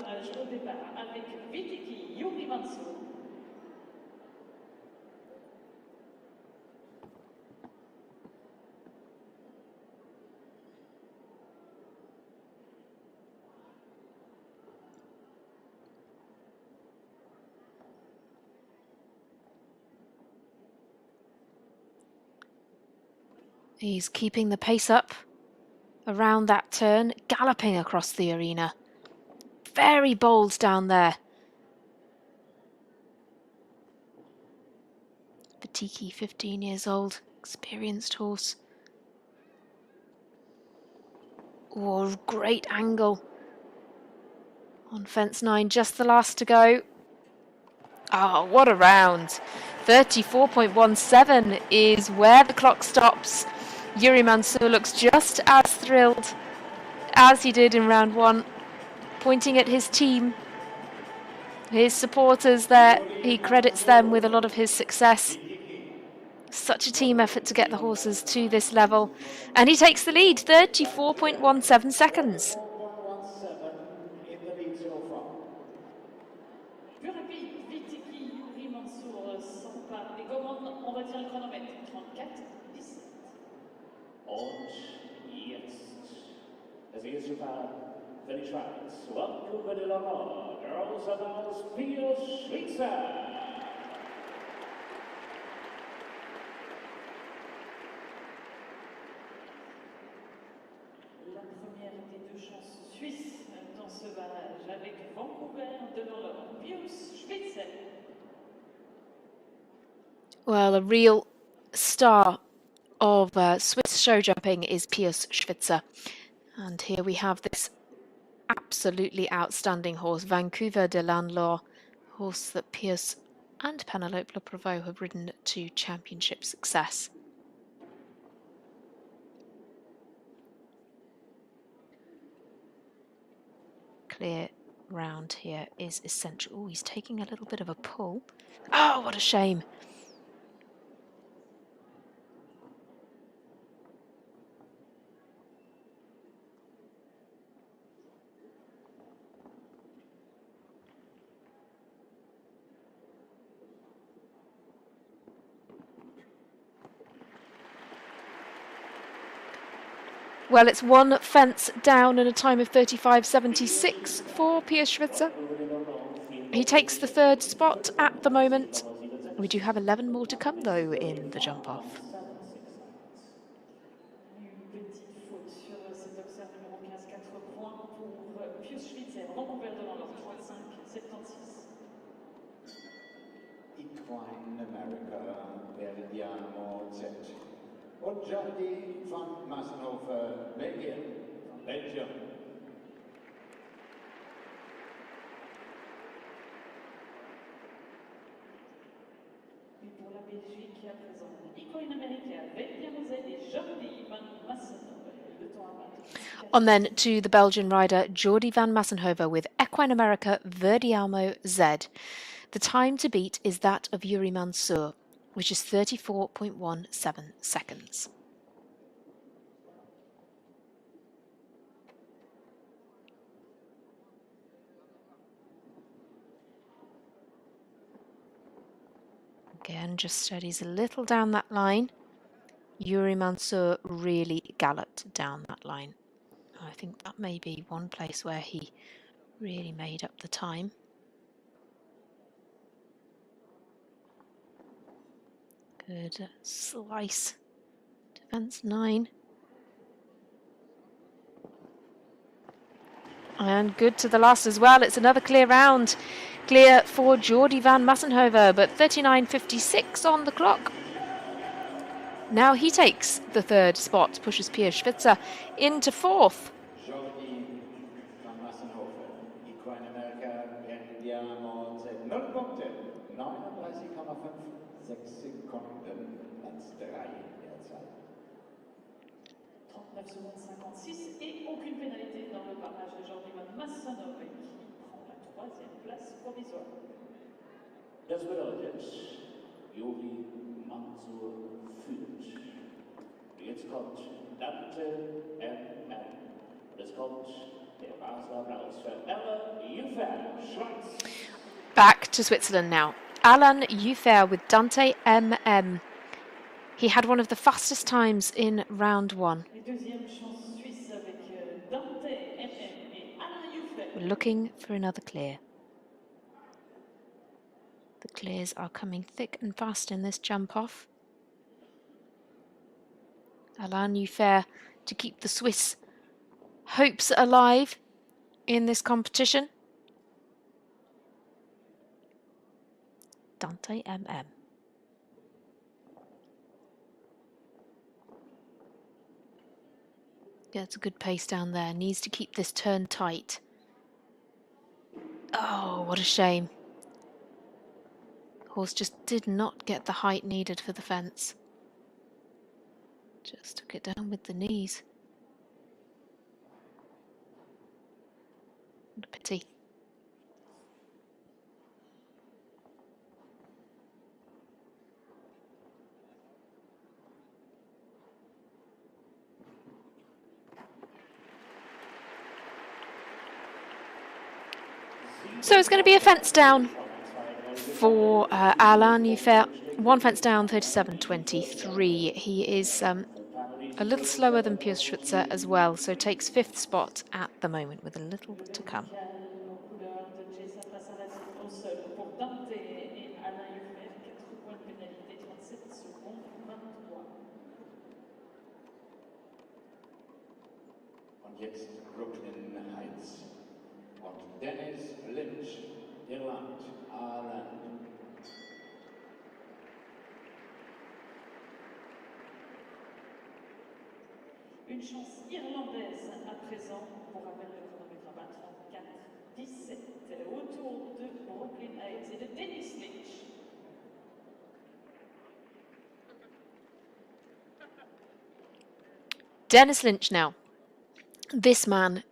He's keeping the pace up around that turn, galloping across the arena. Very bold down there. Vittiki, 15 years old, experienced horse. Oh, great angle. On fence 9, just the last to go. Oh, what a round. 34.17 is where the clock stops. Yuri Mansour looks just as thrilled as he did in round 1, pointing at his team, his supporters there. He credits them with a lot of his success. Such a team effort to get the horses to this level. And he takes the lead, 34.17 seconds. Plus rapide, Vittiki, Yuri Mansour s'empare des commandes. On retient le chronomètre 34-17. Und jetzt das erste Paar für die Schweiz. Welcome to the Lamar, Girls Adams, Pius Schwitzer. La première des deux chances suisses dans ce barrage avec Vancouver devant leur Pius Schwitzer. Well, a real star of Swiss show jumping is Pius Schwitzer. And here we have this absolutely outstanding horse, Vancouver de Lanlor, horse that Pius and Penelope Le Prevost have ridden to championship success. Clear round here is essential. Oh, he's taking a little bit of a pull. Oh, what a shame. Well, it's one fence down and a time of 35.76 for Pius Schwitzer. He takes the third spot at the moment. We do have 11 more to come, though, in the jump-off. Une petite faute sur cet observe numéro 15, 4 points pour Pius Schwitzer. Vancouver devant leur 35-76. Equine America, Verdiano Z. Und Jordi van Massenhofer, Belgien, Belgium. Et pour la Belgique, à présent, Equine America, Verdiano Z et Jordi van Massenhofer. Le temps à battre. On then to the Belgian rider Jordi van Massenhofer with Equine America Verdiamo Z. The time to beat is that of Yuri Mansour, which is 34.17 seconds. Again, just studies a little down that line. Yuri Mansour really galloped down that line. I think that may be one place where he really made up the time. Good slice. Defence 9. And good to the last as well. It's another clear round. Clear for Jordi van Massenhoven, but 39.56 on the clock. Now he takes the third spot, pushes Pia Schwitzer into fourth. Jordi van Massenhoven, Equine America, prendiamo 0 Punkte, 39,56 Sekunden, Platz 3 derzeit. 39 secondes 56 et aucune pénalité dans le barrage de Jordi van Massenhoven qui prend la troisième place provisoire. Das bedeutet, Juri Mansur führt. Jetzt kommt Dante MM. Und es kommt der Basler Applaus für Alain Jufer, Schweiz. Back to Switzerland now. Alain Jufer with Dante MM. He had one of the fastest times in round one. We're looking for another clear. The clears are coming thick and fast in this jump off. Alain Jufer to keep the Swiss hopes alive in this competition. Dante MM. Gets a good pace down there. Needs to keep this turn tight. Oh, what a shame. Horse just did not get the height needed for the fence. Just took it down with the knees. What a pity. So it's going to be a fence down for Alain Jufer. One fence down, 37.23. He is a little slower than Pia Schwitzer as well, so takes fifth spot at the moment with a little to come. Und jetzt Brooklyn Heights. Und Dennis Lynch, Irland, Ireland. Une chance irlandaise à présent pour rappel le chronomètre à 34-17 autour de Brooklyn Heights et de Dennis Lynch. Dennis Lynch now. This man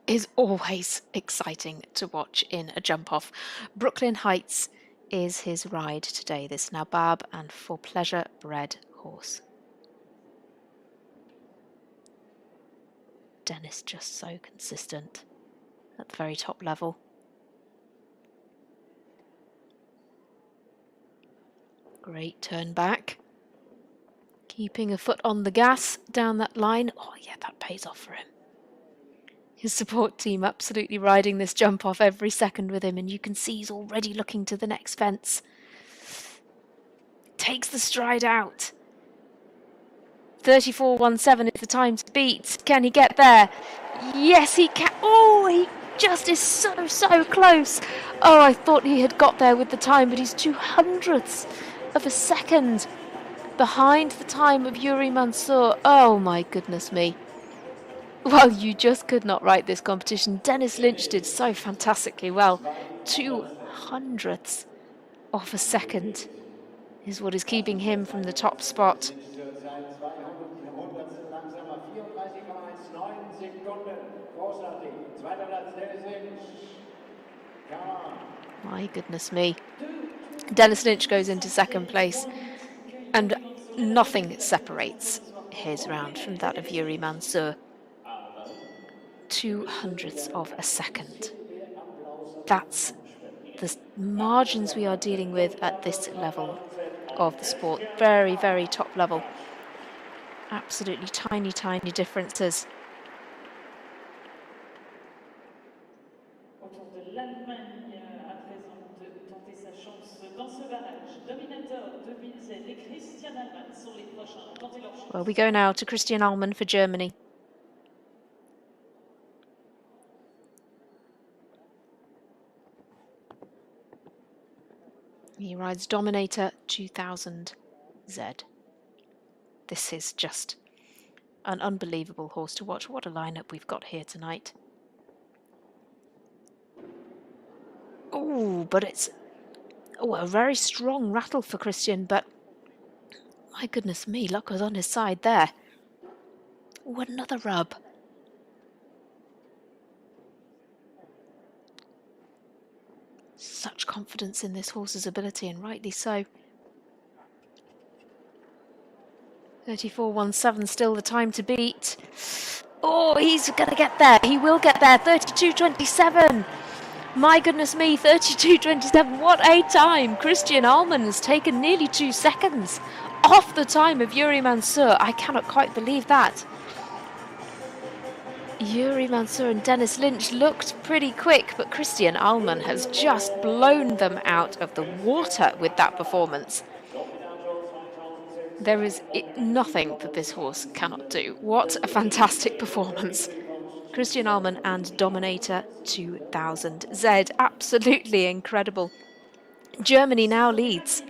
is always exciting to watch in a jump-off. Brooklyn Heights is his ride today, this Nabab and For Pleasure bred horse. Dennis just so consistent at the very top level. Great turn back. Keeping a foot on the gas down that line. Oh yeah, that pays off for him. His support team absolutely riding this jump off every second with him, and you can see he's already looking to the next fence. Takes the stride out. 34.17 is the time to beat. Can he get there? Yes, he can. Oh, he just is so close. Oh, I thought he had got there with the time, but he's 200ths of a second behind the time of Yuri Mansour. Oh my goodness me. Well, you just could not write this competition. Dennis Lynch did so fantastically well. 200ths of a second is what is keeping him from the top spot. My goodness me. Dennis Lynch goes into second place, and nothing separates his round from that of Yuri Mansour. 200ths of a second. That's the margins we are dealing with at this level of the sport. Very top level. Absolutely tiny differences. Well, we go now to Christian Allman for Germany. He rides Dominator 2000 Z. This is just an unbelievable horse to watch. What a lineup we've got here tonight. Oh, but it's a very strong rattle for Christian, but my goodness me, luck was on his side there. Oh, another rub. Such confidence in this horse's ability, and rightly so. 34.17 still the time to beat. Oh, he's going to get there. He will get there. 32.27. My goodness me, 32.27. What a time. Christian Allman has taken nearly 2 seconds off the time of Yuri Mansour. I cannot quite believe that. Yuri Mansour and Dennis Lynch looked pretty quick, but Christian Allman has just blown them out of the water with that performance. There is nothing that this horse cannot do. What a fantastic performance. Christian Allman and Dominator 2000 Z. Absolutely incredible. Germany now leads.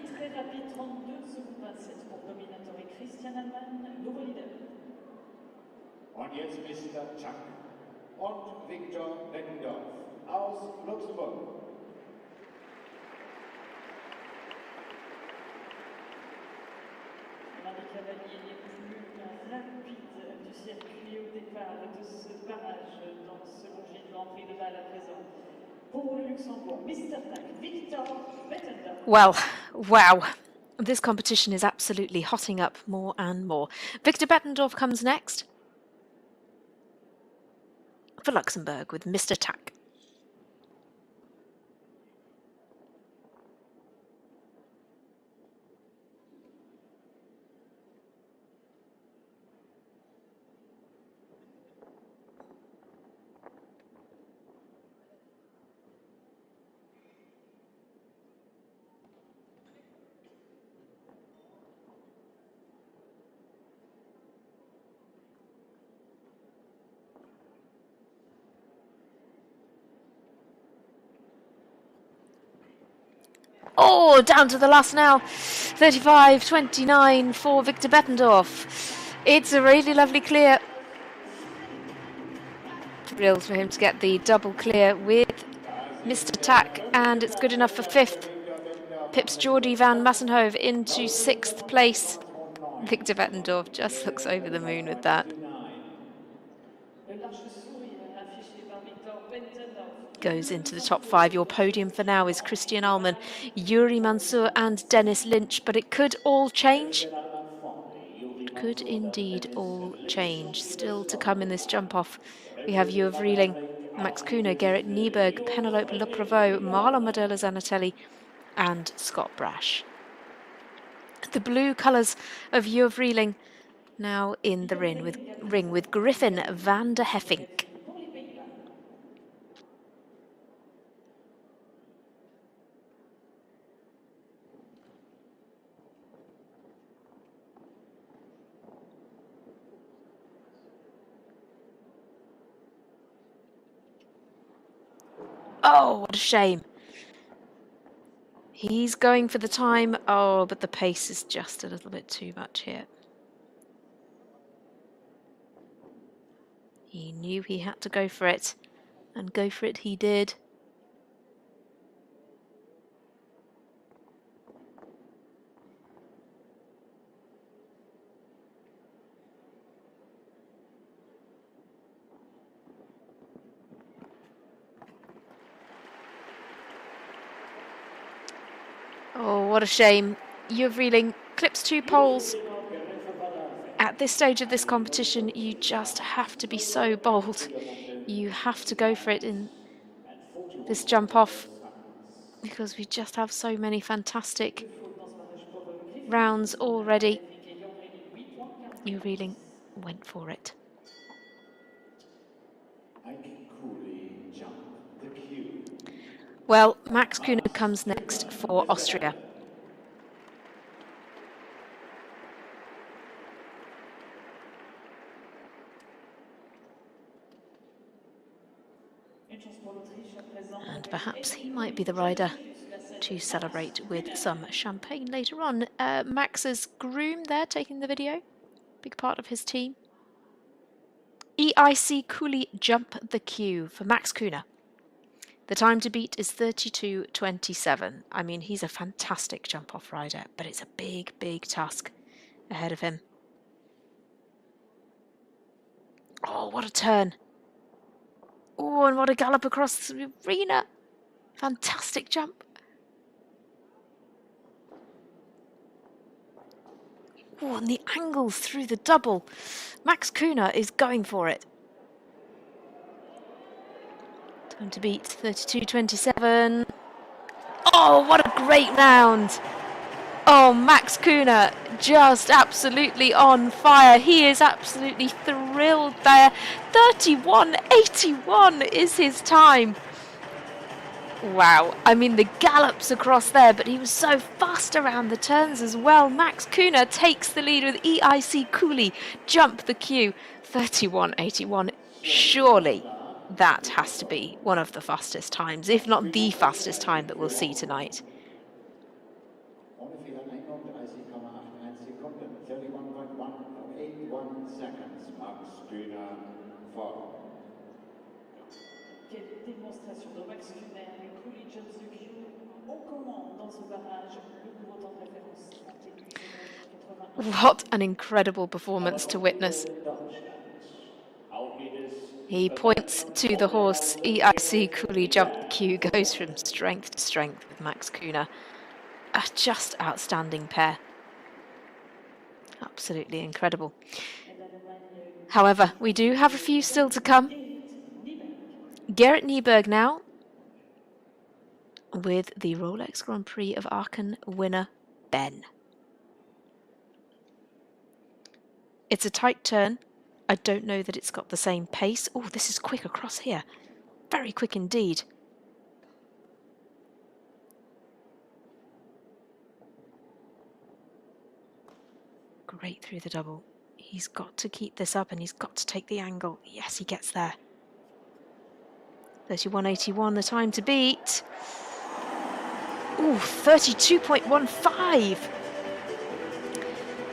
Und jetzt Mr. Chuck und Victor Beckendorf aus Luxemburg. L'un des cavaliers les plus rapides du circuit au départ de ce barrage dans ce Longines Prix de Basel à présent. Pour le Luxembourg, Mr. Tack, Victor Beckendorf. Well, wow. This competition is absolutely hotting up more and more. Victor Bettendorf comes next for Luxembourg with Mr. Tack. Oh, down to the last now. 35.29 for Victor Bettendorf. It's a really lovely clear. Thrilled for him to get the double clear with Mr. Tack, and it's good enough for 5th. Pips Jordi van Massenhove into 6th place. Victor Bettendorf just looks over the moon with that. Goes into the top 5. Your podium for now is Christian Allman, Yuri Mansour and Dennis Lynch, but it could all change. It could indeed all change. Still to come in this jump off, we have Hugh of Reeling, Max Kuhner, Gerrit Nieberg, Penelope Lepreveau, Marlon Madola Zanatelli and Scott Brash. The blue colours of Hugh of Reeling now in the ring with Griffin van der Heffink. Oh, what a shame. He's going for the time. Oh, but the pace is just a little bit too much here. He knew he had to go for it, and go for it he did. Oh, what a shame. Hugh of Reeling clips 2 poles. At this stage of this competition, you just have to be so bold. You have to go for it in this jump off, because we just have so many fantastic rounds already. Hugh of Reeling went for it. Well, Max Kuhner comes next for Austria. And perhaps he might be the rider to celebrate with some champagne later on. Max's groom there taking the video, big part of his team. EIC Cooley Jump the Queue for Max Kühne. The time to beat is 32.27. I mean, he's a fantastic jump-off rider, but it's a big, big task ahead of him. Oh, what a turn. Oh, and what a gallop across the arena. Fantastic jump. Oh, and the angles through the double. Max Kühne is going for it. Time to beat 32.27. Oh, what a great round. Oh, Max Kühne just absolutely on fire. He is absolutely thrilled there. 31.81 is his time. Wow, I mean the gallops across there, but he was so fast around the turns as well. Max Kühne takes the lead with EIC Cooley Jump the Queue. 31.81. Surely that has to be one of the fastest times, if not the fastest time that we'll see tonight. Ohne Fehler 31,81 Sekunden, 31.181 seconds. Max Kühne vor. Quelle démonstration de Max Kühne et Cooley Jump the Queue. On commande dans ce barrage le nouveau temps de référence. What an incredible performance to witness. He points to the horse. EIC Cooley Jump the Queue goes from strength to strength with Max Kühne. A just outstanding pair. Absolutely incredible. However, we do have a few still to come. Gerrit Nieberg now with the Rolex Grand Prix of Aachen winner Ben. It's a tight turn. I don't know that it's got the same pace. Oh, this is quick across here. Very quick indeed. Great through the double. He's got to keep this up and he's got to take the angle. Yes, he gets there. 31.81, the time to beat. Ooh, 32.15.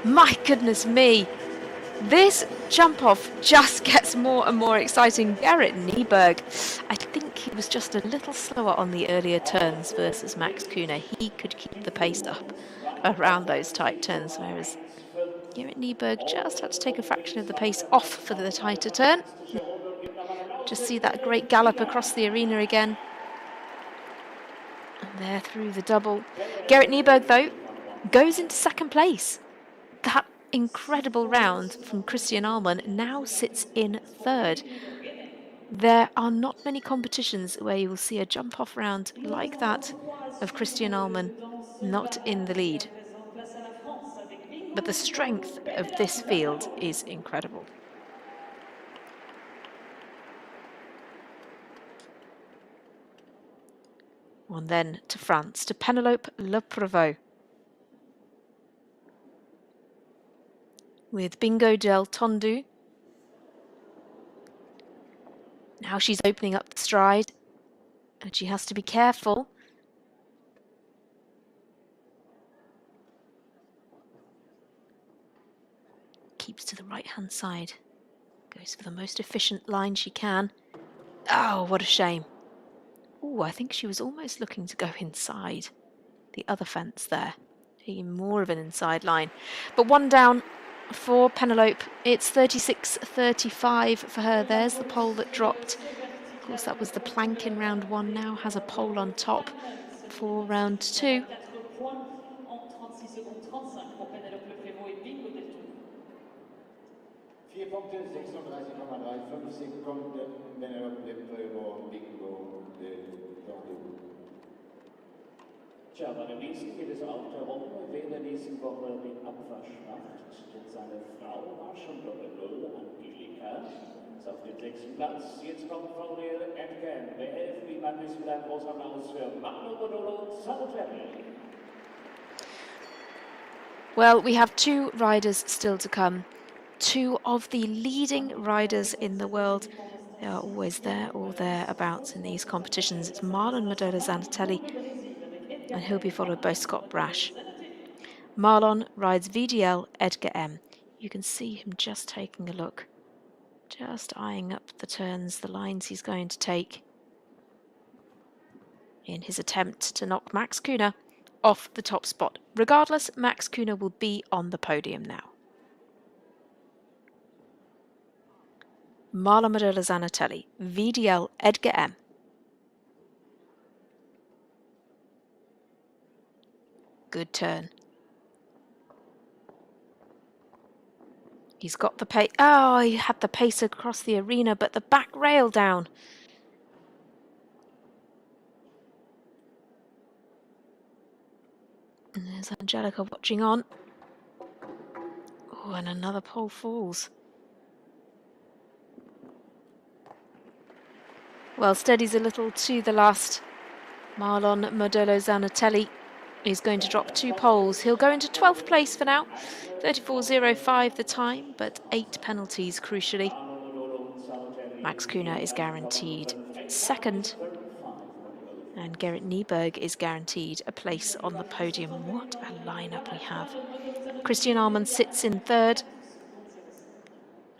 My goodness me. This jump-off just gets more and more exciting. Gerrit Nieberg, I think he was just a little slower on the earlier turns versus Max Kühne. He could keep the pace up around those tight turns, whereas Gerrit Nieberg just had to take a fraction of the pace off for the tighter turn. Just see that great gallop across the arena again. And there through the double. Gerrit Nieberg, though, goes into second place. That incredible round from Christian Ahlmann now sits in third. There are not many competitions where you will see a jump-off round like that of Christian Ahlmann not in the lead. But the strength of this field is incredible. On then to France, to Penelope Le Prevost. With Bingo del Tondu. Now she's opening up the stride, and she has to be careful. Keeps to the right-hand side. Goes for the most efficient line she can. Oh, what a shame. Oh, I think she was almost looking to go inside the other fence there. Taking more of an inside line. But one down for Penelope. It's 36.35 for her. There's the pole that dropped. Of course, that was the plank in round one. Now has a pole on top for round two. 4 Punkte, 36,35 Sekunden, Penelope Le Prevost, Bingo del Tondu. Tja, bei dem nächsten geht es auch darum, wer in der nächsten Woche den Abwasch macht. Denn seine Frau war schon Doppel-Null, Angelika. Ist auf dem 6. Platz. Jetzt kommt Frau Edgar. Wir helfen ihm ein bisschen, ein großer Applaus für Manu Bodolo Saluteri. Well, we have two riders still to come. Two of the leading riders in the world. They are always there or thereabouts in these competitions. It's Marlon Madola Zanatelli and he'll be followed by Scott Brash. Marlon rides VDL Edgar M. You can see him just taking a look, just eyeing up the turns, the lines he's going to take in his attempt to knock Max Kühne off the top spot. Regardless, Max Kühne will be on the podium now. Marlon Zanatelli, VDL Edgar M. Good turn. He's got the pace. Oh, he had the pace across the arena, but the back rail down. And there's Angelica watching on. Oh, and another pole falls. Well, steadies a little to the last. Marlon Zanatelli is going to drop 2 poles. He'll go into 12th place for now. 34.05 the time, but 8 penalties crucially. Max Kühne is guaranteed 2nd. And Gerrit Nieberg is guaranteed a place on the podium. What a lineup we have. Christian Ahlmann sits in 3rd.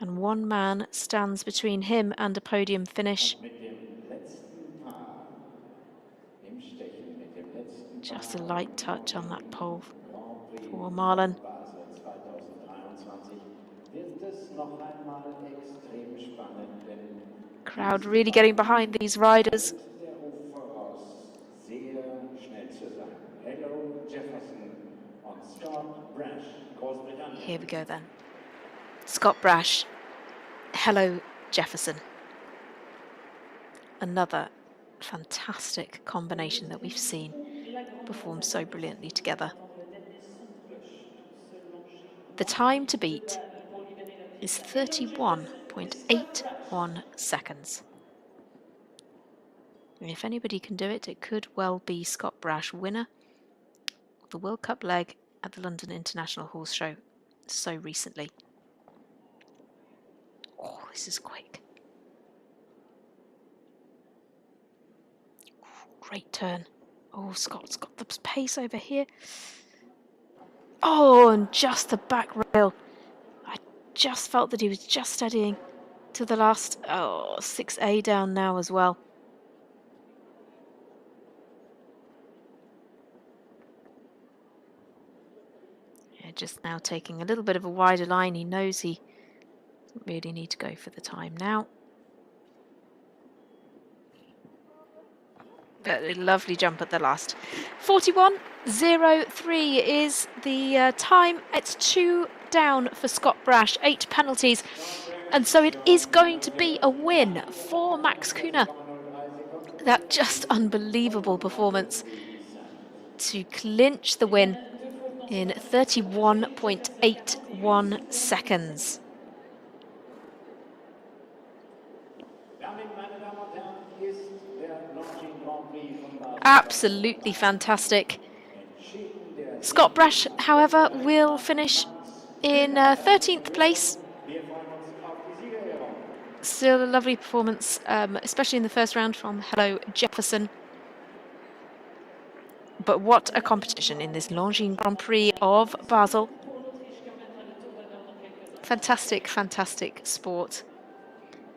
And one man stands between him and a podium finish. Just a light touch on that pole for Marlon. Crowd really getting behind these riders. Here we go then. Scott Brash, Hello Jefferson. Another fantastic combination that we've seen perform so brilliantly together. The time to beat is 31.81 seconds. And if anybody can do it, it could well be Scott Brash, winner of the World Cup leg at the London International Horse Show so recently. Oh, this is quick. Great turn. Oh, Scott's got the pace over here. Oh, and just the back rail. I just felt that he was just steadying to the last. Oh, 6A down now as well. Yeah, just now taking a little bit of a wider line. He knows he doesn't really need to go for the time now. But a lovely jump at the last. 41.03 is the time. It's 2 down for Scott Brash, 8 penalties. And so it is going to be a win for Max Kühne. That just unbelievable performance to clinch the win in 31.81 seconds. Absolutely fantastic. Scott Brash, however, will finish in 13th place. Still a lovely performance, especially in the first round from Hello Jefferson. But what a competition in this Longines Grand Prix of Basel. Fantastic, fantastic sport.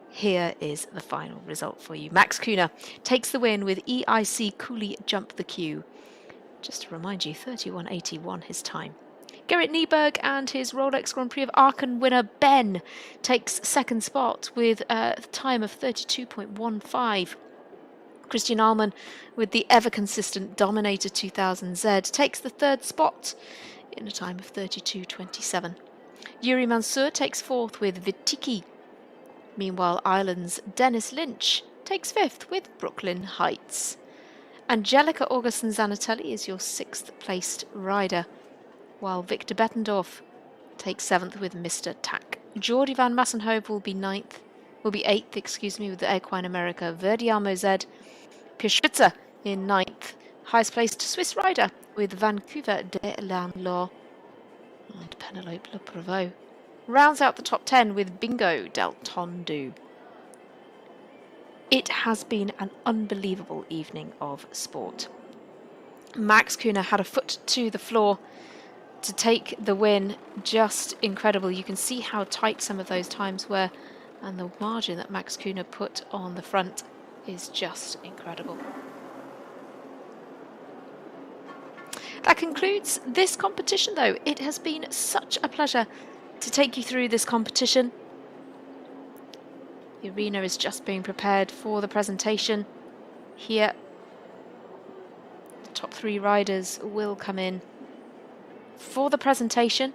Here is the final result for you. Max Kühne takes the win with EIC Cooley Jump the Queue. Just to remind you, 31.81 his time. Gerrit Nieberg and his Rolex Grand Prix of Aachen winner Ben takes 2nd spot with a time of 32.15. Christian Ahlmann with the ever-consistent Dominator 2000Z takes the 3rd spot in a time of 32.27. Yuri Mansour takes 4th with Vitiki. Meanwhile, Ireland's Dennis Lynch takes 5th with Brooklyn Heights. Angelica Augustin Zanatelli is your 6th placed rider, while Victor Bettendorf takes 7th with Mr. Tack. Jordi van Massenhoven will be 8th, with the Equine America Verdiamo Z. Pierre in 9th, highest placed Swiss rider with Vancouver de Lanlor. And Penelope Le Prevost rounds out the top 10 with Bingo del Tondu. It has been an unbelievable evening of sport. Max Kühne had a foot to the floor to take the win. Just incredible. You can see how tight some of those times were, and the margin that Max Kühne put on the front is just incredible. That concludes this competition, though. It has been such a pleasure to take you through this competition. The arena is just being prepared for the presentation here. The top 3 riders will come in for the presentation.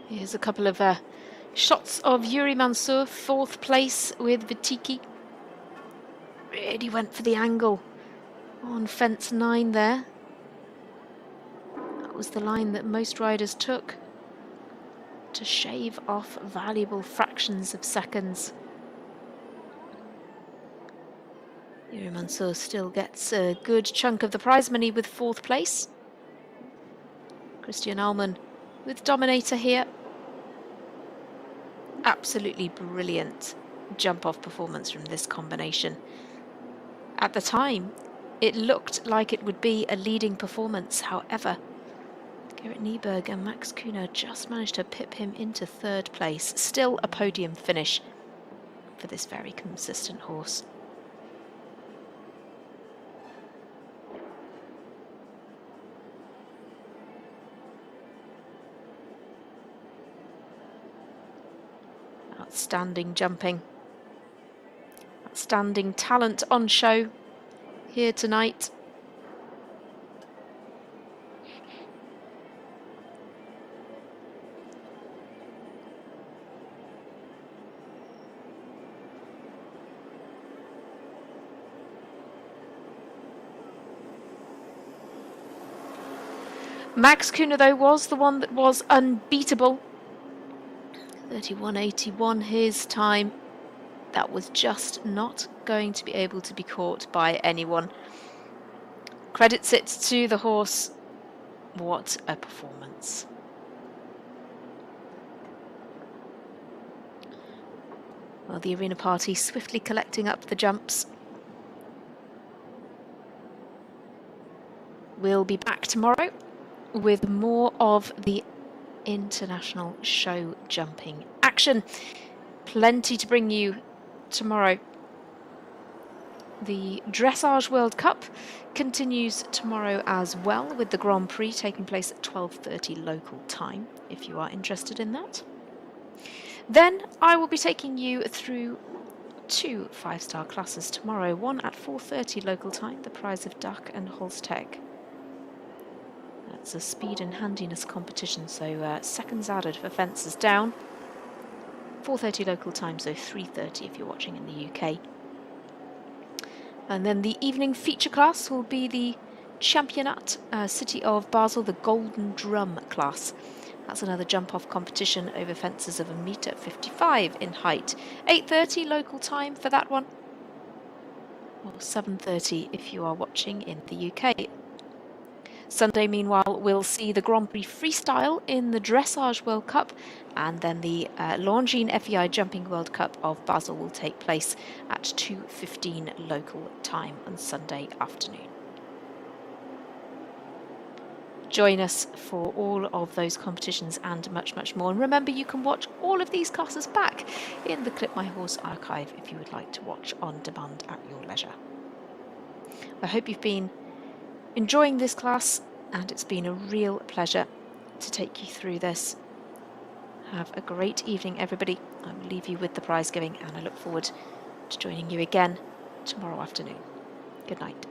Here's a couple of shots of Yuri Mansour, 4th place with Vitiki. Really went for the angle on fence 9 there. That was the line that most riders took to shave off valuable fractions of seconds. Yuri Mansour still gets a good chunk of the prize money with 4th place. Christian Alman with Dominator here. Absolutely brilliant jump-off performance from this combination. At the time, it looked like it would be a leading performance. However, Gerrit Nieberg and Max Kühne just managed to pip him into 3rd place. Still a podium finish for this very consistent horse. Outstanding jumping. Outstanding talent on show here tonight. Max Kühne, though, was the one that was unbeatable. 31.81 his time. That was just not going to be able to be caught by anyone. Credits it to the horse. What a performance. Well, the arena party swiftly collecting up the jumps. We'll be back tomorrow with more of the international show jumping action. Plenty to bring you tomorrow. The Dressage World Cup continues tomorrow as well, with the Grand Prix taking place at 12:30 local time, if you are interested in that. Then I will be taking you through 2 5-star classes tomorrow, one at 4:30 local time, the Prize of Duck and Holztech. That's a speed and handiness competition, so seconds added for fences down. 4:30 local time, so 3:30 if you're watching in the UK. And then the evening feature class will be the Championat City of Basel, the Golden Drum class. That's another jump-off competition over fences of 1.55 m in height. 8:30 local time for that one, or 7:30 if you are watching in the UK. Sunday, meanwhile, we'll see the Grand Prix Freestyle in the Dressage World Cup, and then the Longines FEI Jumping World Cup of Basel will take place at 2:15 local time on Sunday afternoon. Join us for all of those competitions and much, much more. And remember, you can watch all of these classes back in the Clip My Horse archive if you would like to watch on demand at your leisure. I hope you've been enjoying this class, and it's been a real pleasure to take you through this. Have a great evening, everybody. I will leave you with the prize giving, and I look forward to joining you again tomorrow afternoon. Good night.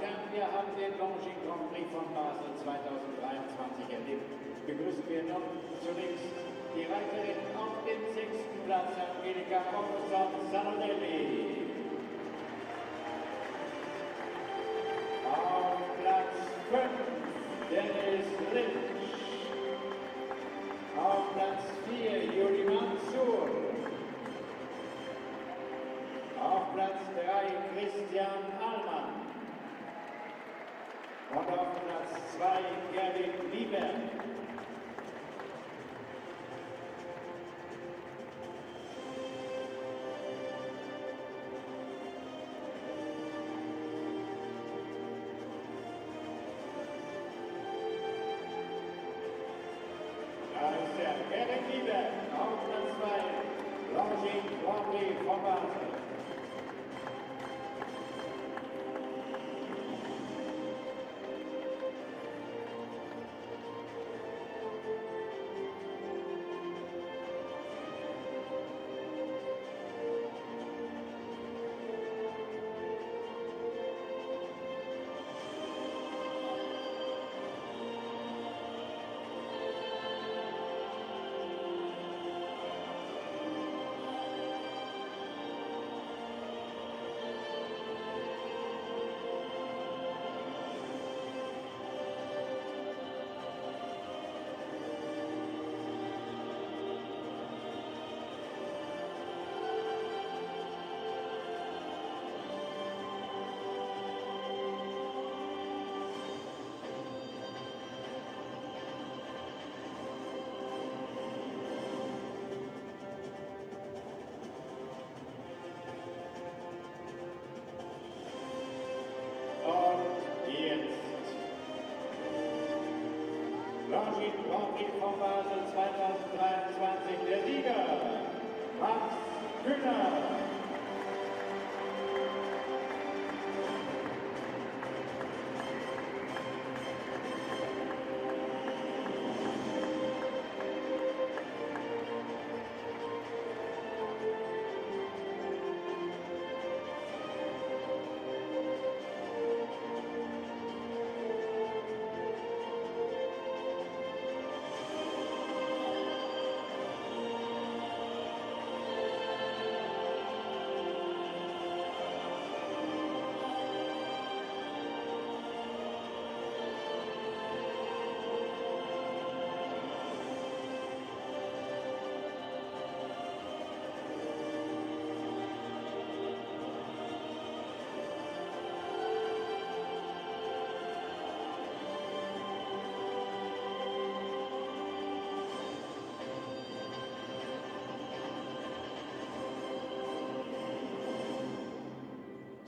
Damen, wir haben den Longines Prix von Basel 2023 erlebt. Begrüßen wir noch zunächst die Reiterin auf dem 6. Platz, Angelika Sanonelli. Auf Platz 5, Dennis Lynch. Auf Platz 4, Juri Mansour. Auf Platz 3, Christian Allmann. Und auf Platz 2, Gerwin Lieber. Da ist der Gerwin Lieber auf Platz 2, Longines Prix von Basel. Longines Prix von Basel 2023, der Sieger, Max Kühner.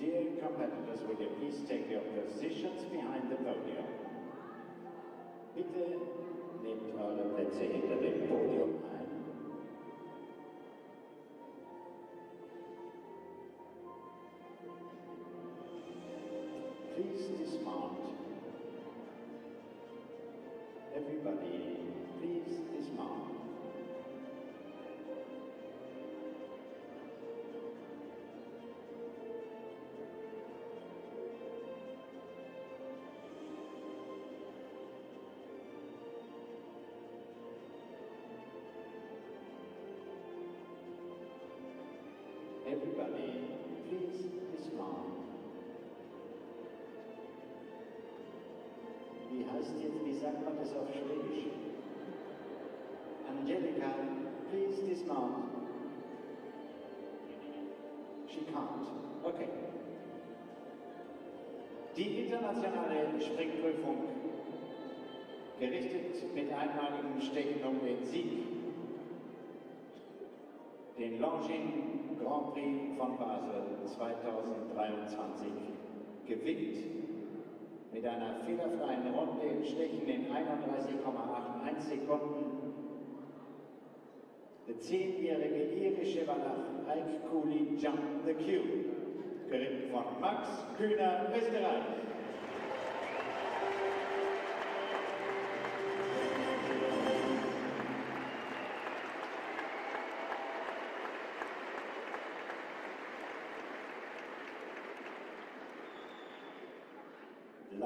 Dear competitors, will you please take your positions behind the podium? Bitte nehmt eure Plätze hinter dem Podium ein. Please dismount. Everybody, please dismount. Everybody, please dismount. Wie heißt jetzt, wie sagt man das auf Schwedisch? Angelika, please dismount. She can't. Okay. Die internationale Springprüfung, gerichtet mit einmaligem Stechen um den Sieg, den Longines Grand Prix von Basel 2023 gewinnt mit einer fehlerfreien Runde im Stechen in 31,81 Sekunden der 10-jährige irische Wallach Ike Cooley Jump the Cube, geritten von Max Kühner, Österreich.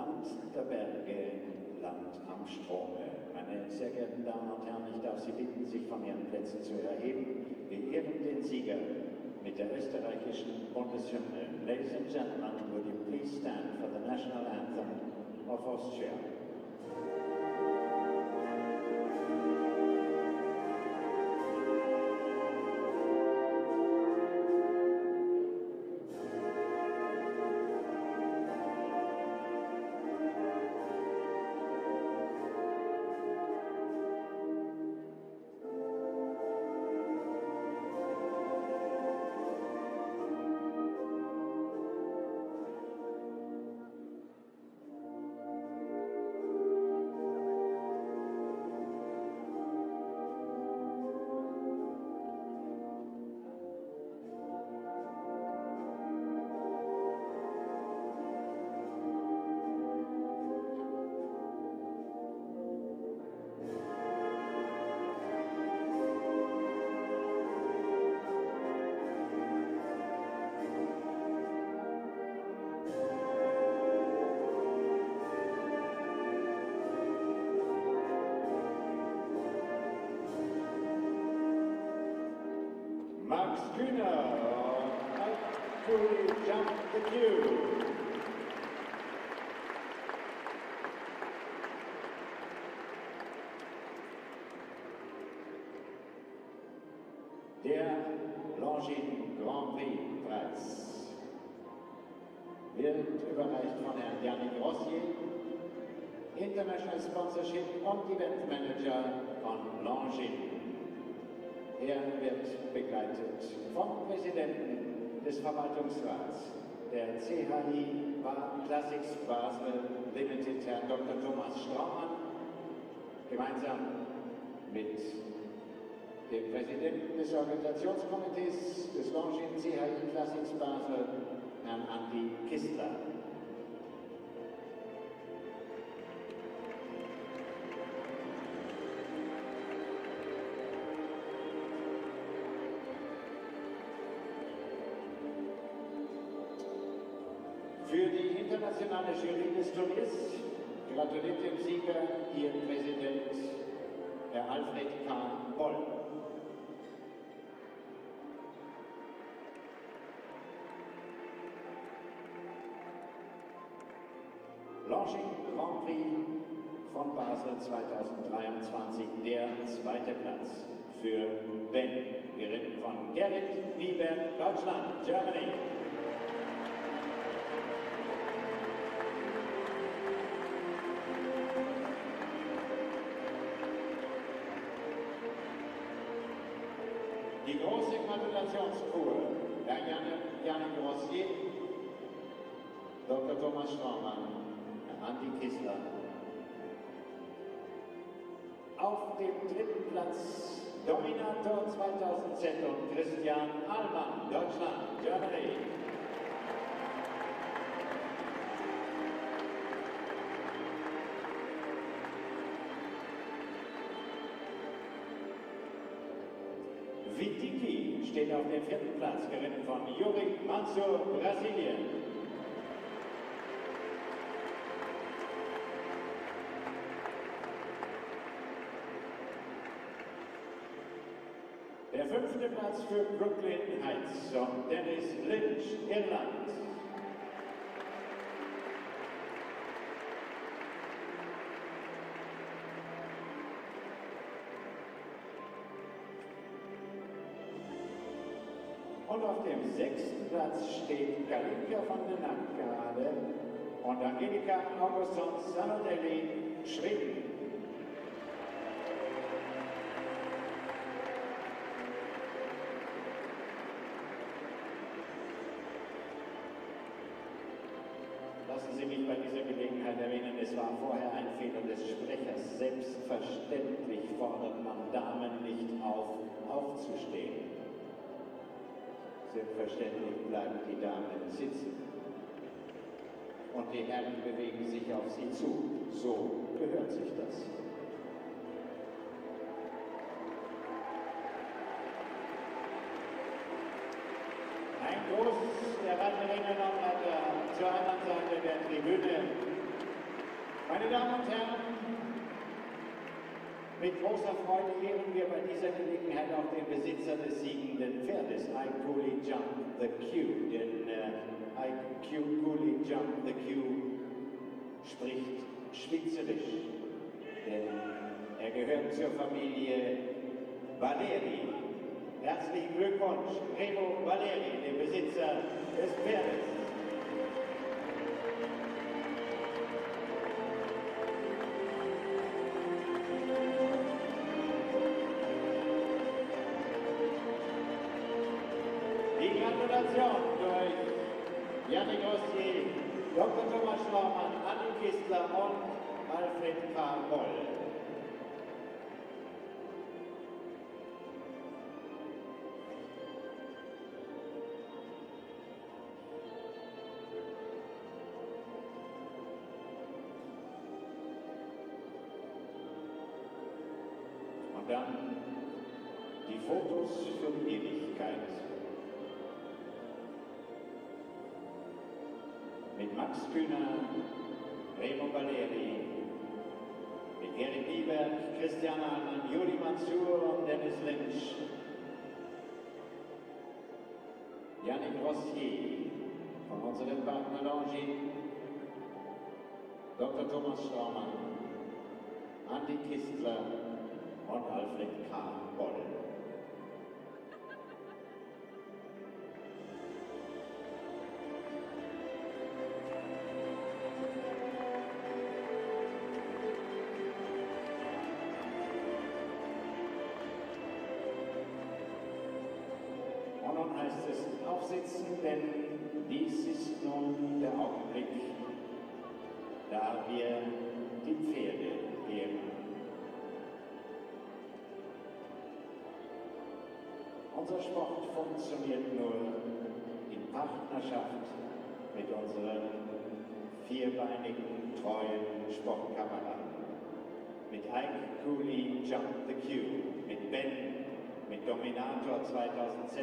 Land der Berge, Land am Strome. Meine sehr geehrten Damen und Herren, ich darf Sie bitten, sich von Ihren Plätzen zu erheben. Wir ehren den Sieger mit der österreichischen Bundeshymne. Ladies and gentlemen, would you please stand for the national anthem of Austria? Jump the queue. Der Longines Grand Prix Preis wird überreicht von Herrn Yannick Rossier, International Sponsorship und Event Manager von Longines. Er wird begleitet vom Präsidenten des Verwaltungsrats der CHI Classics Basel Limited, Herrn Dr. Thomas Straumann, gemeinsam mit dem Präsidenten des Organisationskomitees des Longines CHI Classics Basel, Herrn Andi Kistler. Für die internationale Jury des Turniers gratuliert dem Sieger Ihr Präsident, Herr Alfred K. Boll. Longines Grand Prix von Basel 2023, der zweite Platz für Ben, geritten von Gerrit Wieberg, Deutschland, Germany. Die große Gratulationskur, Herr Yannick Rossier, Dr. Thomas Straumann, Herr Andi Kistler. Auf dem dritten Platz Dominator 2010 und Christian Allmann, Deutschland, Germany. Vitiki steht auf dem vierten Platz, geritten von Juri Mansur, Brasilien. Der fünfte Platz für Brooklyn Heights und Dennis Lynch, Irland. Und auf dem sechsten Platz steht Kalinka von den Nackade und Angelika Augustsson Sanodelli, Schweden. Lassen Sie mich bei dieser Gelegenheit erwähnen, es war vorher ein Fehler des Sprechers. Selbstverständlich fordert man Damen nicht auf, aufzustehen. Selbstverständlich bleiben die Damen sitzen. Und die Herren bewegen sich auf sie zu. So gehört sich das. Ein Gruß der Radlerinnen und Radler zur anderen Seite der Tribüne. Meine Damen und Herren, mit großer Freude ehren wir bei dieser Gelegenheit auch den Besitzer des siegenden Pferdes, Kuli Jump the Q. Denn Kuli Jump the Q spricht schweizerisch, denn er gehört zur Familie Valeri. Herzlichen Glückwunsch, Remo Valeri, dem Besitzer des Pferdes. Die Gratulation durch Yannick Rossier, Dr. Thomas Schlaumann, Anni Kistler und Alfred K. Boll. Und dann die Fotos für die Ewigkeit. Mit Max Kühner, Remo Valeri, mit Erik Nieberg, Christian Ahlmann, Juli Mansour und Dennis Lynch. Yannick Rossier von unserem Partner Longines, Dr. Thomas Schlaumann, Andi Kistler und Alfred K. Boll. Und nun heißt es aufsitzen, denn dies ist nun der Augenblick, da wir die Pferde ehren. Unser Sport funktioniert nur in Partnerschaft mit unseren vierbeinigen, treuen Sportkameraden. Mit Kuli Jump the Q, mit Ben, mit Dominator 2000Z,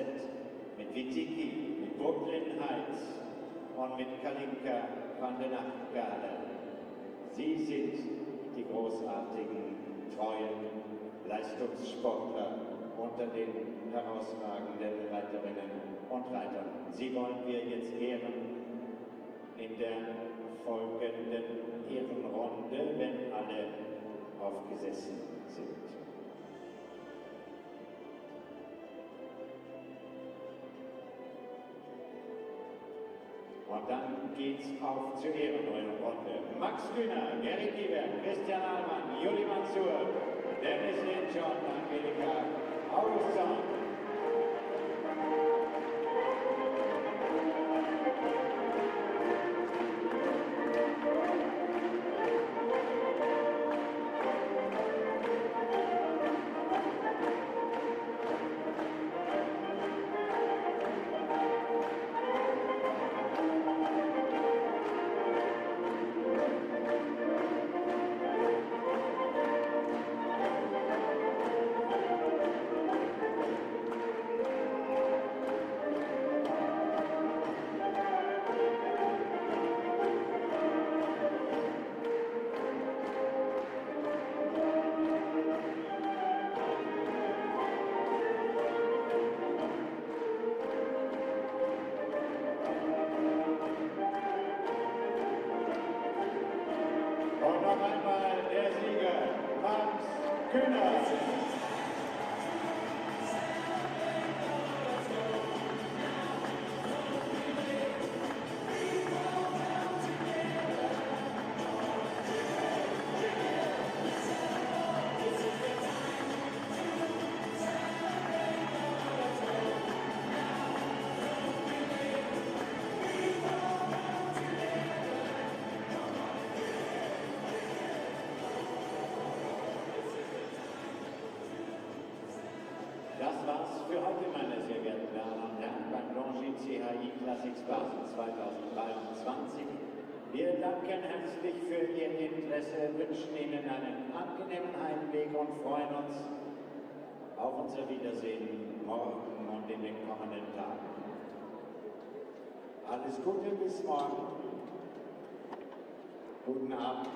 mit Witiki, mit Brooklyn Heights und mit Kalinka van der Nachtgarde. Sie sind die großartigen, treuen Leistungssportler unter den herausragenden Reiterinnen und Reitern. Sie wollen wir jetzt ehren in der folgenden Ehrenrunde, wenn alle aufgesessen sind. Und dann geht's auf zur Ehrenrunde. Max Kühner, Gerrit Nieberg, Christian Ahlmann, Juli Mansour, Dennis Lynch und Angelika Augustsson. Und noch einmal der Sieger, Max Kühner. Das war's für heute, meine sehr geehrten Damen und Herren, beim Longines FEI Classics Basel 2023. Wir danken herzlich für Ihr Interesse, wünschen Ihnen einen angenehmen Heimweg und freuen uns auf unser Wiedersehen morgen und in den kommenden Tagen. Alles Gute bis morgen. Guten Abend.